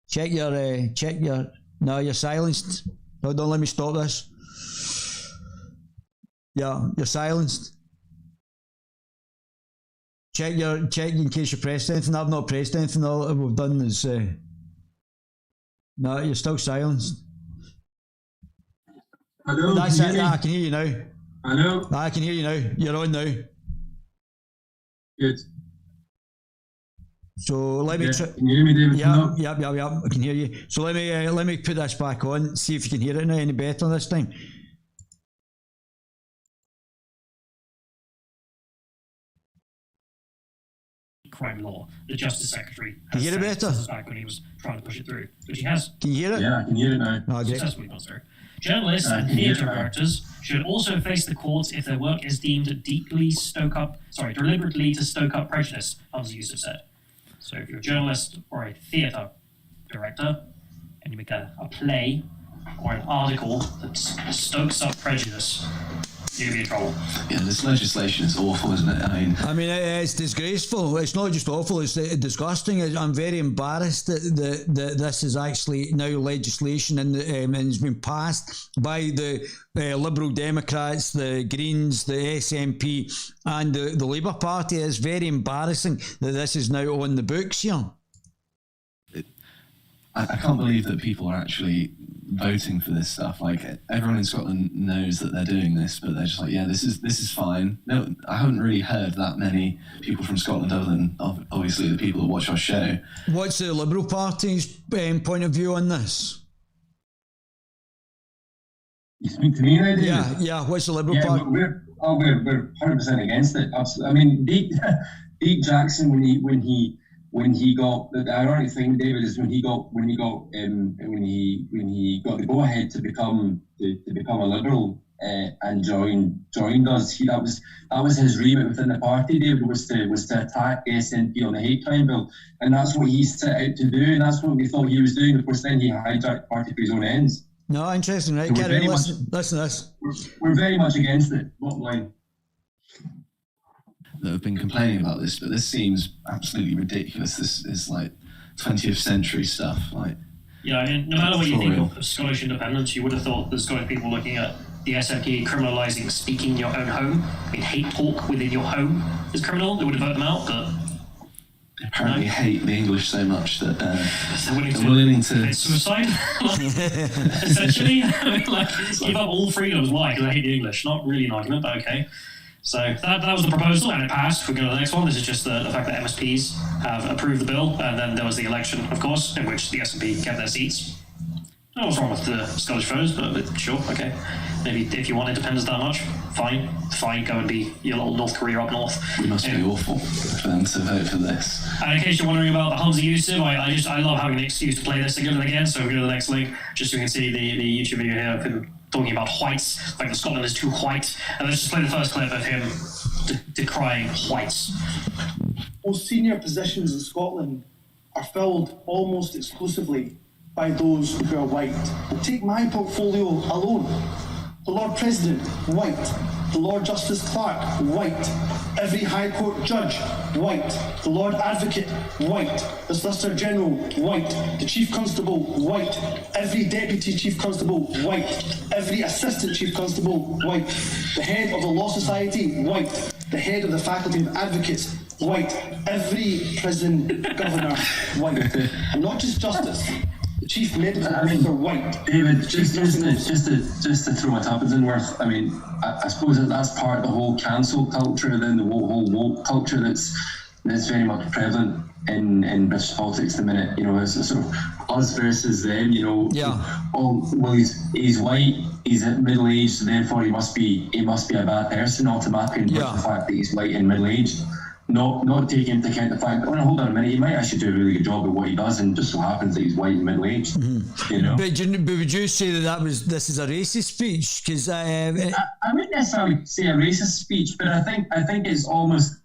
Check your. No, you're silenced. No, don't let me stop this. Yeah, you're silenced. Check in case you pressed anything. I've not pressed anything. All that we've done is. No, you're still silenced. Hello, That's it. I can hear you now. Hello. I can hear you now. You're on now. Good. So let me. Can you hear me, David? Yep. I can hear you. So let me put this back on. See if you can hear it now any better this time. Crime law. The Justice Secretary Can you hear it better? back when he was trying to push it through, which he has Can you hear it? Yeah, I can hear it now. Oh, great. successfully done so. Journalists and theatre directors should also face the courts if their work is deemed deliberately to stoke up prejudice, Hans Yusuf said. So if you're a journalist or a theatre director and you make a play or an article that stokes up prejudice, you're going to be in trouble. yeah, this legislation is awful, isn't it? I mean, it's disgraceful. It's not just awful, it's disgusting. I'm very embarrassed that this is actually now legislation and it's been passed by the Liberal Democrats, the Greens, the SNP and the Labour Party. It's very embarrassing that this is now on the books here. I can't believe that people are actually voting for this stuff. Like, everyone in Scotland knows that they're doing this, but they're just like, yeah, this is fine. No, I haven't really heard that many people from Scotland other than obviously the people that watch our show. What's the Liberal Party's point of view on this? You speak to me now, David? Yeah. What's the Liberal Party? We're 100% against it. Absolutely. I mean, Deke Jackson when he got the ironic thing, David, is when he got the go ahead to become a Liberal and joined us. That was his remit within the party, David, was to attack the SNP on the hate crime bill, and that's what he set out to do. And that's what we thought he was doing. Of course, then he hijacked the party for his own ends. No, interesting, right? So Carry on, listen to this. We're very much against it. Bottom line. That have been complaining about this, but this seems absolutely ridiculous. This is like 20th century stuff. Like, Yeah, I mean, no matter what you think of Scottish independence, you would have thought the Scottish people looking at the SNP criminalising speaking in your own home, I mean, hate talk within your home is criminal. They would have voted them out, but they apparently hate the English so much that they're willing to commit suicide. Essentially, I mean, like, give up all freedoms. Why? Because I hate the English. Not really an argument, but okay. So that was the proposal, and it passed. We go to the next one. This is just the fact that MSPs have approved the bill, and then there was the election, of course, in which the SNP kept their seats. No what's wrong with the Scottish voters, but sure, okay. Maybe if you want independence that much, fine, go and be your little North Korea up north. We must be awful for them to vote for this. And in case you're wondering about the Hamza Yusuf, I love having an excuse to play this again and again, so we go to the next link, just so you can see the YouTube video here of him talking about whites, like Scotland is too white, and let's just play the first clip of him decrying whites. Most senior positions in Scotland are filled almost exclusively by those who are white. Take my portfolio alone. The Lord President, white. The Lord Justice Clerk, white. Every High Court judge, white. The Lord Advocate, white. The Solicitor General, white. The Chief Constable, white. Every Deputy Chief Constable, white. Every Assistant Chief Constable, white. The Head of the Law Society, white. The Head of the Faculty of Advocates, white. Every prison governor, white. And not just justice. The chief medical officer, white. David, just to throw a tuppence in worth, I mean, I suppose that's part of the whole cancel culture, then the whole woke culture that's very much prevalent in British politics at the minute. You know, it's a sort of us versus them. You know, he's white, he's middle aged, so therefore he must be a bad person automatically. The fact that he's white and middle aged. Not taking into account the fact that, hold on a minute, he might actually do a really good job at what he does, and just so happens that he's white and middle-aged. You know. But would you say this is a racist speech? Because I wouldn't necessarily say a racist speech, but I think it's almost.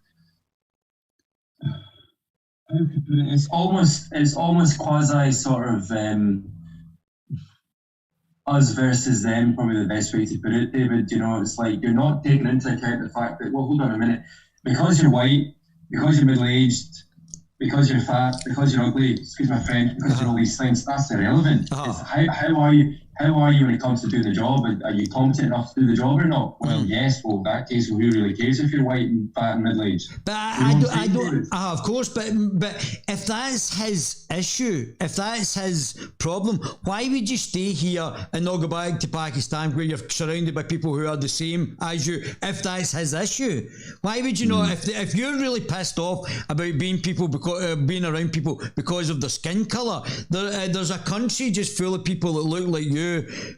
How could I put it? It's almost quasi sort of us versus them. Probably the best way to put it, David. You know, it's like you're not taking into account the fact that, hold on a minute. Because you're white, because you're middle-aged, because you're fat, because you're ugly, excuse my French, because you're all these things, that's irrelevant. It's how are you when it comes to doing the job? Are you competent enough to do the job or not? Well, yes. Well, in that case, who really cares if you're white and fat and middle-aged? But I don't. Of course, but if that's his issue, if that's his problem, why would you stay here and not go back to Pakistan where you're surrounded by people who are the same as you? If that's his issue, why would you not? If you're really pissed off about being around people because of their skin colour, there's a country just full of people that look like you.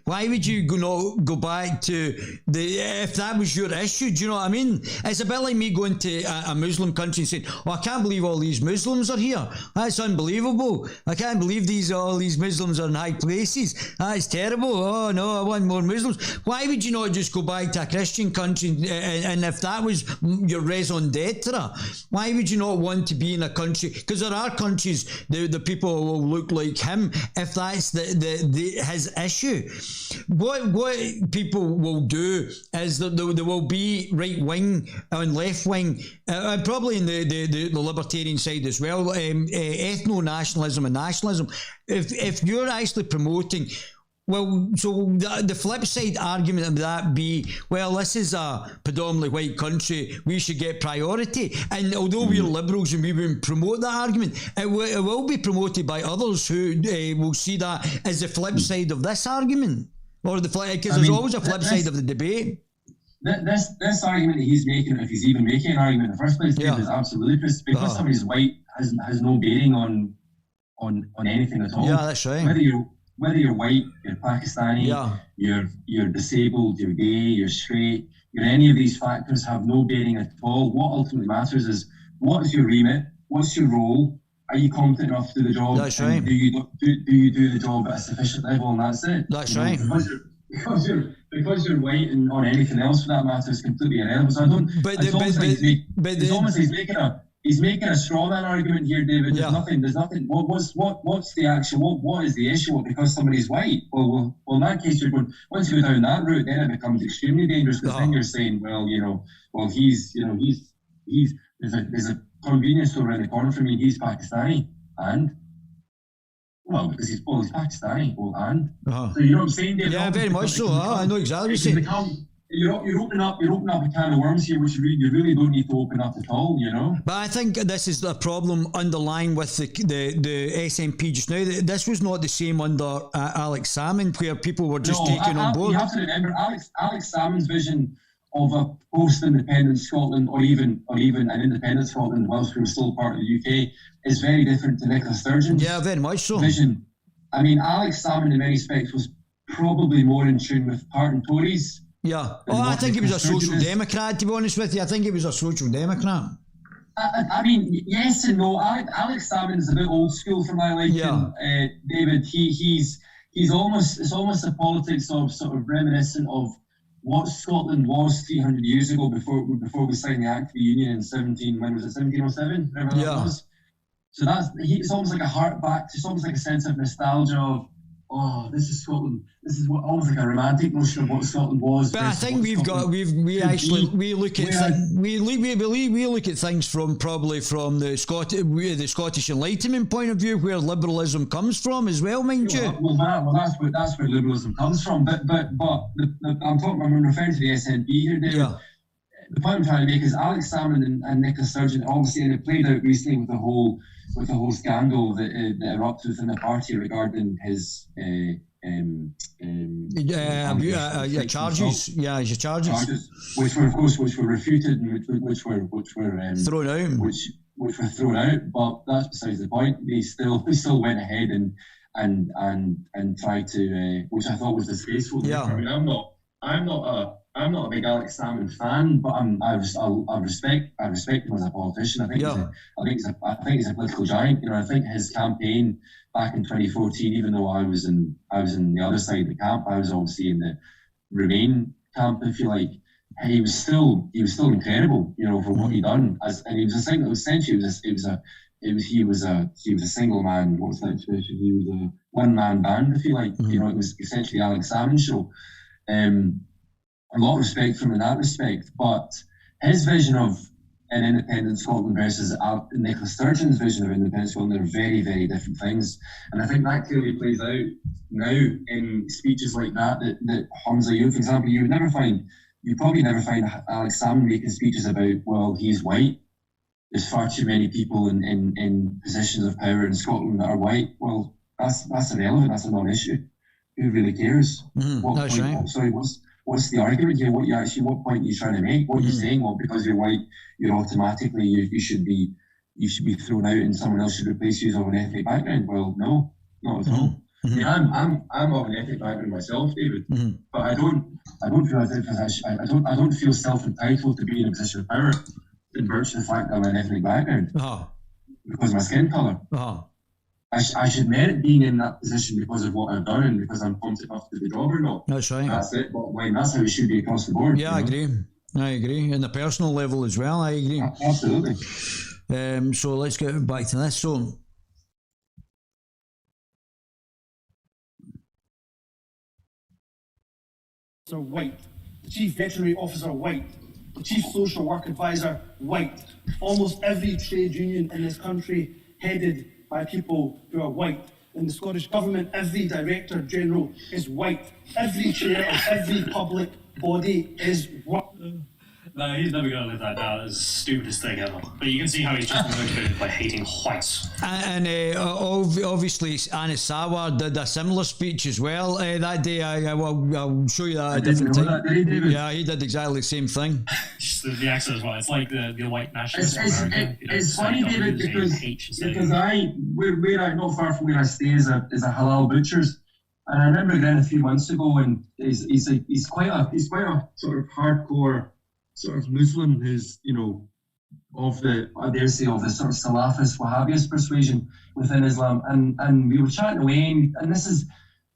Why would you not go back to if that was your issue? Do you know what I mean? It's a bit like me going to a Muslim country and saying, I can't believe all these Muslims are here. That's unbelievable. I can't believe all these Muslims are in high places. That's terrible. Oh no, I want more Muslims. Why would you not just go back to a Christian country and if that was your raison d'etre, why would you not want to be in a country? Because there are countries the people will look like him if that's his issue. What people will do is that there will be right wing and left wing, and probably in the libertarian side as well, ethno-nationalism and nationalism. If you're actually promoting, well, so the flip side argument of that be, well, this is a predominantly white country, we should get priority. And although we're liberals and we won't promote that argument, it will be promoted by others who will see that as the flip side of this argument. Or because there's always a flip side of the debate. This argument that he's making, if he's even making an argument in the first place, David, is absolutely because somebody's white has no bearing on anything at all. Yeah, that's right. Whether you're white, you're Pakistani, you're disabled, you're gay, you're straight, any of these factors have no bearing at all. What ultimately matters is what is your remit, what's your role, are you competent enough to do the job? That's right. Do you do the job at a sufficient level, and that's it. That's right. Because you're white and on anything else for that matter is completely irrelevant. So I don't. It's almost he's making a straw man argument here, David. There's nothing. What's the actual? What is the issue? Because somebody's white. Well, in that case, you're going. Once you go down that route, then it becomes extremely dangerous. Because then you're saying, he's there's a convenience store around the corner from me. He's Pakistani, and because he's Pakistani, so you know what I'm saying, David? Yeah, very much so. I know exactly what you're saying. You're opening up a can of worms here, which you really don't need to open up at all, you know. But I think this is the problem underlying with the SNP just now. This was not the same under Alex Salmond, where people were just taking on board. You have to remember, Alex Salmond's vision a post-independent Scotland, or even an independent Scotland, whilst we were still part of the UK, is very different to Nicola Sturgeon's very much so. vision. I mean, Alex Salmond, in many respects, was probably more in tune with Parton Tories. Yeah. I think he was a social democrat, to be honest with you. I think he was a social democrat. I mean, yes and no. Alex Salmond is a bit old school for my liking. Yeah. David, it's almost a politics of sort of reminiscent of what Scotland was 300 years ago before we signed the Act of the Union in 1707? Whatever that was. So it's almost like a heart back. It's almost like a sense of nostalgia of, oh, this is Scotland. This is almost like a romantic notion of what Scotland was. But I think we look at things from the Scottish Enlightenment point of view, where liberalism comes from as well, mind you. Well, that's where liberalism comes from. But I'm referring to the SNP here, David. Yeah. The point I'm trying to make is Alex Salmond and Nicola Sturgeon, obviously, and it played out recently with the whole scandal that erupted within the party regarding his charges, which were refuted and which were thrown out, which were thrown out. But that's besides the point. They still went ahead and tried to, which I thought was disgraceful. Yeah. I mean, I'm not a big Alex Salmond fan, but I respect him as a politician. I think he's a political giant. You know, I think his campaign back in 2014, even though I was in the other side of the camp, I was obviously in the Remain camp, if you like. He was still incredible, you know, for what he done. And he was a single. Essentially, he was a single man. What's that expression? He was a one-man band, if you like. Mm-hmm. You know, it was essentially Alex Salmond's show. A lot of respect from him in that respect, but his vision of an independent Scotland versus Nicola Sturgeon's vision of independent Scotland are very, very different things. And I think that clearly plays out now in speeches like that Hamza Youre, for example, you probably never find Alex Salmond making speeches about, well, he's white. There's far too many people in positions of power in Scotland that are white. Well, that's irrelevant. That's a non-issue. Who really cares? That's right. What's the argument here? What point are you trying to make? What are you saying? Well, because you're white, you're automatically you should be thrown out, and someone else should replace you of an ethnic background. Well, no, not at all. Mm-hmm. I mean, I'm of an ethnic background myself, David, but I don't feel self-entitled to be in a position of power in virtue of the fact that I'm an ethnic background because of my skin colour. I should merit being in that position because of what I've done and because I'm competent enough to do the job or not. That's right. That's it. But that's how it should be across the board. Yeah, I agree. And the personal level as well, I agree. Absolutely. So let's get back to this. So, white. The chief veterinary officer, white. The chief social work advisor, white. Almost every trade union in this country headed by people who are white. In the Scottish Government, every Director General is white. Every chair of every public body is white. No, he's never going to live that down. That's the stupidest thing ever. But you can see how he's just motivated by hating whites. And obviously, Anis Sawar did a similar speech as well that day. I'll show you that at a different time. Yeah, he did exactly the same thing. Just the accent as well. It's like the white nationalists in America. It's funny, David, because we're not far from where I stay is a halal butcher's. And I remember again a few months ago, and he's quite a sort of hardcore sort of Muslim who's, you know, of the sort of Salafist Wahhabist persuasion within Islam, and we were chatting away, and this is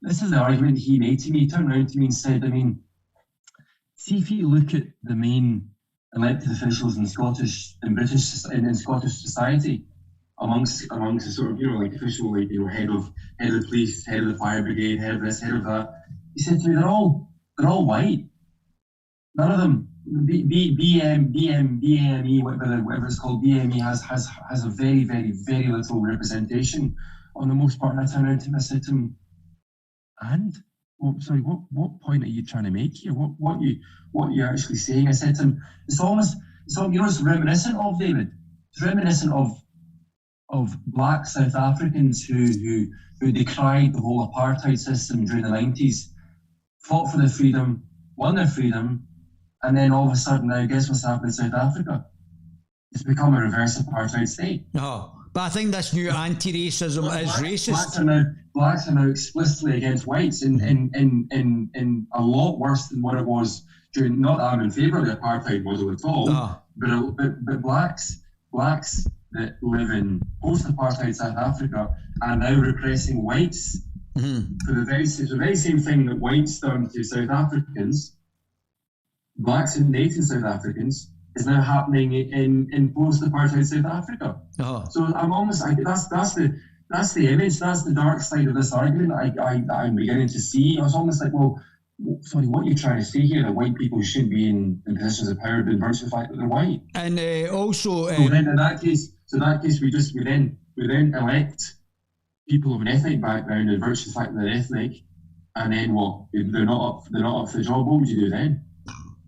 the argument he made to me. He turned around to me and said, I mean, see if you look at the main elected officials in Scottish society, amongst the sort of, you know, like official, like, you know, head of the police, head of the fire brigade, head of this, head of that. He said to me, they're all white. None of them. BME, whatever it's called, BME has a very, very, very little representation on the most part. And I turned around to him, I said to him, what point are you trying to make here? What are you actually saying? I said to him, it's reminiscent of, David. It's reminiscent of black South Africans who decried the whole apartheid system during the 90s, fought for their freedom, won their freedom, And then all of a sudden now, guess what's happened in South Africa? It's become a reverse apartheid state. Oh, but I think this new anti-racism is racist. Blacks are now explicitly against whites in a lot worse than what it was during. Not that I'm in favour of the apartheid model at all, but blacks that live in post-apartheid South Africa are now repressing whites for the very same thing that whites done to South Africans. Blacks and native South Africans is now happening in post-apartheid South Africa. So that's the image, that's the dark side of this argument that I'm beginning to see. I was almost like, well, sorry, what are you trying to say here? That white people shouldn't be in positions of power by virtue of the fact that they're white. And also, so then in that case, we then elect people of an ethnic background in virtue of the fact that they're ethnic, and then what? They're not up for the job. What would you do then?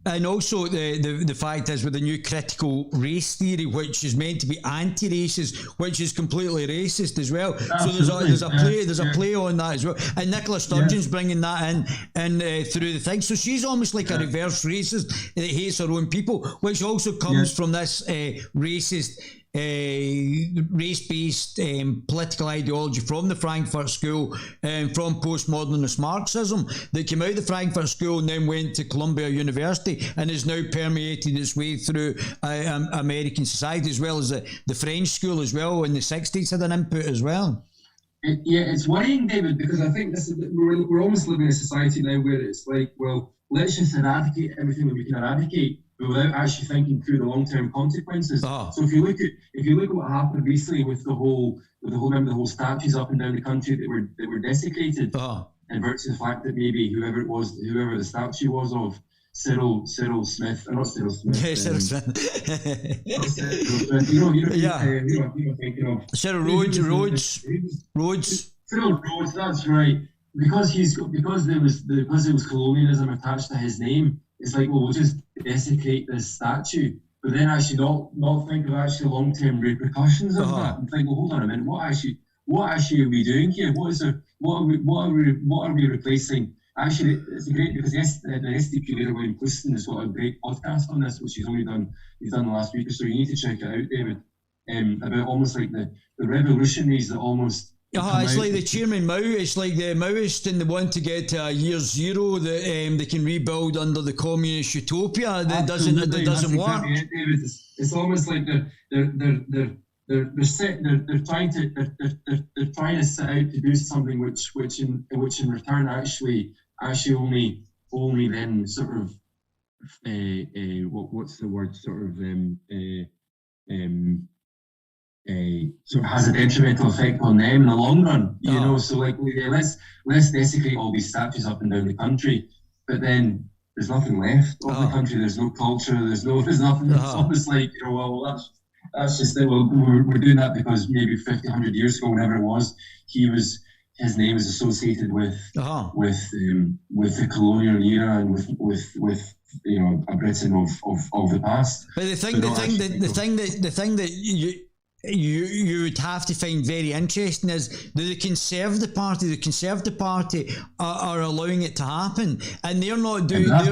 And also the fact is with the new critical race theory, which is meant to be anti-racist, which is completely racist as well. Absolutely. So there's a play on that as well. And Nicola Sturgeon's bringing that in through the thing. So she's almost like a reverse racist that hates her own people, which also comes from this racist race-based political ideology from the Frankfurt School and from postmodernist Marxism that came out of the Frankfurt School and then went to Columbia University and has now permeated its way through American society, as well as the French school as well in the 60s had an input as well. It's worrying, David, because I think we're almost living in a society now where it's like, well, let's just eradicate everything that we can eradicate, but without actually thinking through the long-term consequences. So if you look at what happened recently with the whole statues up and down the country that were desecrated, in virtue of the fact that maybe whoever the statue was of Cyril Smith, or not Cyril Smith. Yeah, Cyril Smith. Thinking of Cyril Rhodes. Cyril Rhodes, that's right. Because there was colonialism attached to his name, it's like, well, we'll just desecrate this statue, but then actually not think of actually long-term repercussions of that, and think, well, hold on a minute, what actually are we doing here? What are we replacing? Actually, it's great because the SDP leader William Cliston has got a great podcast on this, which he's done the last week or so. You need to check it out, David. About almost like the revolutionaries that almost. It's like the Chairman Mao. It's like the Maoist and the one to get to year zero that they can rebuild under the communist utopia that doesn't work. Exactly, David. It's almost like they're trying to set out to do something which in return actually only then sort of what's the word sort of has a detrimental effect on them in the long run, you know. So like, let's desecrate all these statues up and down the country, but then there's nothing left of the country. There's no culture. There's nothing. It's almost like, you know, well, that's just it. Well, we're doing that because maybe 50, 100 years ago, whenever it was, his name is associated with the colonial era and with you know, a Britain of the past. But the thing that you would have to find very interesting is that the Conservative Party are allowing it to happen, and they're not doing. That's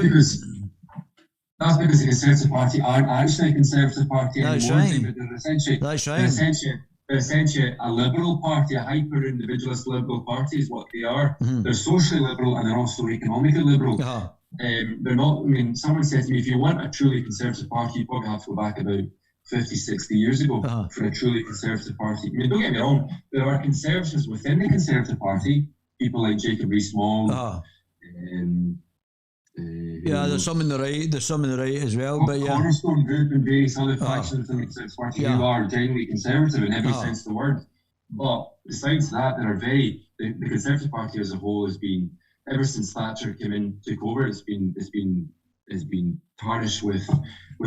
because the Conservative Party aren't actually a Conservative Party anymore. They're essentially a liberal party, a hyper-individualist liberal party is what they are. They're socially liberal and they're also economically liberal. They're not. I mean, someone said to me, if you want a truly Conservative Party, you probably have to go back about 50, 60 years ago for a truly Conservative Party. I mean, don't get me wrong, there are Conservatives within the Conservative Party, people like Jacob Rees-Mogg. There's some in the right as well. But Cornerstone Group and various other factions within the Conservative Party who are generally conservative in every sense of the word. But besides that, the Conservative Party as a whole has been, ever since Thatcher came in, took over, it's been tarnished with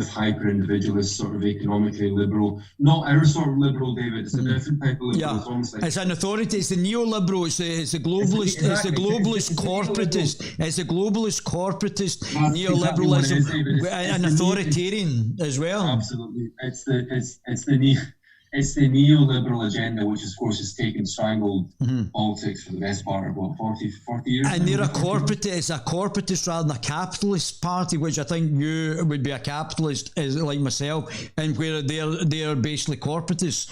hyper-individualist, sort of economically liberal, not our sort of liberal, David. It's a different type of liberal. It's almost like, it's an authority. It's the neoliberal. It's the globalist. It's the globalist corporatist. It's the globalist corporatist neoliberalism, and authoritarian as well. Absolutely, it's the it's the neoliberal agenda, which of course has strangled politics for the best part of what 40 years. And they're it's a corporatist rather than a capitalist party, which I think you would be a capitalist, like myself, and where they're basically corporatists,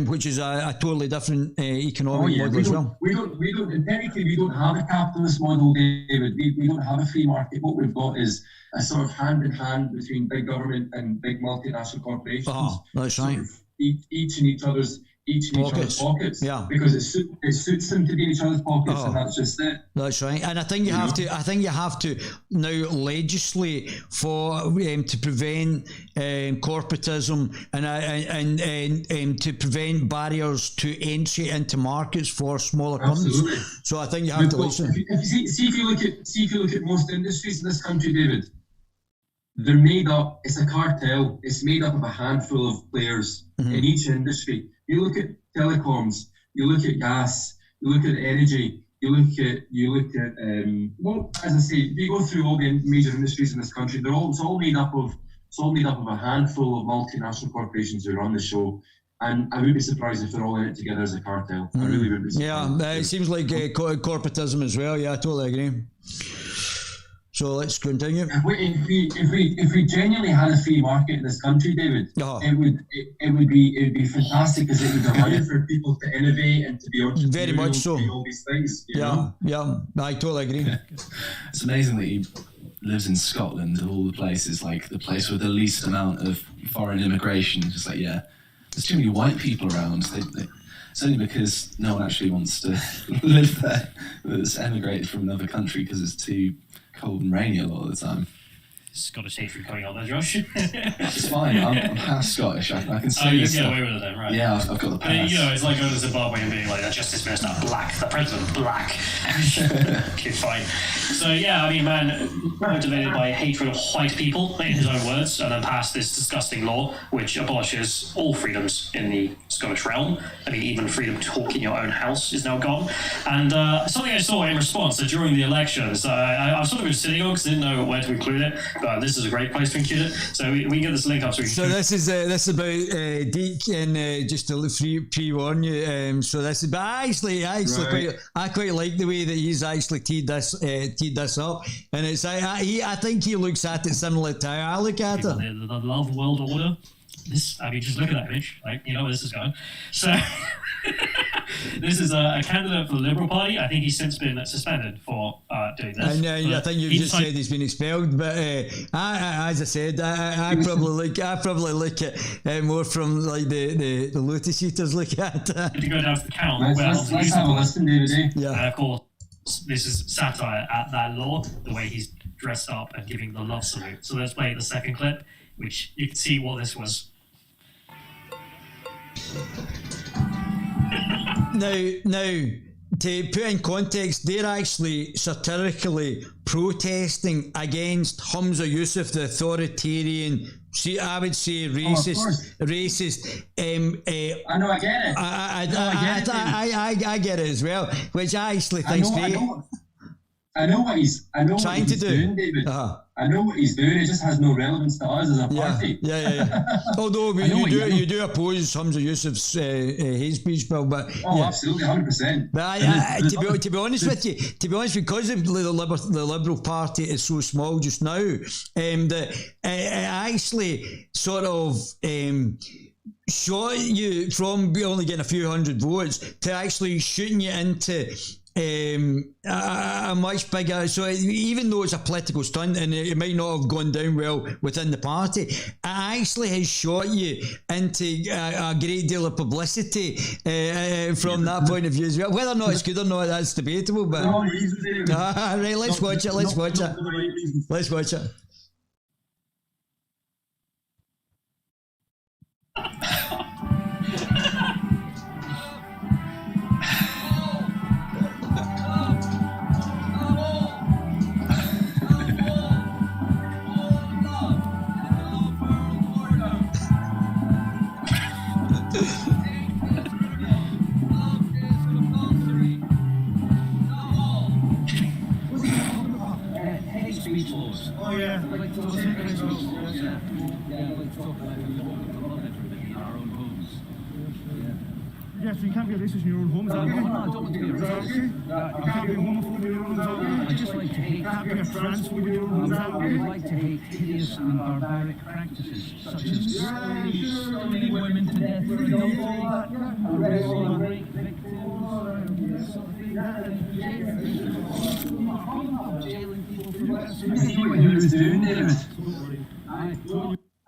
which is a totally different economic model as well. We don't. Technically, we don't have a capitalist model, David. We don't have a free market. What we've got is a sort of hand in hand between big government and big multinational corporations. Oh, that's right. Each in each other's pockets. Yeah. Because it suits them to be in each other's pockets, and that's just it. That's right. And I think you have to now legislate for to prevent corporatism and to prevent barriers to entry into markets for smaller companies. So I think you have to listen. See if you look at most industries in this country, David. They're made up. It's a cartel. It's made up of a handful of players in each industry. You look at telecoms. You look at gas. You look at energy. You look at well, as I say, you go through all the major industries in this country. It's all made up of a handful of multinational corporations who run the show. And I would be surprised if they're all in it together as a cartel. I really would be surprised. Yeah, it seems like corporatism as well. Yeah, I totally agree. So let's continue. If we genuinely had a free market in this country, David, it would be fantastic, because it would allow for people to innovate and to be entrepreneurial. Very much so. And all these things. Yeah, I totally agree. It's amazing that he lives in Scotland, of all the places, like the place with the least amount of foreign immigration. Just like, yeah, there's too many white people around. It's only because no one actually wants to live there that's emigrated from another country, because it's too cold and rainy a lot of the time. Scottish hatred coming out there, Josh. It's fine. I'm half Scottish. I can say you this get stuff. away with it then, right? Yeah, I've got the pass. It's like going to Zimbabwe and being like, the Justice Minister, black, the President, black. Okay, fine. So, yeah, I mean, man, motivated by hatred of white people, in his own words, and then passed this disgusting law which abolishes all freedoms in the Scottish realm. I mean, even freedom to talk in your own house is now gone. And something I saw in response during the elections, I was sort of sitting on because I didn't know where to include it. This is a great place to include it. So we can get this link up. So this is about Deke, and just to pre-warn you. So this is, but I quite like the way that he's actually teed this up, and it's I think he looks at it similar to how I look at it. The love world order. Just look at that image. Like, you know where this is going. So this is a candidate for the Liberal Party. I think he's since been suspended for doing this. And I think you've just said he's been expelled. But as I said, I probably look at more from like the Lotus Eaters look at. To go down to the count. Let's have a listen, David. Yeah. And of course, this is satire at that law, the way he's dressed up and giving the love salute. So let's play the second clip, which you can see what this was. Now, to put in context, they're actually satirically protesting against Humza Yousaf, the authoritarian, I would say racist. I know, I get it. I get it as well, which I actually think's great. I know what he's doing, David. I know what he's doing. It just has no relevance to us as a party. Yeah. Although you do oppose Humza Yousaf's hate speech bill, but absolutely, 100%. But to be honest with you, because the Liberal Party is so small just now, that it actually sort of shot you from only getting a few hundred votes to actually shooting you into a much bigger, so even though it's a political stunt and it might not have gone down well within the party, it actually has shot you into a great deal of publicity from that point of view as well. Whether or not it's good or not, that's debatable, but right, let's watch it. Yes, you can't be a racist in your own home, is that okay? No, I don't want to be a racist. You can't be a homophobe in your own home, is that okay? I just like to hate. You can't be a transphobe in your own home, is that okay? I would like to hate hideous and barbaric practices, such as stoning women to death for adultery, rape victims, jailing people for what you was doing, David.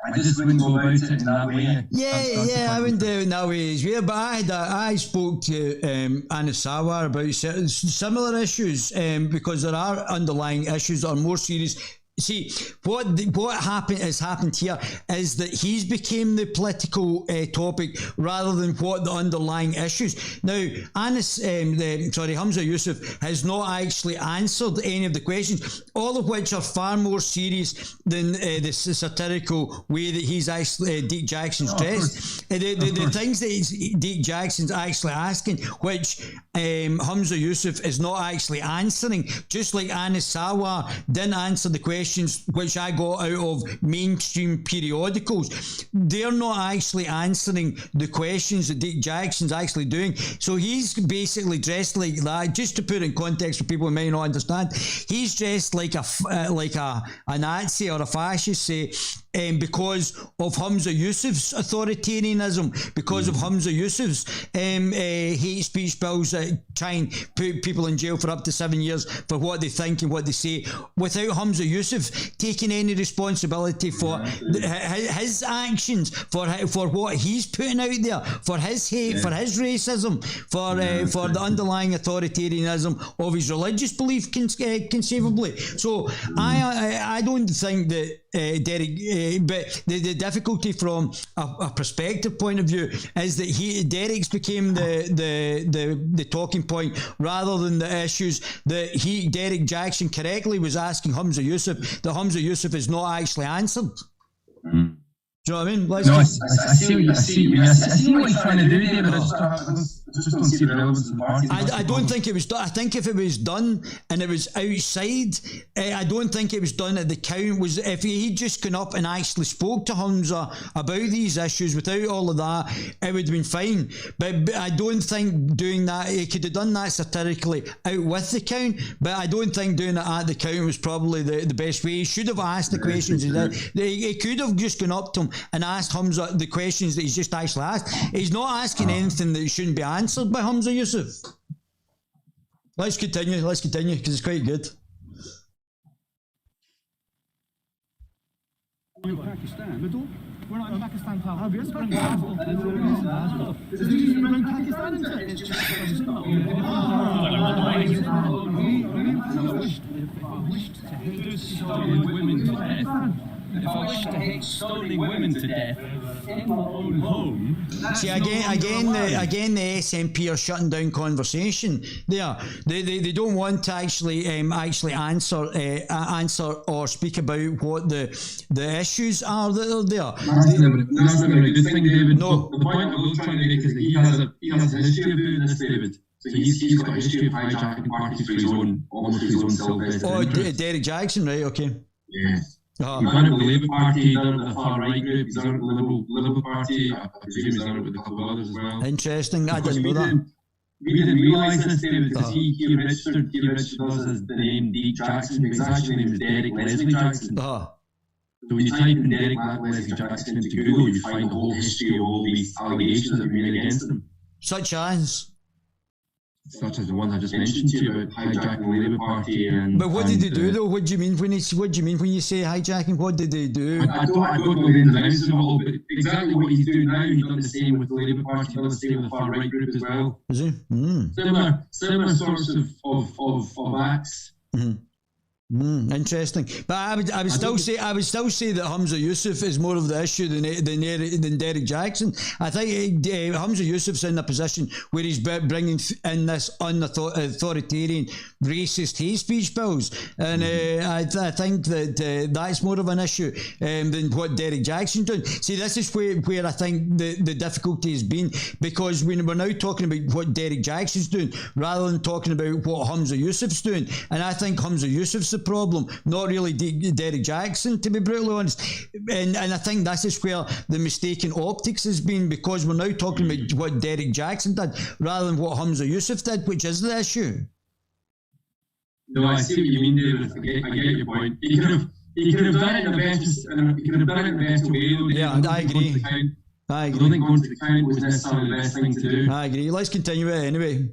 I just wouldn't go about it in that way. Yeah, I wouldn't do it in that way as well. But I spoke to Anna Sawar about similar issues because there are underlying issues that are more serious. See, what has happened here is that he's became the political topic rather than what the underlying issues. Now, Hamza Yusuf has not actually answered any of the questions, all of which are far more serious than the satirical way that he's actually Deke Jackson's dressed. The things that Deke Jackson's actually asking, which Hamza Yusuf is not actually answering, just like Anis Sawar didn't answer the questions which I got out of mainstream periodicals. They're not actually answering the questions that Deke Jackson's actually doing. So he's basically dressed like that. Just to put it in context for people who may not understand, he's dressed like a Nazi or a fascist, say, because of Hamza Yusuf's authoritarianism, because of Hamza Yusuf's hate speech bills that try and put people in jail for up to 7 years for what they think and what they say, without Hamza Yusuf taking any responsibility for his actions, for what he's putting out there, for his hate, for his racism, for the underlying authoritarianism of his religious belief, conceivably. So I don't think that Derek, but the difficulty from a perspective point of view is that Derek's became the talking point rather than the issues that Derek Jackson correctly was asking Hamza Yusuf, that Hamza Yusuf is not actually answered. Do you know what I mean? I see what you're trying to do, David. I just don't see the relevance of the party. I don't think it was done. I think if it was done and it was outside, I don't think it was done at the count. If he'd just gone up and actually spoke to Hamza about these issues without all of that, it would have been fine. But I don't think doing that, he could have done that satirically out with the count, but I don't think doing it at the count was probably the best way. He should have asked the questions he did. He could have just gone up to him and asked Hamza the questions that he's just actually asked. He's not asking anything that shouldn't be answered by Hamza Yusuf. Let's continue because it's quite good. Pakistan. We're not in Pakistan, pal. We're in Pakistan. Is it just around Pakistan, isn't it? It's just if I wished to hate stoning women to death in my own home. See, again, the SNP are shutting down conversation there. They don't want to actually answer or speak about what the issues are that are there. That's never a good thing, David. No. The point I was trying to make is that he has a history of doing this, David. So he's got a history of hijacking parties for his own, almost his own self-vested interest. Derek Jackson, right? Okay. Yeah. He's done it with the Labour Party, he's done it with the far right group, he's done it with the Liberal Party, I presume he's done it with a couple of others as well. Interesting, I didn't know that. We didn't realise this, David, because he registered us as the name Deke Jackson, but his actual name is Derek Leslie Jackson. So when you type in Derek Leslie Jackson into Google, you find the whole history of all these allegations that have been made against him. Such as the ones I just mentioned to you about hijacking the Labour Party and. But what did they do though? What do you mean when you say hijacking? What did they do? I don't know the ins and outs of it all, but exactly what he's doing now, he's done the same with the Labour Party, done the same with the far right group as well. Is he? Similar sorts of acts. Interesting, but I would still say that Hamza Yusuf is more of the issue than Derek Jackson. I think Hamza Yusuf's in a position where he's bringing in this unauthoritarian, racist hate speech bills, and I think that that's more of an issue than what Derek Jackson's doing. See, this is where I think the difficulty has been, because we're now talking about what Derek Jackson's doing rather than talking about what Hamza Yusuf's doing, and I think Hamza Yusuf's the problem, not really Derek Jackson, to be brutally honest. And I think this is where the mistaken optics has been, because we're now talking about what Derek Jackson did rather than what Humza Yousaf did, which is the issue. No, I see what you mean, David. I get your point. He could have done it in the best way. Yeah, I agree. I don't think going to the count was necessarily the best thing to do. I agree. Let's continue it anyway.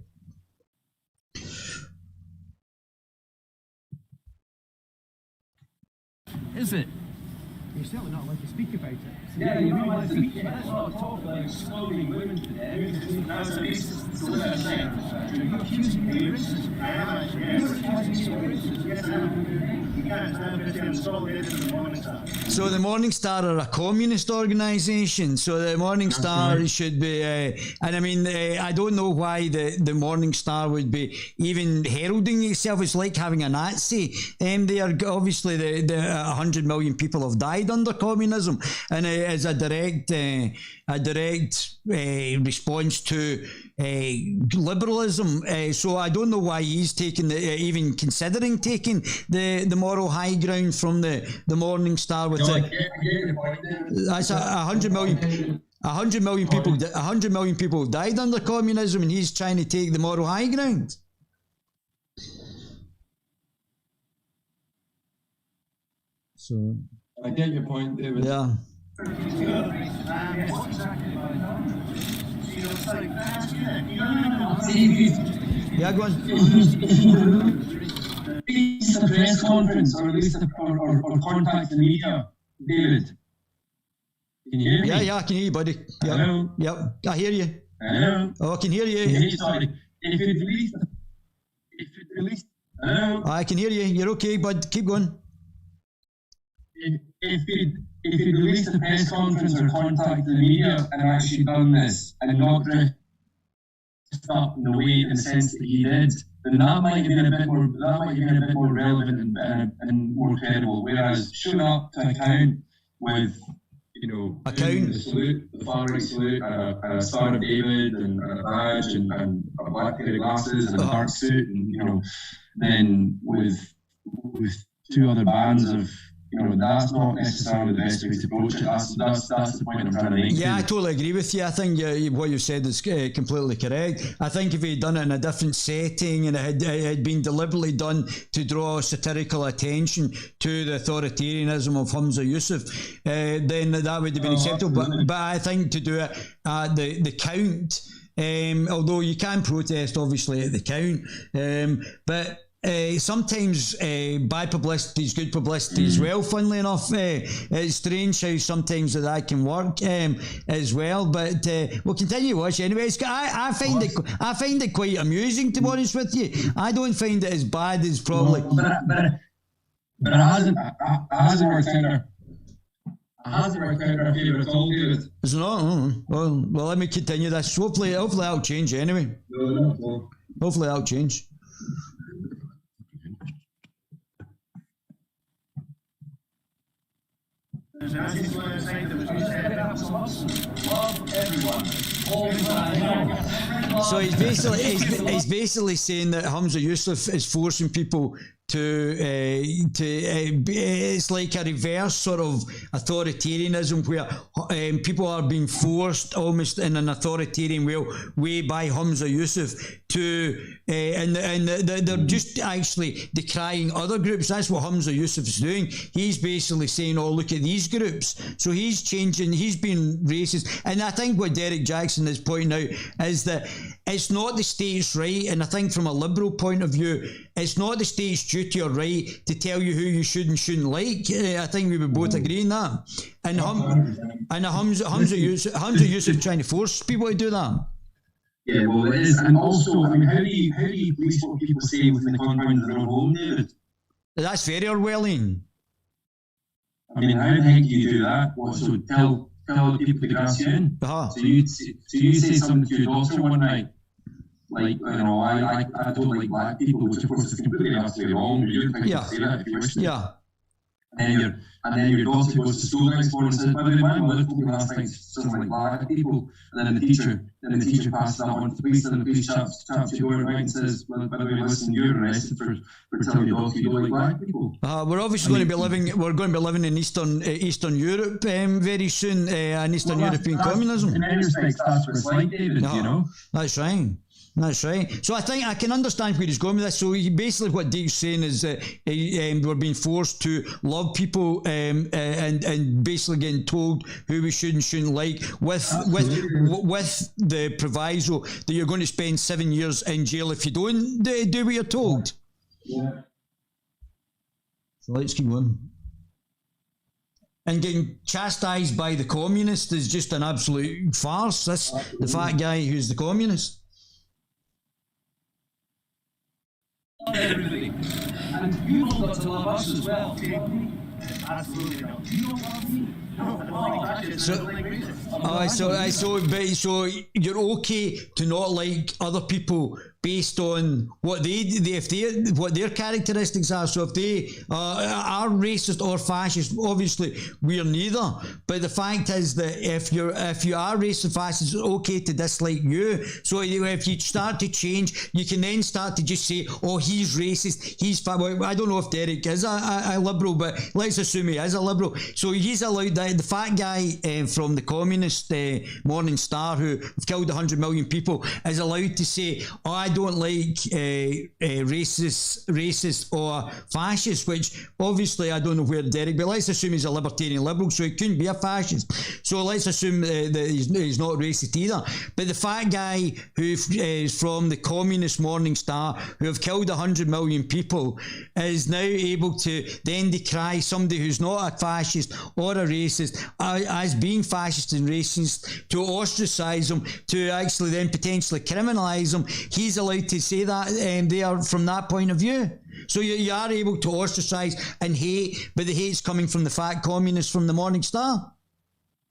Is it? You're certainly not allowed to speak about it. Yeah, you're not allowed to speak about it. Let's not talk about exploding women today. That's a racist. So that's you're accusing me of racism. I am actually. You're accusing me of racism. Yes, I am. You can't stand up and stop it in the Morning Star. So the Morning Star are a communist organisation. So the Morning Star should be, and I mean, I don't know why the Morning Star would be even heralding itself. It's like having a Nazi. They are obviously the 100 million people have died under communism, and as a direct response to liberalism. So I don't know why he's taking even considering taking the moral high ground from the Morning Star with that's 100 million. 100 million people. 100 million people died under communism, and he's trying to take the moral high ground. So I get your point, David. Yeah. Yeah, go on. Release a press conference or contact the media, David. Can you hear me? Yeah, I can hear you, buddy. Yep. Hello? Yep, I hear you. Hello? Oh, I can hear you. Sorry. If it released, hello? I can hear you. You're okay, bud. Keep going. If it released a press conference or contacted the media and actually done this and not dressed up in the sense that he did, then that might have been a bit more relevant and more credible. Whereas showing up to account with, the salute, the far right salute, and a Star of David, and a badge, and a black pair of glasses, and a dark suit, and then with two other bands of. That's not necessarily the best way to approach it. That's the point I'm trying to make. Yeah, I totally agree with you. I think what you said is completely correct. I think if he'd done it in a different setting and it had been deliberately done to draw satirical attention to the authoritarianism of Humza Yousaf, then that would have been acceptable. But I think to do it at the count, although you can protest obviously at the count, but sometimes bad publicity is good publicity as well, funnily enough. It's strange how sometimes that can work as well, but we'll continue to watch anyway. I find it quite amusing, to be honest with you. I don't find it as bad as probably... But it hasn't worked out. It hasn't worked out in our favour at all, David. It's not? Well, let me continue this. Hopefully that'll change anyway. No. Hopefully that'll change. There's a message on the side that was said, love everyone, all the time. So he's basically saying that Humza Yousaf is forcing people to it's like a reverse sort of authoritarianism where people are being forced almost in an authoritarian way by Humza Yousaf to and they're just actually decrying other groups. That's what Humza Yousaf is doing. He's basically saying, oh, look at these groups. So he's changing, he's being racist. And I think what Derek Jackson is pointing out is that it's not the state's right, and I think from a liberal point of view, it's not the state's duty or right to tell you who you should and shouldn't like. I think we would both agree on that. And Humza Yousaf trying to force people to do that. Yeah, well, it is. And also, I mean, how do you police what people say within the confines of their own home, David? That's very Orwellian. I mean, how the heck do you do that? So tell the people to gas you in. Uh-huh. So you say something to your daughter one night, like, I don't like black people, which of course is completely and utterly wrong. You don't think to say that if you wish to. Yeah. and then your daughter goes to school next morning and says, by the way, my mother told me last night something like black people, and then the teacher passes that on to the police, and the police chaps your door at night and says, well, by the way, listen, you're arrested for telling your daughter you don't like black people. We're obviously going to be living in Eastern Europe very soon, and Eastern European communism. In many respects, that's what it's like, David. You know. That's right. That's right. So I think I can understand where he's going with this. So basically what Dave's saying is that we're being forced to love people and basically getting told who we should and shouldn't like with the proviso that you're going to spend 7 years in jail if you don't do what you're told. Yeah. So let's keep on. And getting chastised by the communist is just an absolute farce. That's the fat guy who's the communist. Everybody. And you've all got to love us as well. Absolutely not. You don't love me. So you're okay to not like other people based on what what their characteristics are. So if they are racist or fascist, obviously we're neither. But the fact is that if you are racist or fascist, it's okay to dislike you. So if you start to change, you can then start to just say, oh, he's racist, he's well, I don't know if Derek is a liberal, but let's assume he is a liberal. So he's allowed that. The fat guy from the communist Morning Star who have killed 100 million people is allowed to say, oh, I don't like racist or fascist, which obviously I don't know where Derek, but let's assume he's a libertarian liberal, so he couldn't be a fascist. So let's assume that he's not racist either. But the fat guy who is from the communist Morning Star who have killed 100 million people is now able to then decry somebody who's not a fascist or a racist as being fascist and racist, to ostracize them, to actually then potentially criminalize them. He's allowed to say that they are from that point of view. So you are able to ostracize and hate, but the hate's coming from the fat communists from the Morning Star.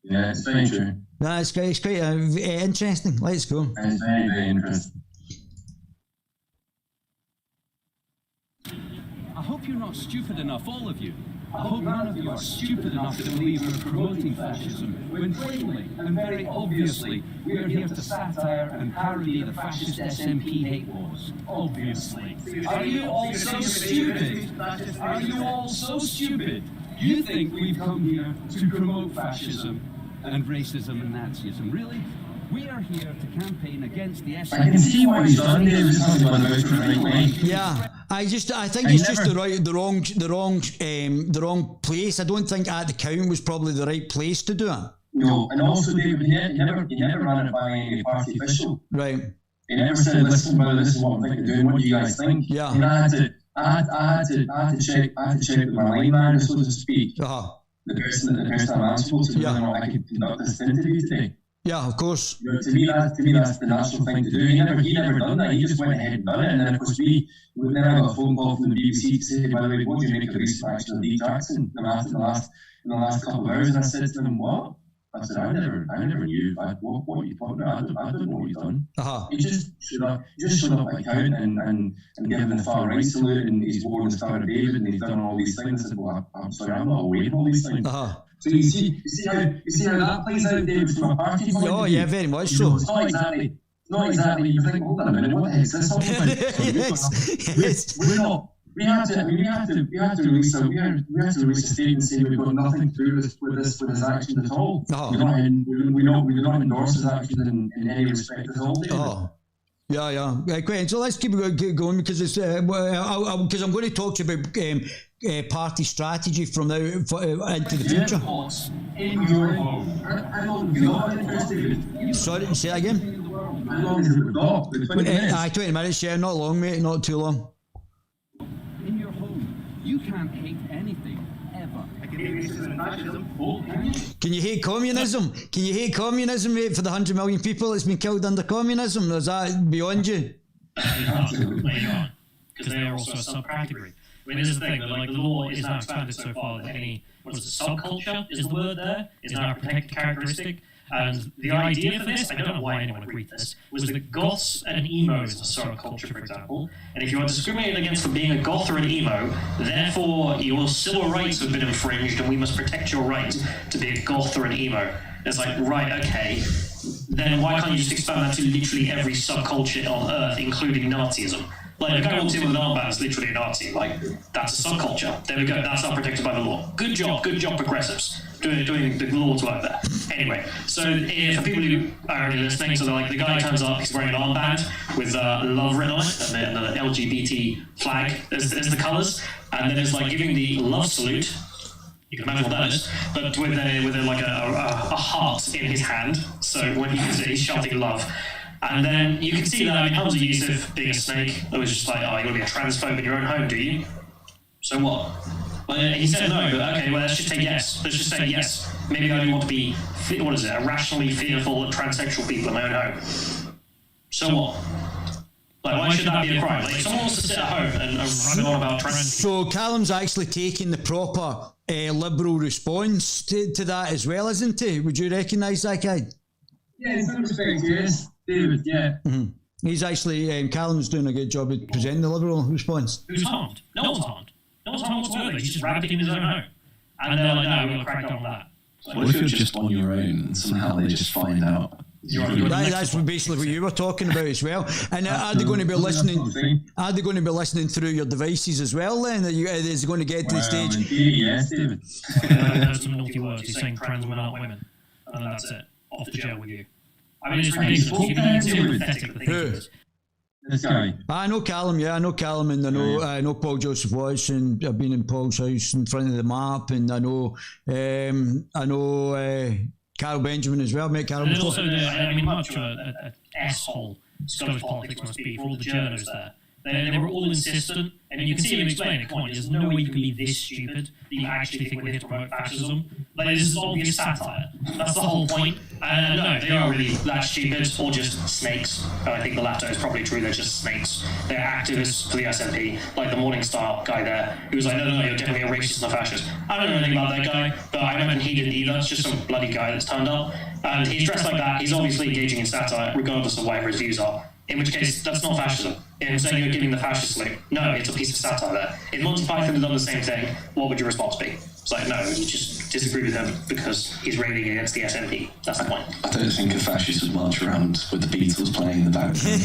Yeah, it's very true. It's quite interesting. Let's go. It's very, very interesting. I hope you're not stupid enough, all of you. I hope none of you are stupid enough to believe we're promoting fascism, when plainly and very obviously we are here to satire and parody the fascist SMP hate laws. Obviously. Are you all so stupid? Are you all so stupid? You think we've come here to promote fascism and racism and Nazism? Really? We are here to campaign against the SMP. I can see what he's done there. He's not going about it the right way. Yeah. I think it's just the wrong place. I don't think at the count was probably the right place to do it. No, and also David, he never ran it by any party official. Right. He never said, "Listen, brother, this is what I'm thinking of doing. What do you guys think?" Yeah. And I had to check with my line manager, so to speak. The person I'm answerable to, whether or not I could conduct this interview today. Yeah, of course. You know, to me, that's the natural thing to do. He never done that. He just went ahead and done it. And then, of course, then I got a phone call from the BBC to say, by the way, what do you make of the recent action of Lee Jackson in the last couple of hours? And I said to them, what? I said, I never knew. What are you talking about? I don't know what you've done. He just showed up at account and given the far right salute, and he's worn the Star of David, and he's done all these things. I said, well, I'm sorry, I'm not aware of all these things. So you see how that plays out, David, from a party point of view? Oh, yeah, very much so. It's not exactly. You think, hold on a minute, what the heck is this all about? Yes. We're not. We have to release a statement saying we've got nothing to do with this action at all. We don't endorse this action in any respect at all. Yeah. Great. So let's keep going because it's because I'm going to talk to you about party strategy from now into the future. In your home. How long have you got interested? Sorry, say that again. How long has it got? 20 minutes. 20 minutes. Yeah, not long, mate. Not too long. In your home, you can't hate anything ever. I can hate racism and fascism. Oh, can you? Can you hate communism? Can you hate communism, mate, for the 100 million people that's been killed under communism? Is that beyond you? Absolutely not. Because they are also a subcategory. I mean, this is the thing, that like the law is now expanded so far that any, subculture is the word there, is now a protected characteristic. And the idea for this, I don't know why anyone agreed to this, was that goths and emos are a subculture, for example. And if you are discriminated against for being a goth or an emo, therefore your civil rights have been infringed and we must protect your right to be a goth or an emo. It's like, right, okay, then why can't you just expand that to literally every subculture on Earth, including Nazism? Like, if a guy walks in with an armband, it's literally a Nazi. Like, that's a subculture. There we go. That's not protected by the law. Good job, progressives. Doing the Lord's work there. Anyway, so for people who are only listening, so they're like, the guy turns up, he's wearing an armband with love written on it, and the LGBT flag as the colours, and then it's like giving the love salute. You can imagine what that is, but with a heart in his hand. So when he's shouting love. And then you can see that, I mean, Hamza Yusuf, being a snake, it was just like, oh, you want to be a transphobe in your own home, do you? So what? Well, he said no, but okay, well, let's just say yes. Let's just say yes. Maybe I don't want to be, irrationally fearful of transsexual people in my own home. So what? Like, why should that be a crime? Like, if someone wants to sit at home and run on about trans So Callum's actually taking the proper liberal response to that as well, isn't he? Would you recognise that guy? Yeah, in some respects, yes. David, yeah. Mm-hmm. He's actually, Callum's doing a good job of presenting the liberal response. Who's harmed? No one's harmed. No one's harmed whatsoever. He's just rabbiting in his own home. And they're like, no, we're going to crack down on that. So what if you're just on your own and somehow they just find out? That's basically what you were talking about as well. And are they going to be listening? Are they going to be listening through your devices as well? Then is it going to get to the stage? Yes, David. There's some naughty words. He's saying trans women aren't women, and then that's it. Off to jail with you. I mean, it's ridiculous. You can see how pathetic the thinking is. This guy. I know Callum, yeah, I know Callum, and I know Paul Joseph Watson. I've been in Paul's house in front of the map, and I know Carol Benjamin as well. Met Carol before. Also, I mean, much an asshole Scottish politics must be for all the journos there. They were all insistent, and you can see him explain it. Come on, there's no way you can be this stupid that you actually think we're here to promote fascism. Like, this is obvious satire. That's the whole point. No, they are really that stupid, or just snakes. I think the latter is probably true. They're just snakes. They're activists for the SNP, like the Morning Star guy there, who was like, no, you're definitely a racist and a fascist. I don't know anything about that guy, but I imagine he didn't either. It's just some bloody guy that's turned up. And he's dressed like that. He's obviously engaging in satire, regardless of whatever his views are. In which case, that's not fascism. In saying you're giving the fascist salute, no, it's a piece of satire there. If Monty Python had done the same thing, what would your response be? It's like, no, you just disagree with him because he's railing against the SNP. That's the point. I don't think a fascist would march around with the Beatles playing in the background.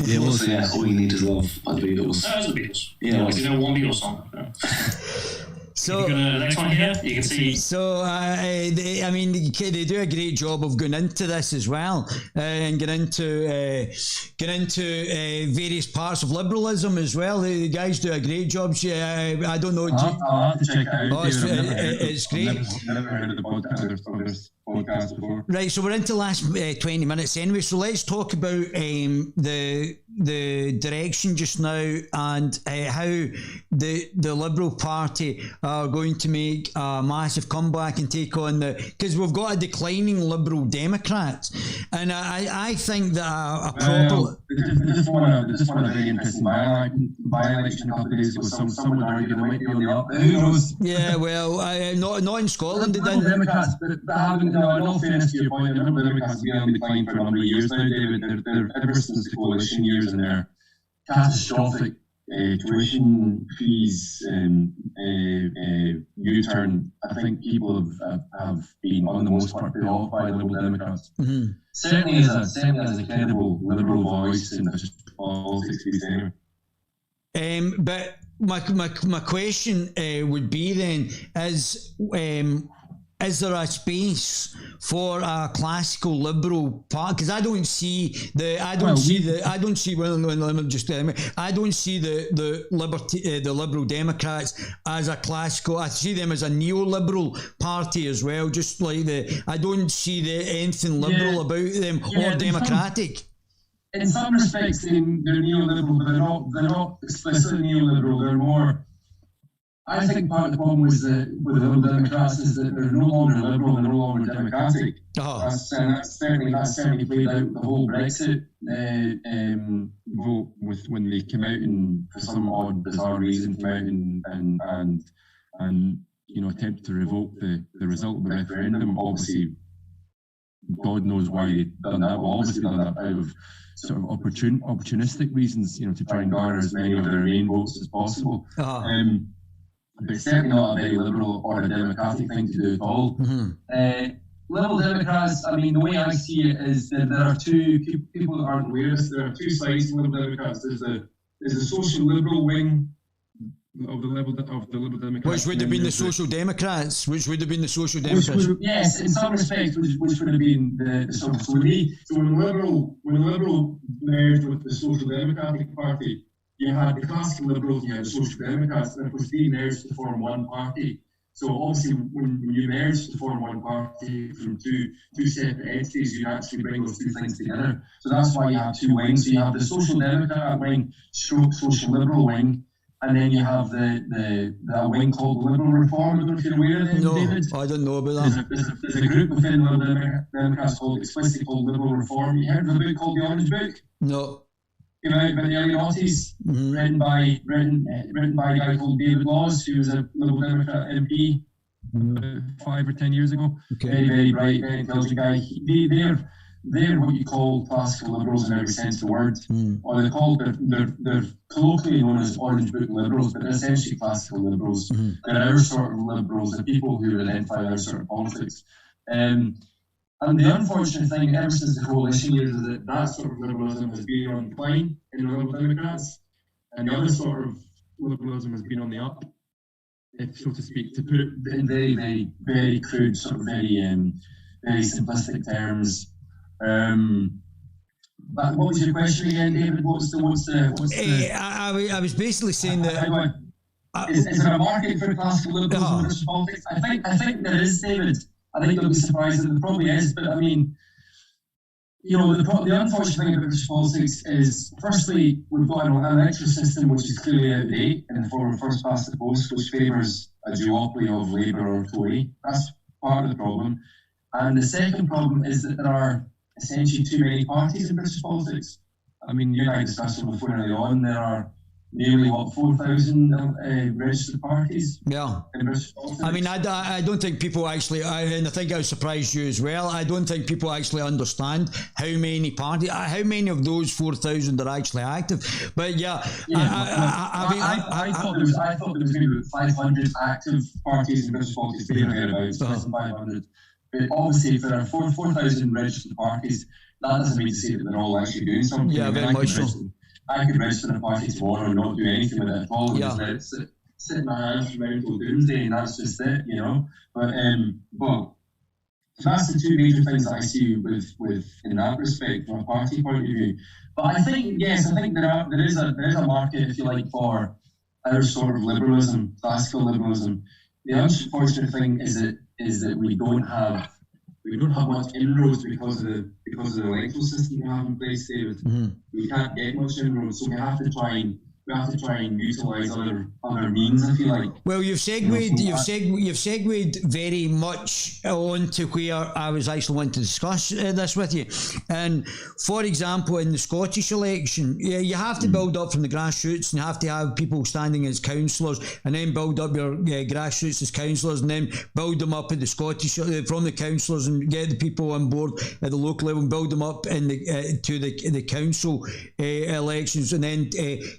It was, yeah, All You Need Is Love by the Beatles. That was the Beatles. Yeah, there's no one Beatles song. No. So, if you go to the next one here, you can see. So, they do a great job of going into this as well, and get into various parts of liberalism as well. The guys do a great job. I don't know. I'll have to check it out. Oh, it's great. I've never heard of the podcast before. Right, so we're into the last 20 minutes anyway. So let's talk about the direction just now and how the Liberal Party are going to make a massive comeback and take on because we've got a declining Liberal Democrats, and I think that a proper. They just won a very interesting by-election a couple of days ago. Some would argue they might be on the up. Who knows? Yeah, well, not in Scotland. They didn't. Democrats, but haven't. No, in all fairness to your point, the Liberal Democrats have been on decline for a number of years now, David. They're ever since the coalition years and their catastrophic tuition fees and U-turn. I think people have been, on the most part, put off by the Liberal Democrats. Mm-hmm. Certainly as a credible Liberal voice in politics these days. But my question would be then is there a space for a classical liberal party? Because I don't see the Liberal Democrats as a classical. I see them as a neoliberal party as well. Just like I don't see anything liberal about them or democratic. In some respects, they're neoliberal, but they're not explicitly neoliberal. They're more. I think part of the problem with the Liberal Democrats is that they're no longer liberal and they're no longer democratic. Oh. That's certainly played out the whole Brexit vote when they came out and for some odd bizarre reason came out and attempted to revoke the result of the referendum. Obviously, God knows why they've done that. Well, obviously done that out of sort of opportunistic reasons, to try and garner as many of their Remain votes as possible. But it's certainly not a very liberal or a democratic thing to do at all. Liberal Democrats, I mean, the way I see it is that there are two people that aren't aware of this. There are two sides to Liberal Democrats. There's a social liberal wing of the Liberal Democrats. Which would have been the Social Democrats. Yes, in some respects, which would have been the sort of. So when Liberal merged with the Social Democratic Party, you had the classical Liberals, you had the Social Democrats, and of course they merged to form one party. So obviously, when you merge to form one party from two separate entities, you actually bring those two things together. So that's why you have two wings. So you have the Social Democrat wing, stroke Social Liberal wing, and then you have that wing called Liberal Reform. I don't know if you're aware of it, David. I don't know about that. There's a group within the Liberal Democrats explicitly called Liberal Reform. You heard of a book called The Orange Book? No. Came out by the early 90s, written by a guy called David Laws, who was a Liberal Democrat MP 5 or 10 years ago. Okay. Very, very bright, very intelligent guy. They're what you call classical liberals in every sense of the word, or they're colloquially known as Orange Book liberals, but they're essentially classical liberals. They're our sort of liberals, the people who identify with our sort of politics. And the unfortunate thing, ever since the coalition years, is that sort of liberalism has been on decline in the Liberal Democrats, and the other sort of liberalism has been on the up, if so to speak, to put it in very, very, very crude, sort of very simplistic terms. But what was your question again, David? What's the? I was basically saying that. Is there a market for classical liberalism in British politics? I think there is, David. I think you'll be surprised that there probably is, but I mean, the unfortunate thing about British politics is, firstly, we've got an electoral system which is clearly out of date in the form of first past the post, which favours a duopoly of Labour or Tory. That's part of the problem. And the second problem is that there are essentially too many parties in British politics. I mean, you and I discussed it before early on. There are nearly 4,000 registered parties. Yeah. In British politics. I mean, I don't think people actually, and I think I'll surprise you as well. I don't think people actually understand how many parties, how many of those 4,000 are actually active. But yeah, I thought there was maybe 500 active parties in British politics. Thereabouts, less than 500. But obviously, if there are 4,000 registered parties, that doesn't mean to say that they're all actually doing something. Yeah, very much so. I could register a party tomorrow and not do anything with it at all. Yeah. Just let it sit in my hands from until doomsday, and that's just it, But so that's the two major things that I see with in that respect from a party point of view. But I think there is a market, if you like, for our sort of liberalism, classical liberalism. The unfortunate thing is that we don't have much inroads because of the electoral system we have in place, David. We can't get much inroads, so we have to try and utilise other means, if you like. Well, you've segued very much on to where I was actually wanting to discuss this with you. And for example, in the Scottish election, you have to build up from the grassroots, and you have to have people standing as councillors, and then build up your grassroots as councillors, and then build them up at the Scottish from the councillors, and get the people on board at the local level, and build them up in to the council elections, and then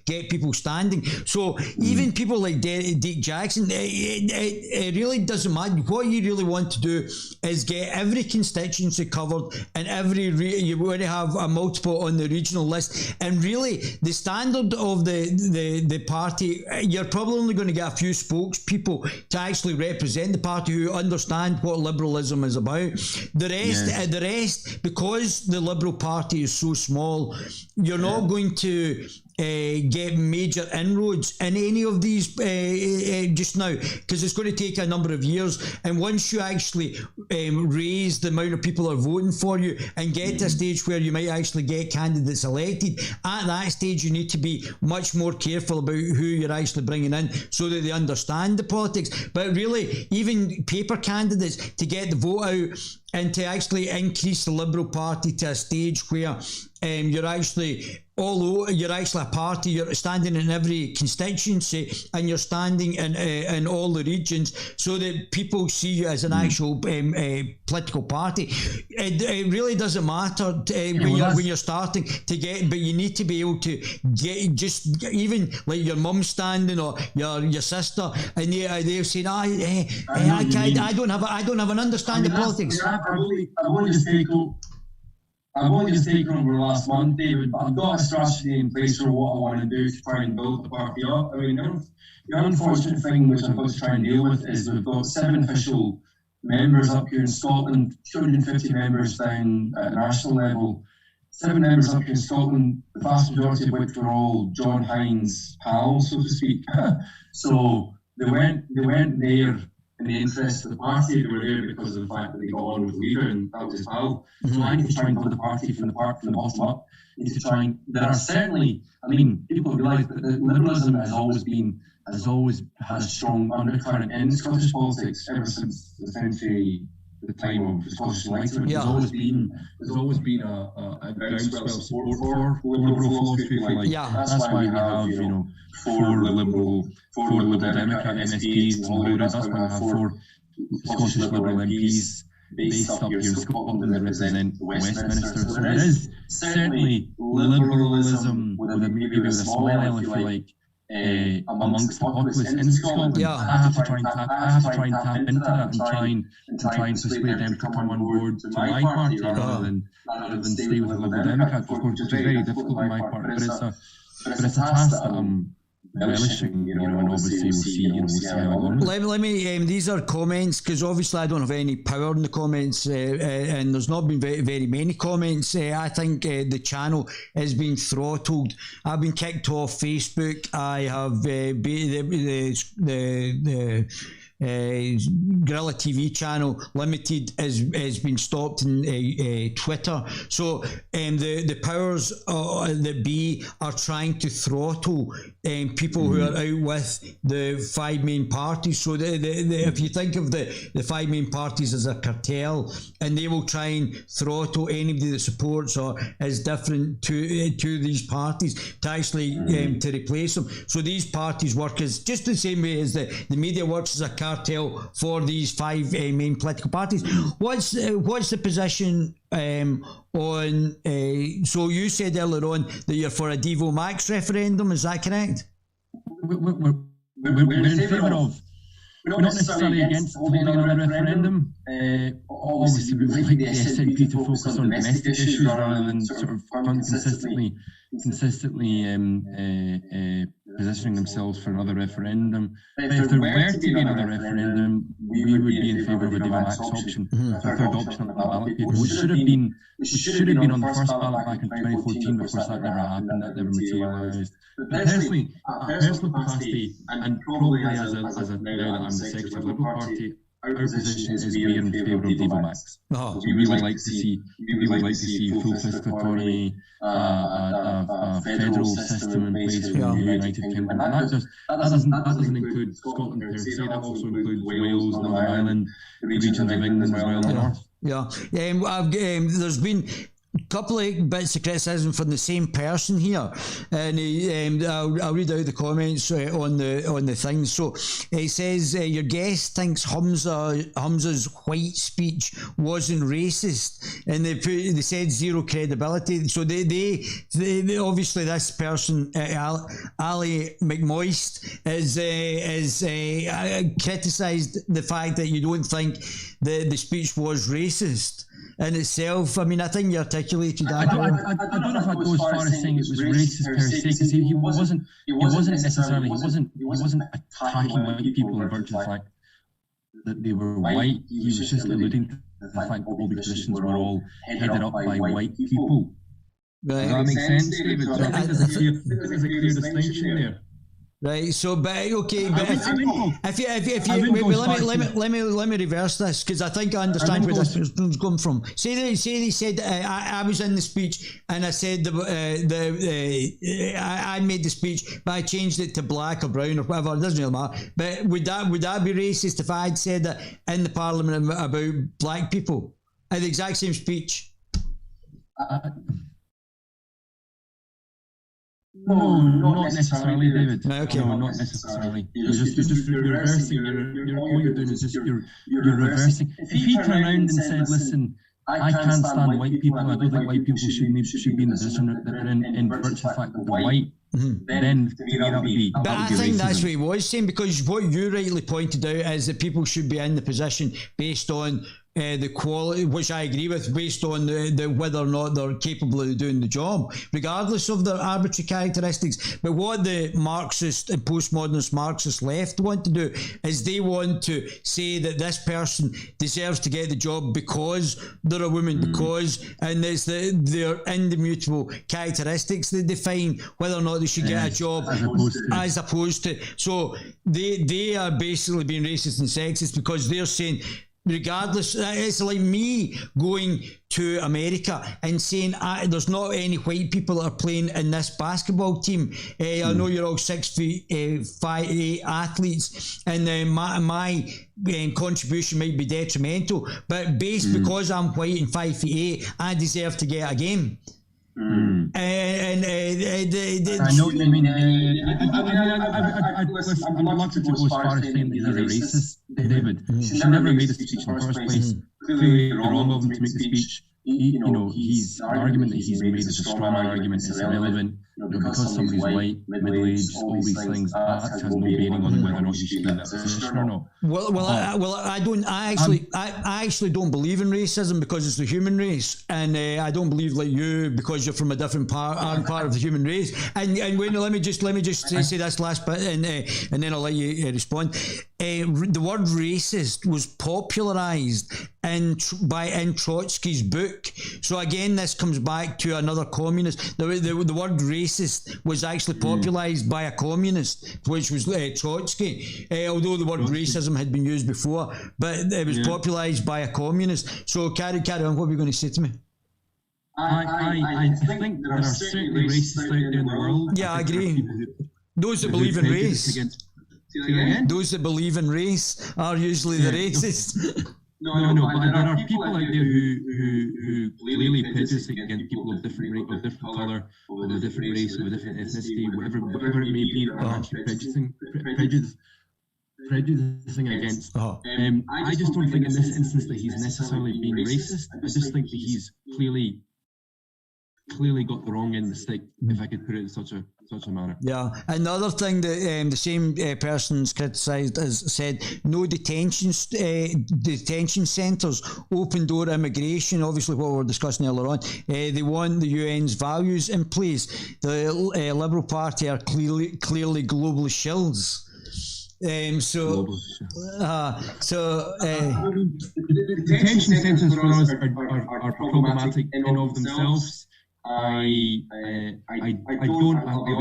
get people standing. So even people like Dick Jackson, it really doesn't matter. What you really want to do is get every constituency covered, and you want to have a multiple on the regional list. And really, the standard of the party, you're probably only going to get a few spokespeople to actually represent the party who understand what liberalism is about. The rest, because the Liberal Party is so small, you're not going to get major inroads in any of these just now, because it's going to take a number of years. And once you actually raise the amount of people that are voting for you and get to a stage where you might actually get candidates elected, at that stage you need to be much more careful about who you're actually bringing in, so that they understand the politics. But really, even paper candidates, to get the vote out and to actually increase the Liberal Party to a stage where you're actually you're actually a party. You're standing in every constituency, and you're standing in all the regions, so that people see you as an actual political party. It really doesn't matter when you're starting to get, but you need to be able to get, just even like your mum standing or your sister, and they're saying, I don't have an understanding of politics. I've only just taken over last month, David, but I've got a strategy in place for what I want to do to try and build the party up. I mean, the unfortunate thing which I've got to try and deal with is we've got 7 official members up here in Scotland, 250 members down at national level, 7 members up here in Scotland, the vast majority of which were all John Hines pals, so to speak. So they went there in the interest of the party. They were there because of the fact that they got on with the leader, and that was his pal. So I need to try and build the party from the bottom up. I need to try and, there are certainly, I mean, people realise that liberalism has always had a strong undercurrent in Scottish politics ever since essentially the time of the Scottish Enlightenment. There's always been a groundswell of support for liberal philosophy, if you like. That's why we have, you know, four liberal Democrat MSPs in Holyrood. That's why we have 4 Scottish Liberal MPs based up here in Scotland, and they represent Westminster. So there is certainly liberalism maybe with a small L, if you like, amongst the populace in Scotland. I have to try and tap into that and try and persuade them to come on board to my party rather than stay with the Liberal Democrats, of course, which is very difficult on my part. But it's a task that I'm relishing, you know, and obviously we'll see how it goes. Let me these are comments, because obviously I don't have any power in the comments, and there's not been very many comments. I think the channel has been throttled. I've been kicked off Facebook. I have Guerilla TV channel limited has been stopped in Twitter. So the powers that be are trying to throttle people who are out with the 5 main parties. So if you think of the 5 main parties as a cartel, and they will try and throttle anybody that supports or is different to these parties to actually to replace them. So these parties work as just the same way as the media works as a cartel for these 5 main political parties. What's the position on? So you said earlier on that you're for a Devo Max referendum. Is that correct? We're in favour of. We're not necessarily against holding another referendum. Obviously, we would like the SNP to focus on domestic issues rather than sort of consistently positioning themselves for another referendum. But if there were to be another referendum, we would be in favour of a Devo Max option, a third option on the ballot paper, which should have been on the first ballot back in 2014. Of course, that never happened, that never materialised. But personally, personal capacity, and probably as a now that I'm the Secretary of the Liberal Party, our position is we are in favour of Devo Max. We really like to see full fiscal autonomy, a federal system in place for the United Kingdom, and that doesn't include Scotland per se. That also includes Wales, Northern Ireland, the regions of England as well in the north. There's been a couple of bits of criticism from the same person here, and I'll read out the comments on the thing. So it says your guest thinks Hamza's white speech wasn't racist, and they said zero credibility. So they obviously this person Ali McMoist is criticised the fact that you don't think the speech was racist in itself. I mean, I think you articulated that. I don't know if I'd go as far as saying it was racist per se, because he wasn't attacking white people in virtue of the fact that they were white. He was just alluding to the fact that all the positions were all headed up by white people. Does that make sense, David? So I think there's a clear distinction there. Right, so but okay, but let me reverse this, because I think I understand where this is going from. Say they said I was in the speech and I said I made the speech, but I changed it to black or brown or whatever. It doesn't really matter. But would that be racist if I had said that in the Parliament about black people in the exact same speech? No, not necessarily, David. Okay. No, not necessarily. You're just reversing. All you're doing is just you're reversing. If he turned around and said, "Listen, I can't stand white people. I don't think white people should be in the position that they're in virtue of the fact that they're white," then to me that would be. But that would I be think racism. that's what he was saying, because what you rightly pointed out is that people should be in the position based on the quality, which I agree with, based on the whether or not they're capable of doing the job, regardless of their arbitrary characteristics. But what the Marxist and postmodernist Marxist left want to do is they want to say that this person deserves to get the job because they're a woman, and it's their indemutable characteristics that define whether or not they should get a job, as opposed to. So they are basically being racist and sexist because they're saying, regardless, it's like me going to America and saying there's not any white people that are playing in this basketball team. I know you're all 6'5" athletes, and my contribution might be detrimental, but because I'm white and 5'8", I deserve to get a game. I know what you mean. I'm reluctant to go as far as saying that he's a racist, David. She never made a speech in the first place. Clearly wrong of him to make the speech. The argument that he's made is a straw man argument. It's irrelevant. Because somebody's white, middle-aged, all these things, that has no bearing on whether or not you should be in that position or not. I actually don't believe in racism because it's the human race, and I don't believe like you because you're from a different part of the human race. And wait, let me just say this last bit, and then I'll let you respond. The word racist was popularized in Trotsky's book. So again, this comes back to another communist. The word racist was actually popularized by a communist, which was Trotsky, although the word racism had been used before, but it was popularized by a communist. So carry on, what were you going to say to me? I think there are certainly racists out there in the world. Yeah, I agree. Those that believe in race. Those that believe in race are usually the racists. No, but there are people out there who clearly prejudice against people of different race, of different colour, of a different race, of a different ethnicity, whatever it may be, are actually prejudicing against. I just don't think in this instance that he's necessarily being racist. I just think that he's clearly got the wrong end of the stick, if I could put it in such a manner. Yeah, another thing that the same person's criticised is said no detention centres, open door immigration, obviously what we were discussing earlier on. They want the UN's values in place. The Liberal Party are clearly globally shills. Detention centres for us are problematic in and of themselves. I'll be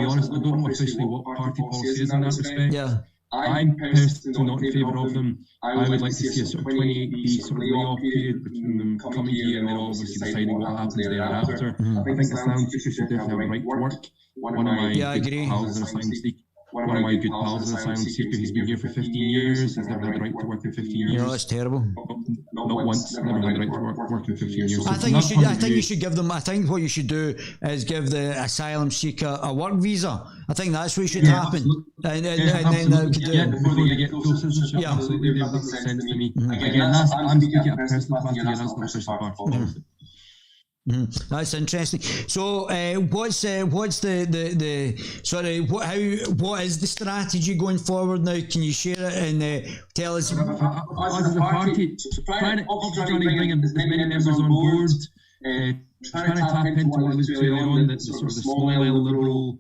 honest, I don't know officially what party policy is in that respect. Yeah. I'm personally not in favour of them. I would like to see a sort of 28-day sort of layoff period between them coming here and then obviously deciding what happens thereafter. I think asylum seekers should definitely have a right to work. One of my good pals is an asylum seeker. He's been here for 15 years. He's never had the right to work in 15 years. No, that's terrible. Not once. Never had the right to work in 15 years. I think you should give them. I think what you should do is give the asylum seeker a work visa. I think that's what should happen. And then before they get full citizenship. Yeah, absolutely. That makes sense to me. Again, I'm speaking at a personal capacity. That's not official party policy. That's interesting. So, what is the strategy going forward now? Can you share it and tell us? As a party, trying to bring as many members on board, trying to tap into what I was saying on, the sort of the small L liberal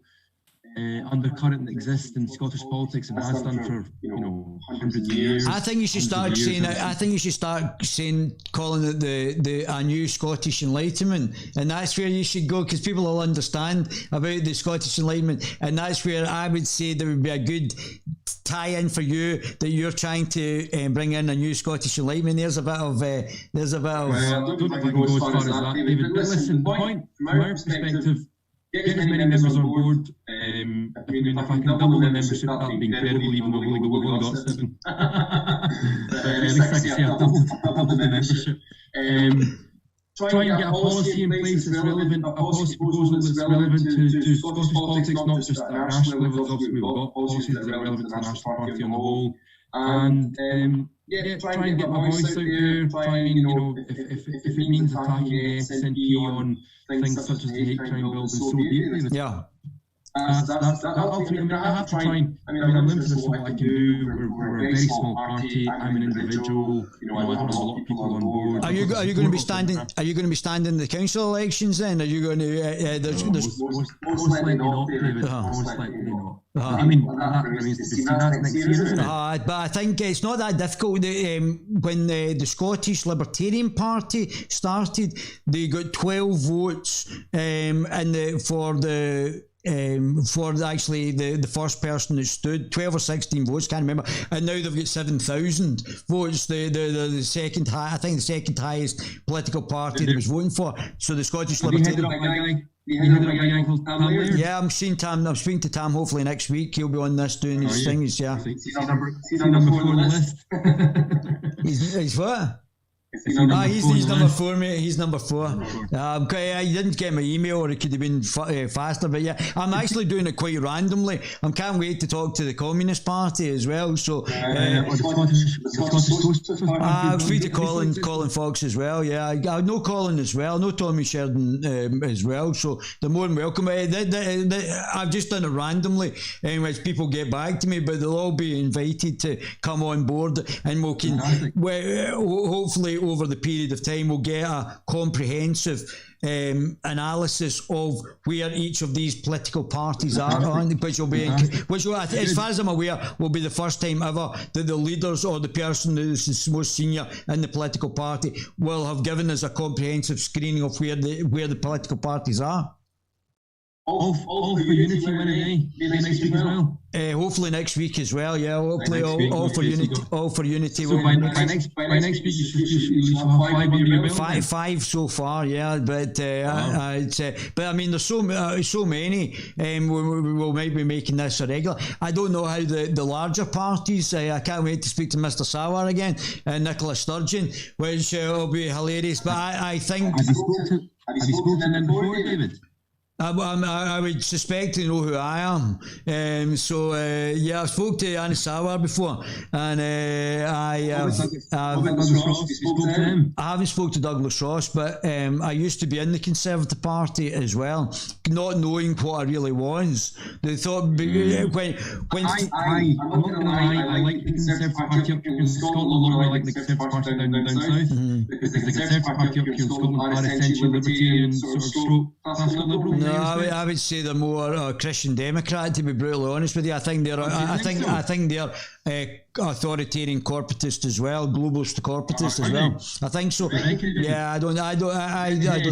undercurrent that exists in Scottish politics and has done for hundreds of years. I think you should start saying. Calling it a new Scottish Enlightenment, and that's where you should go because people will understand about the Scottish Enlightenment, and that's where I would say there would be a good tie-in for you that you're trying to bring in a new Scottish Enlightenment. There's a bit of. Well, I don't know if I can go as far as that, David. But listen, the point from our perspective. Get as many members on board. If I can double the membership, that would be incredible, even though we've only got 7. But at least I can say I've doubled the membership. try and get a policy in place that's relevant, a policy proposal that's relevant to Scottish politics, not just at a national level. Obviously, we've got policies that are relevant to the National Party on the whole. And try and get my voice out there. Try and, if it means attacking the SNP on things such as the hate crime bill, then so be it. Yeah. That's ultimately, I have to try and, I'm limited as to what I can do. We're a very small party. I'm an individual. I don't have a lot of people on board. Are you going to be standing? Are you going to be standing in the council elections then? Are you going to? Most likely not, David. Most likely not. I mean, that remains to be seen. That's next year, isn't it? But I think it's not that difficult. When the Scottish Libertarian Party started, they got 12 votes for actually the first person that stood, 12 or 16 votes, can't remember, and now they've got 7,000 votes. The second high, I think the second highest political party that was voting for. So the Scottish Libertarian. Yeah, I'm seeing Tam. I'm speaking to Tam hopefully next week. He'll be on this doing his things. Yeah. He's number 4 on the list. He's what? He's number 4, mate. He's number 4. He didn't get my email, or it could have been faster. But yeah, I'm actually doing it quite randomly. I can't wait to talk to the Communist Party as well. So free to Colin Fox as well. Yeah, I know Colin as well. I know Tommy Sheridan as well. So they're more than welcome. I've just done it randomly, in which people get back to me, but they'll all be invited to come on board, and we can hopefully over the period of time we'll get a comprehensive analysis of where each of these political parties are on, which will, as far as I'm aware, will be the first time ever that the leaders or the person that is most senior in the political party will have given us a comprehensive screening of where the political parties are. All for unity winning, next week as well. Hopefully next week as well. Yeah, hopefully all for unity. All for unity. So by next week you should have 5 under your belt. Five so far. Yeah, but but I mean there's so many. We might be making this a regular. I don't know how the larger parties. I can't wait to speak to Mr. Sawar again and Nicola Sturgeon, which will be hilarious. But I think. Have you spoken to them before, David? I would suspect to know who I am. Yeah, I've spoke to Annie Sawar before, and I haven't spoke to Douglas Ross, but I used to be in the Conservative Party as well, not knowing what I really was. They thought I'm not going to lie, I like the Conservative Party up here in Scotland a lot. I like the Conservative Party down south, because the Conservative Party up here in Scotland are essentially libertarian sort of stroke classical liberal. No, I would say they're more Christian Democrat, to be brutally honest with you. I think they're authoritarian corporatist as well, globalist corporatist as well. I think so. Yeah, I don't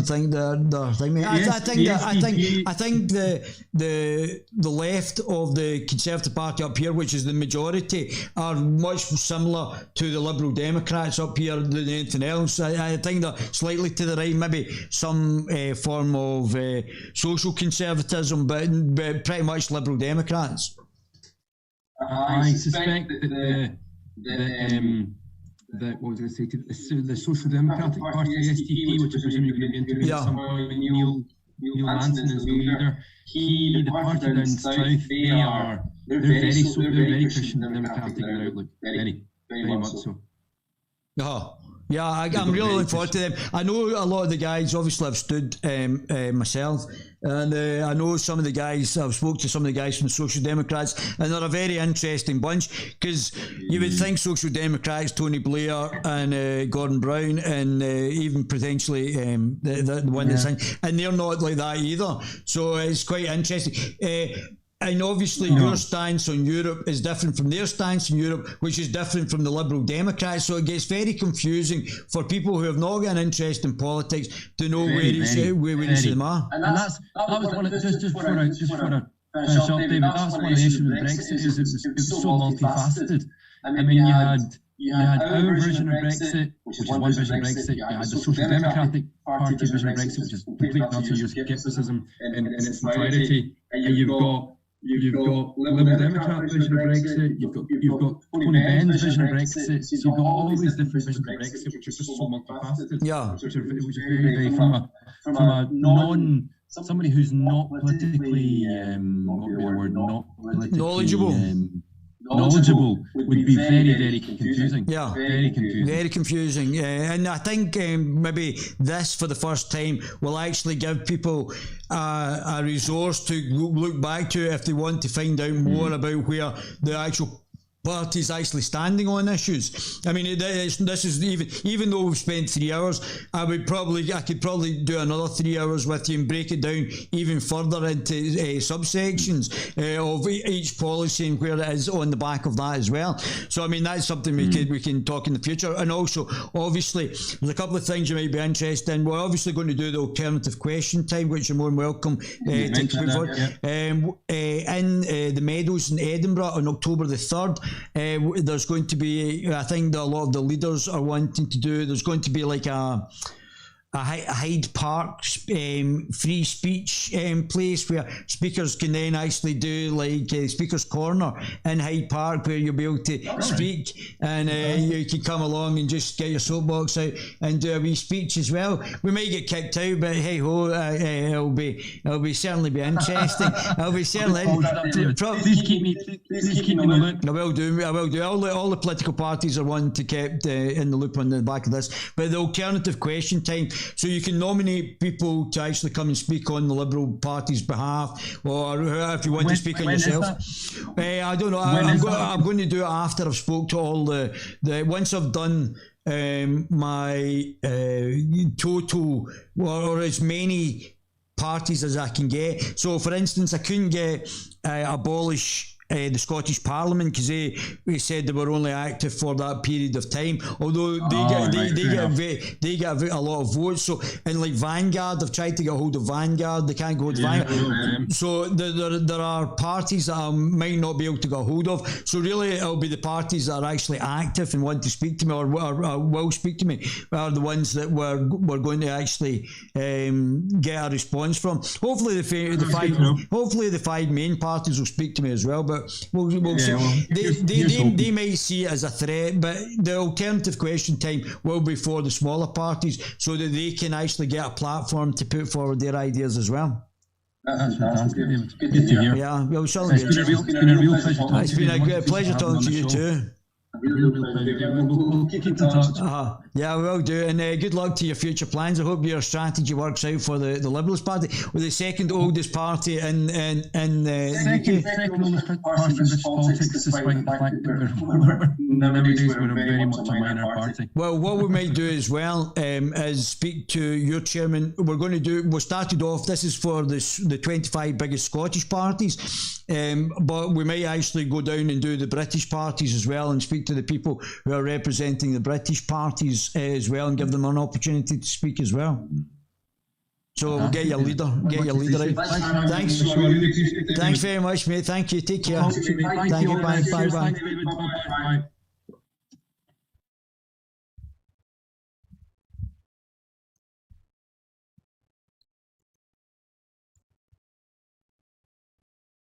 think they're thing. I think the left of the Conservative Party up here, which is the majority, are much similar to the Liberal Democrats up here than anything else. I think they're slightly to the right, maybe some form of social conservatism, but pretty much Liberal Democrats. I suspect that the Social Democratic Party, the STP, which is presumably going to be interviewed at some point, Neil Manson is the leader. The party down south, they're very Christian Democratic in their outlook, very much so. Oh. Yeah, I'm really looking forward to them. I know a lot of the guys. Obviously, I've stood myself, and I know some of the guys. I've spoke to some of the guys from the Social Democrats, and they're a very interesting bunch, because you would think Social Democrats, Tony Blair and Gordon Brown, and even potentially the one that's in, and they're not like that either. So it's quite interesting. And obviously your stance on Europe is different from their stance on Europe, which is different from the Liberal Democrats. So it gets very confusing for people who have not got an interest in politics to know where each of them are. And that was one of just for a finish up, David. That's one of the issues with Brexit, is it was so multifaceted. I mean, you had our version of Brexit, which is one version of Brexit. You had the Social Democratic Party version of Brexit, which is completely not to use skepticism in its entirety. And you've got You've got Liberal Democrat vision of Brexit. You've got Tony Benn's vision of Brexit. So you've got all these different visions of Brexit, which are just so multifaceted. Yeah. Which are very from a non somebody who's not politically not politically knowledgeable would be very confusing. Yeah, very confusing. Yeah, and I think maybe this, for the first time, will actually give people a resource to look back to if they want to find out more about where the actual parties actually standing on issues. I mean, this is even though we've spent 3 hours, I could probably do another 3 hours with you and break it down even further into subsections of each policy and where it is on the back of that as well. So I mean, that's something we can talk in the future. And also, obviously, there's a couple of things you might be interested in. We're obviously going to do the alternative question time, which you're more than welcome to come forward. In the Meadows in Edinburgh on October the 3rd. There's going to be, I think that a lot of the leaders are wanting to do, there's going to be like a Hyde Park free speech place where speakers can then actually do like Speaker's Corner in Hyde Park, where you'll be able to speak and you can come along and just get your soapbox out and do a wee speech as well. We might get kicked out, but hey ho, it'll be certainly be interesting. It'll be certainly. Please keep me in the loop. I will do. All the political parties are one to keep in the loop on the back of this. But the alternative question time. So you can nominate people to actually come and speak on the Liberal Party's behalf, or if you want to speak on yourself. I don't know. I'm going to do it after I've spoke to all the once I've done my total or as many parties as I can get. So, for instance, I couldn't get abolish the Scottish Parliament because they said they were only active for that period of time, although they get a lot of votes. So, and like Vanguard, I've tried to get a hold of Vanguard, they can't go to Vanguard. So there are parties that I might not be able to get a hold of. So really it'll be the parties that are actually active and want to speak to me or will speak to me are the ones that we're going to actually get a response from. Hopefully the five main parties will speak to me as well, but we'll see. They might see it as a threat, but the alternative question time will be for the smaller parties so that they can actually get a platform to put forward their ideas as well. That's fantastic. Good to hear. Yeah, well, certainly it's been a real pleasure. It's been a pleasure talking to you too. We'll keep in touch. Yeah, we will do. And good luck to your future plans. I hope your strategy works out for the Liberals Party. We're the second oldest party in second oldest party in British politics, despite the fact that nowadays we're very much a minor party. Well, what we might do as well is speak to your chairman. We started off, this is for the 25 biggest Scottish parties, but we might actually go down and do the British parties as well and speak to the people who are representing the British parties as well and give them an opportunity to speak as well. So we'll get your leader out. Thanks very much, mate. Thank you. Take care. Thank you. Bye.